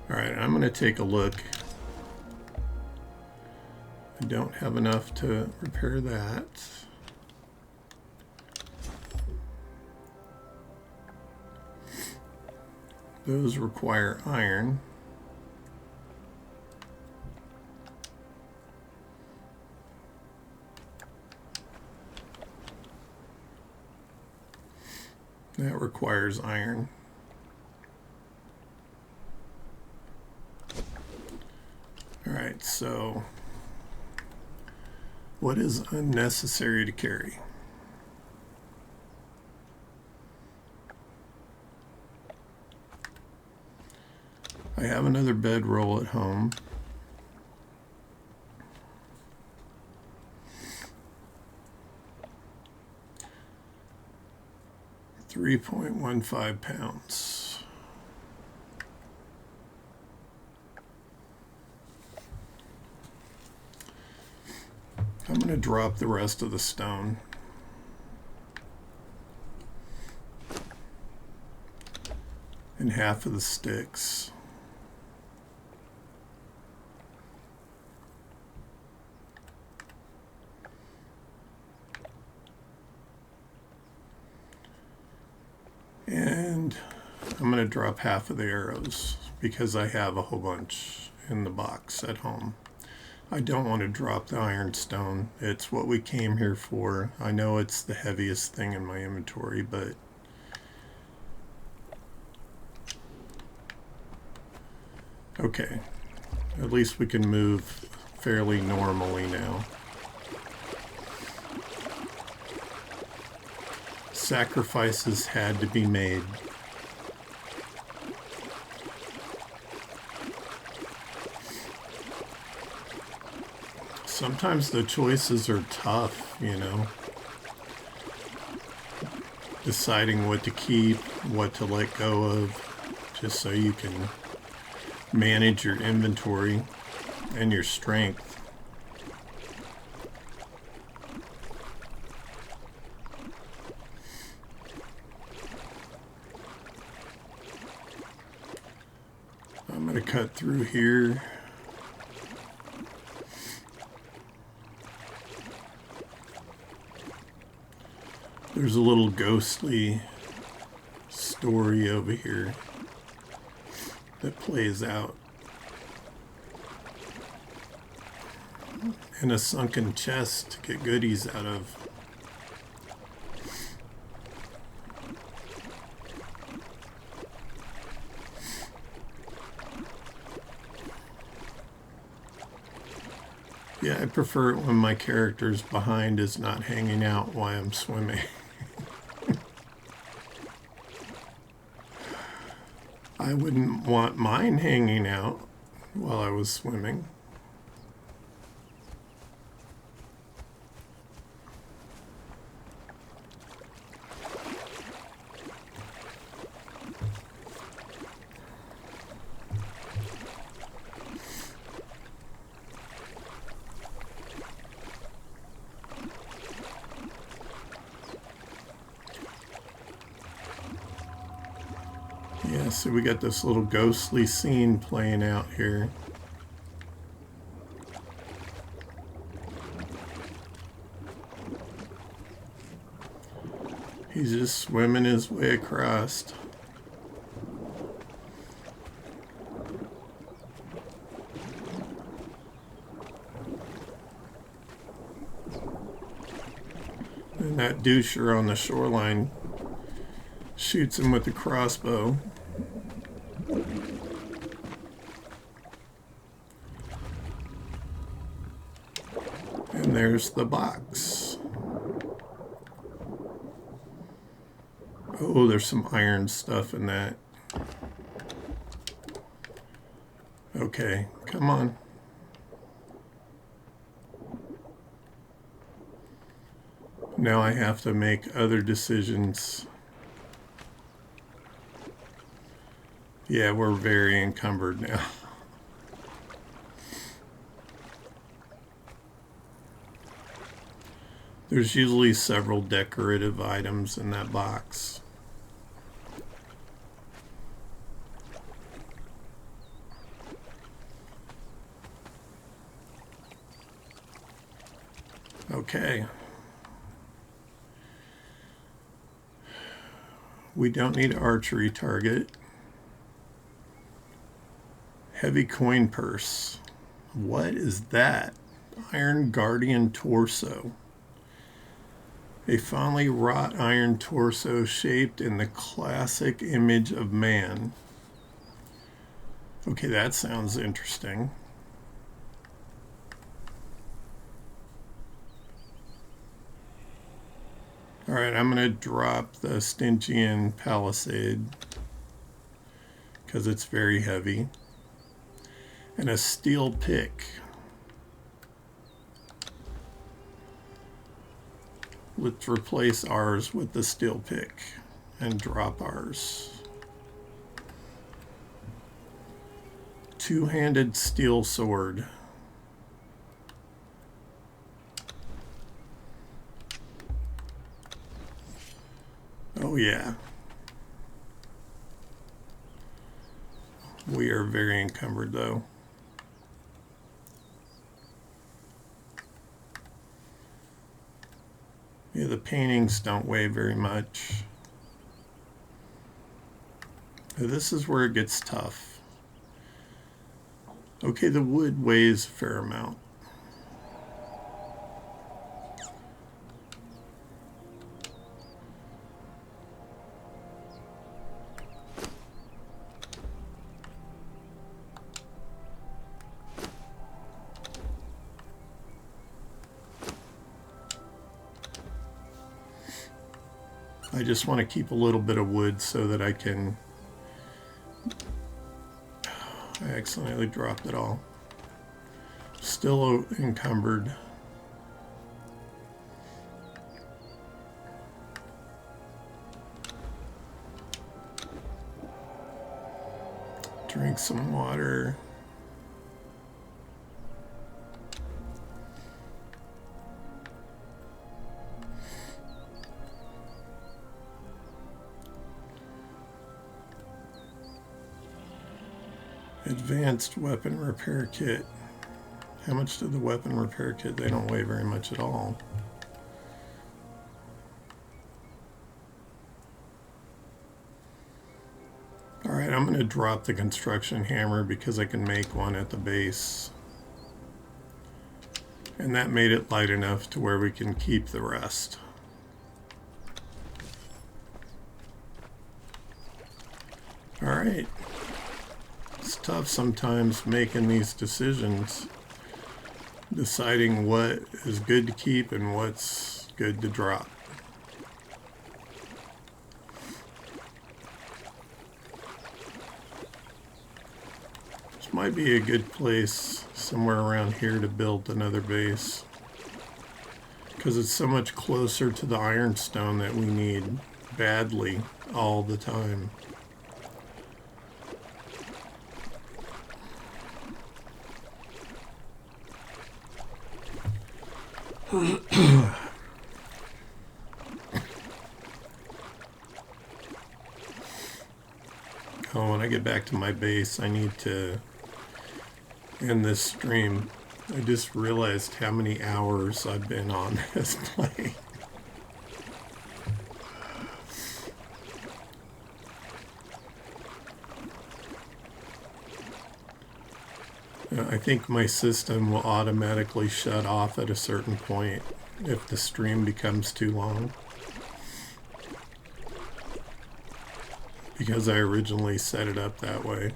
Speaker 1: Alright, I'm going to take a look. I don't have enough to repair that. Those require iron. That requires iron. Alright, so what is unnecessary to carry? I have another bedroll at home. £3.15. I'm going to drop the rest of the stone. And half of the sticks. And I'm going to drop half of the arrows because I have a whole bunch in the box at home. I don't want to drop the iron stone. It's what we came here for. I know it's the heaviest thing in my inventory, but okay. At least we can move fairly normally now. Sacrifices had to be made. Sometimes the choices are tough, you know. Deciding what to keep, what to let go of, just so you can manage your inventory and your strength. I'm going to cut through here. There's a little ghostly story over here that plays out. And a sunken chest to get goodies out of. Yeah, I prefer it when my character's behind is not hanging out while I'm swimming. I wouldn't want mine hanging out while I was swimming. Yeah, so we got this little ghostly scene playing out here. He's just swimming his way across. And that doucher on the shoreline shoots him with the crossbow. And there's the box. Oh, there's some iron stuff in that. Okay, come on. Now I have to make other decisions. Yeah, we're very encumbered now. There's usually several decorative items in that box. Okay. We don't need archery target. Heavy coin purse. What is that? Iron Guardian torso. A finely wrought iron torso shaped in the classic image of man. Okay, that sounds interesting. All right, I'm going to drop the Stygian Palisade because it's very heavy. And a steel pick. Let's replace ours with the steel pick and drop ours. Two-handed steel sword. Oh yeah. We are very encumbered though. Yeah, the paintings don't weigh very much. Now, this is where it gets tough. Okay, the wood weighs a fair amount. I just want to keep a little bit of wood so that I can... I accidentally dropped it all. Still encumbered. Drink some water. Advanced weapon repair kit. How much did the weapon repair kit? They don't weigh very much at all. Alright, I'm going to drop the construction hammer because I can make one at the base. And that made it light enough to where we can keep the rest. Alright. It's tough sometimes making these decisions, deciding what is good to keep and what's good to drop. This might be a good place somewhere around here to build another base, because it's so much closer to the ironstone that we need badly all the time. Oh, when I get back to my base, I need to end this stream. I just realized how many hours I've been on this play. I think my system will automatically shut off at a certain point if the stream becomes too long, because I originally set it up that way.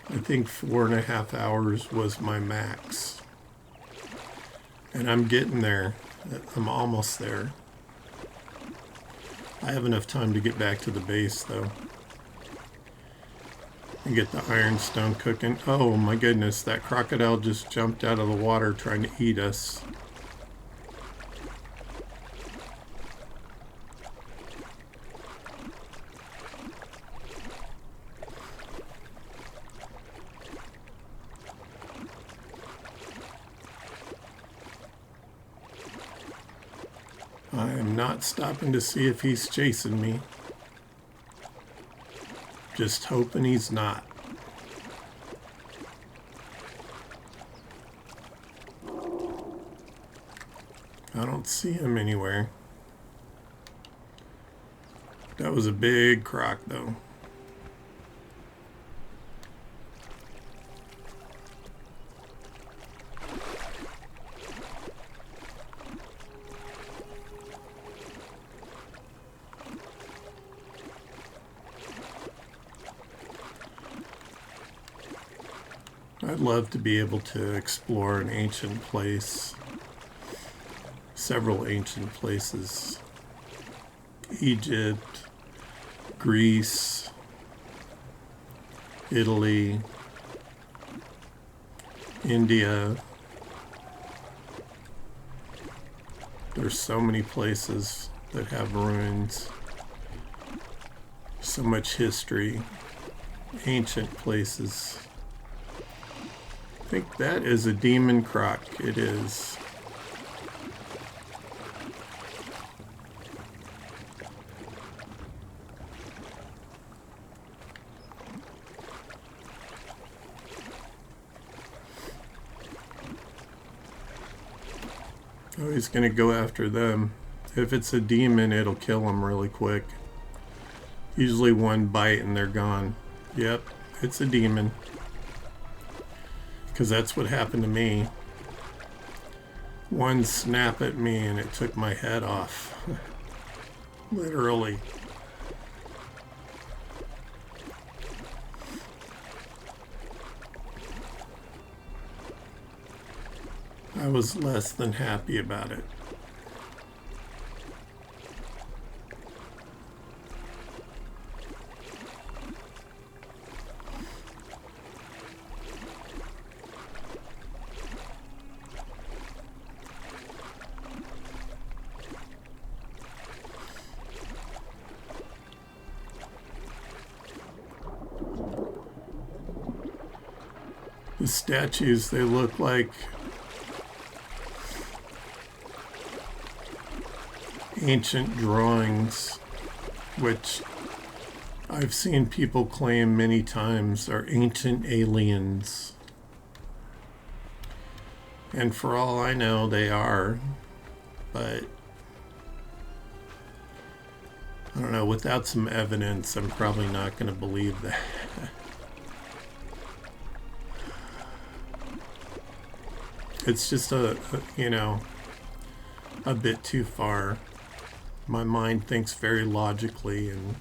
Speaker 1: I think 4.5 hours was my max, and I'm getting there. I'm almost there. I have enough time to get back to the base though and get the ironstone cooking. Oh my goodness, that crocodile just jumped out of the water trying to eat us. I am not stopping to see if he's chasing me. Just hoping he's not. I don't see him anywhere. That was a big croc though. I'd love to be able to explore an ancient place, several ancient places. Egypt, Greece, Italy, India. There's so many places that have ruins, so much history, ancient places. I think that is a demon croc. It is. Oh, he's going to go after them. If it's a demon, it'll kill them really quick. Usually one bite and they're gone. Yep, it's a demon. Because that's what happened to me. One snap at me and it took my head off. Literally. I was less than happy about it. The statues, they look like ancient drawings, which I've seen people claim many times are ancient aliens. And for all I know, they are. But I don't know, without some evidence, I'm probably not going to believe that. It's just a bit too far. My mind thinks very logically, and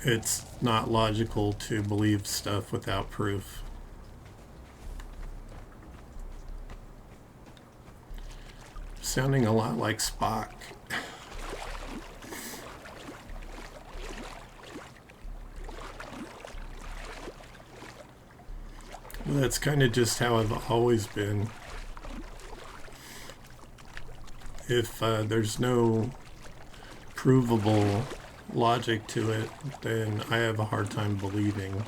Speaker 1: it's not logical to believe stuff without proof. Sounding a lot like Spock. That's kind of just how I've always been. If there's no provable logic to it, then I have a hard time believing.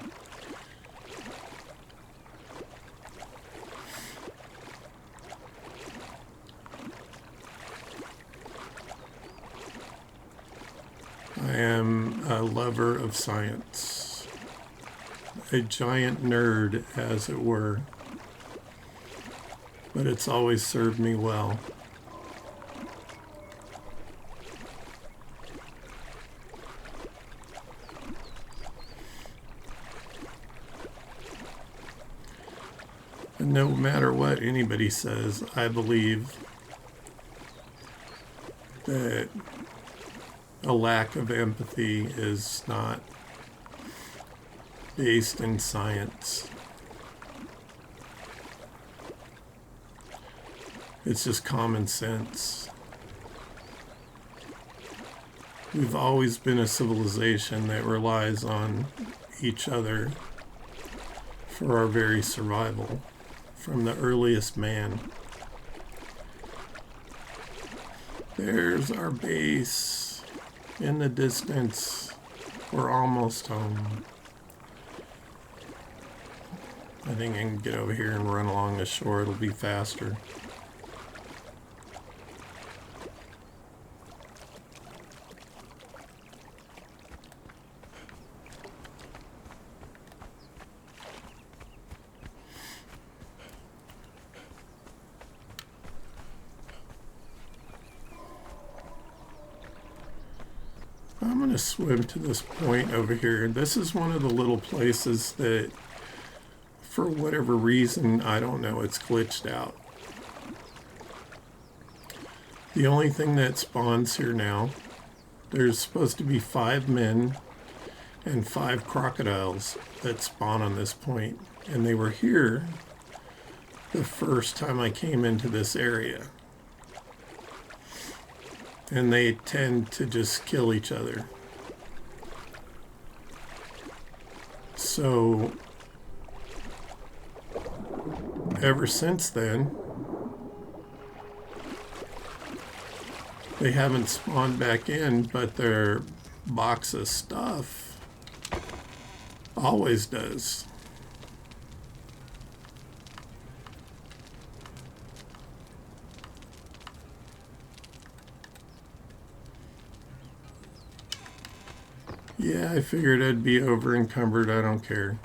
Speaker 1: I am a lover of science. A giant nerd, as it were. But it's always served me well. And no matter what anybody says, I believe that a lack of empathy is not based in science. It's just common sense. We've always been a civilization that relies on each other for our very survival, from the earliest man. There's our base in the distance. We're almost home. I think I can get over here and run along the shore. It'll be faster. I'm going to swim to this point over here. This is one of the little places that, for whatever reason, I don't know, it's glitched out. The only thing that spawns here now, there's supposed to be 5 men and 5 crocodiles that spawn on this point. And they were here the first time I came into this area. And they tend to just kill each other. So ever since then, they haven't spawned back in, but their box of stuff always does. Yeah, I figured I'd be over encumbered. I don't care.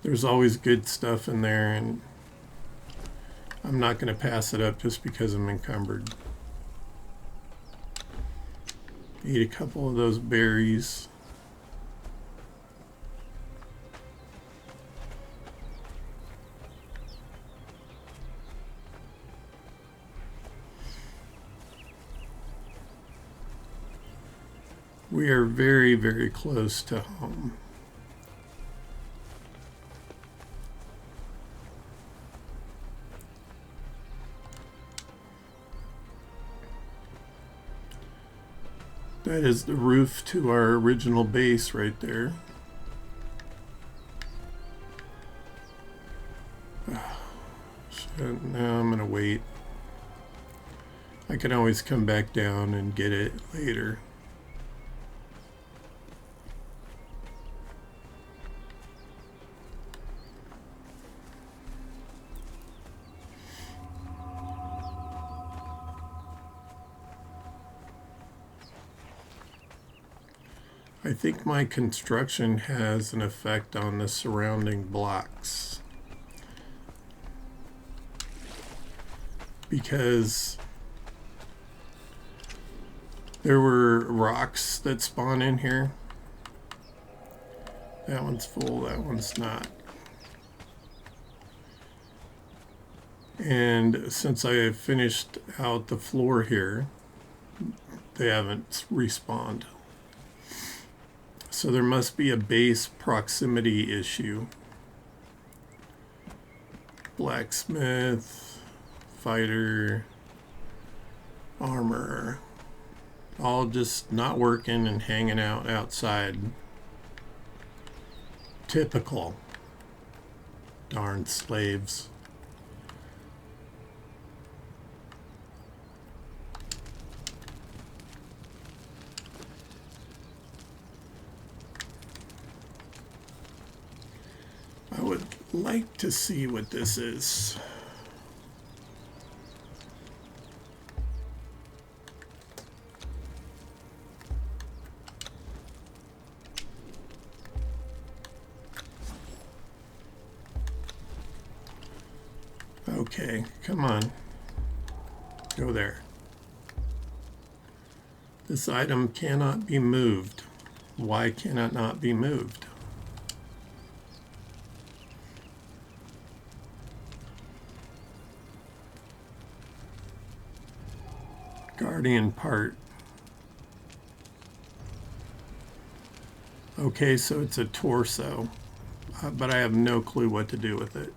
Speaker 1: There's always good stuff in there, and I'm not going to pass it up just because I'm encumbered. Eat a couple of those berries. We are very, very close to home. That is the roof to our original base right there. No, I'm going to wait. I can always come back down and get it later. I think my construction has an effect on the surrounding blocks, because there were rocks that spawn in here. That one's full, that one's not. And since I have finished out the floor here, they haven't respawned. So there must be a base proximity issue. Blacksmith, fighter, armor, all just not working and hanging out outside. Typical. Darn slaves. I would like to see what this is. Okay, come on. Go there. This item cannot be moved. Why can it not be moved? Guardian part. Okay, so it's a torso, but I have no clue what to do with it.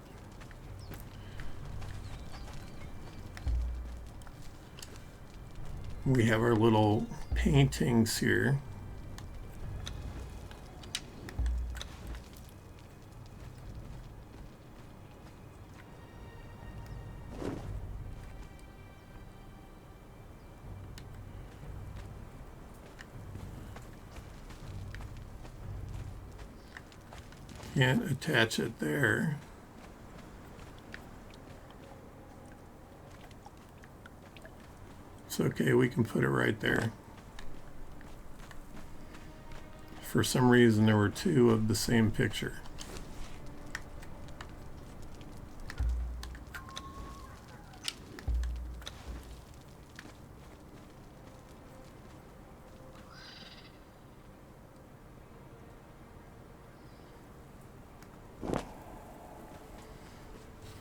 Speaker 1: We have our little paintings here. Can't attach it there. It's okay, we can put it right there. For some reason there were two of the same picture.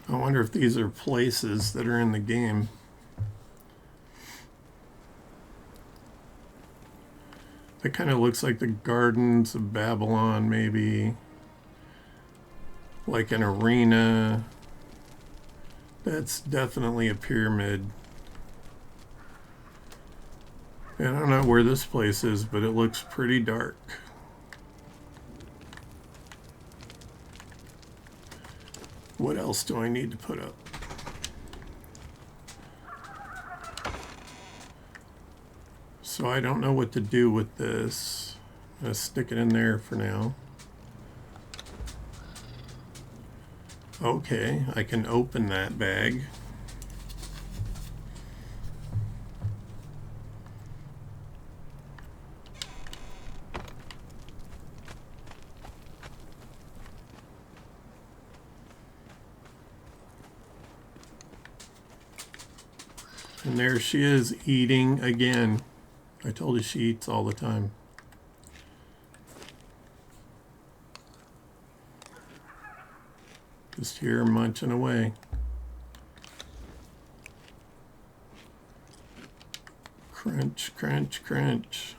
Speaker 1: I wonder if these are places that are in the game. That kind of looks like the Gardens of Babylon, maybe. Like an arena. That's definitely a pyramid. And I don't know where this place is, but it looks pretty dark. What else do I need to put up? So I don't know what to do with this. I'm going to stick it in there for now. Okay, I can open that bag. And there she is eating again. I told you she eats all the time. Just here munching away. Crunch, crunch, crunch.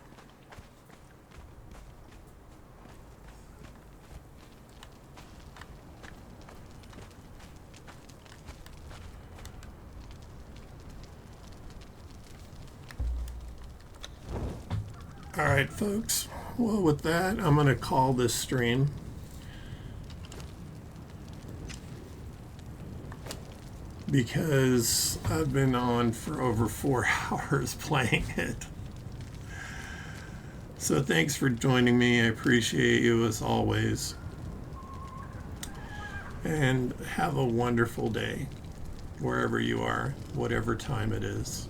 Speaker 1: All right, folks. Well, with that, I'm going to call this stream. Because I've been on for over 4 hours playing it. So thanks for joining me. I appreciate you as always. And have a wonderful day, wherever you are, whatever time it is.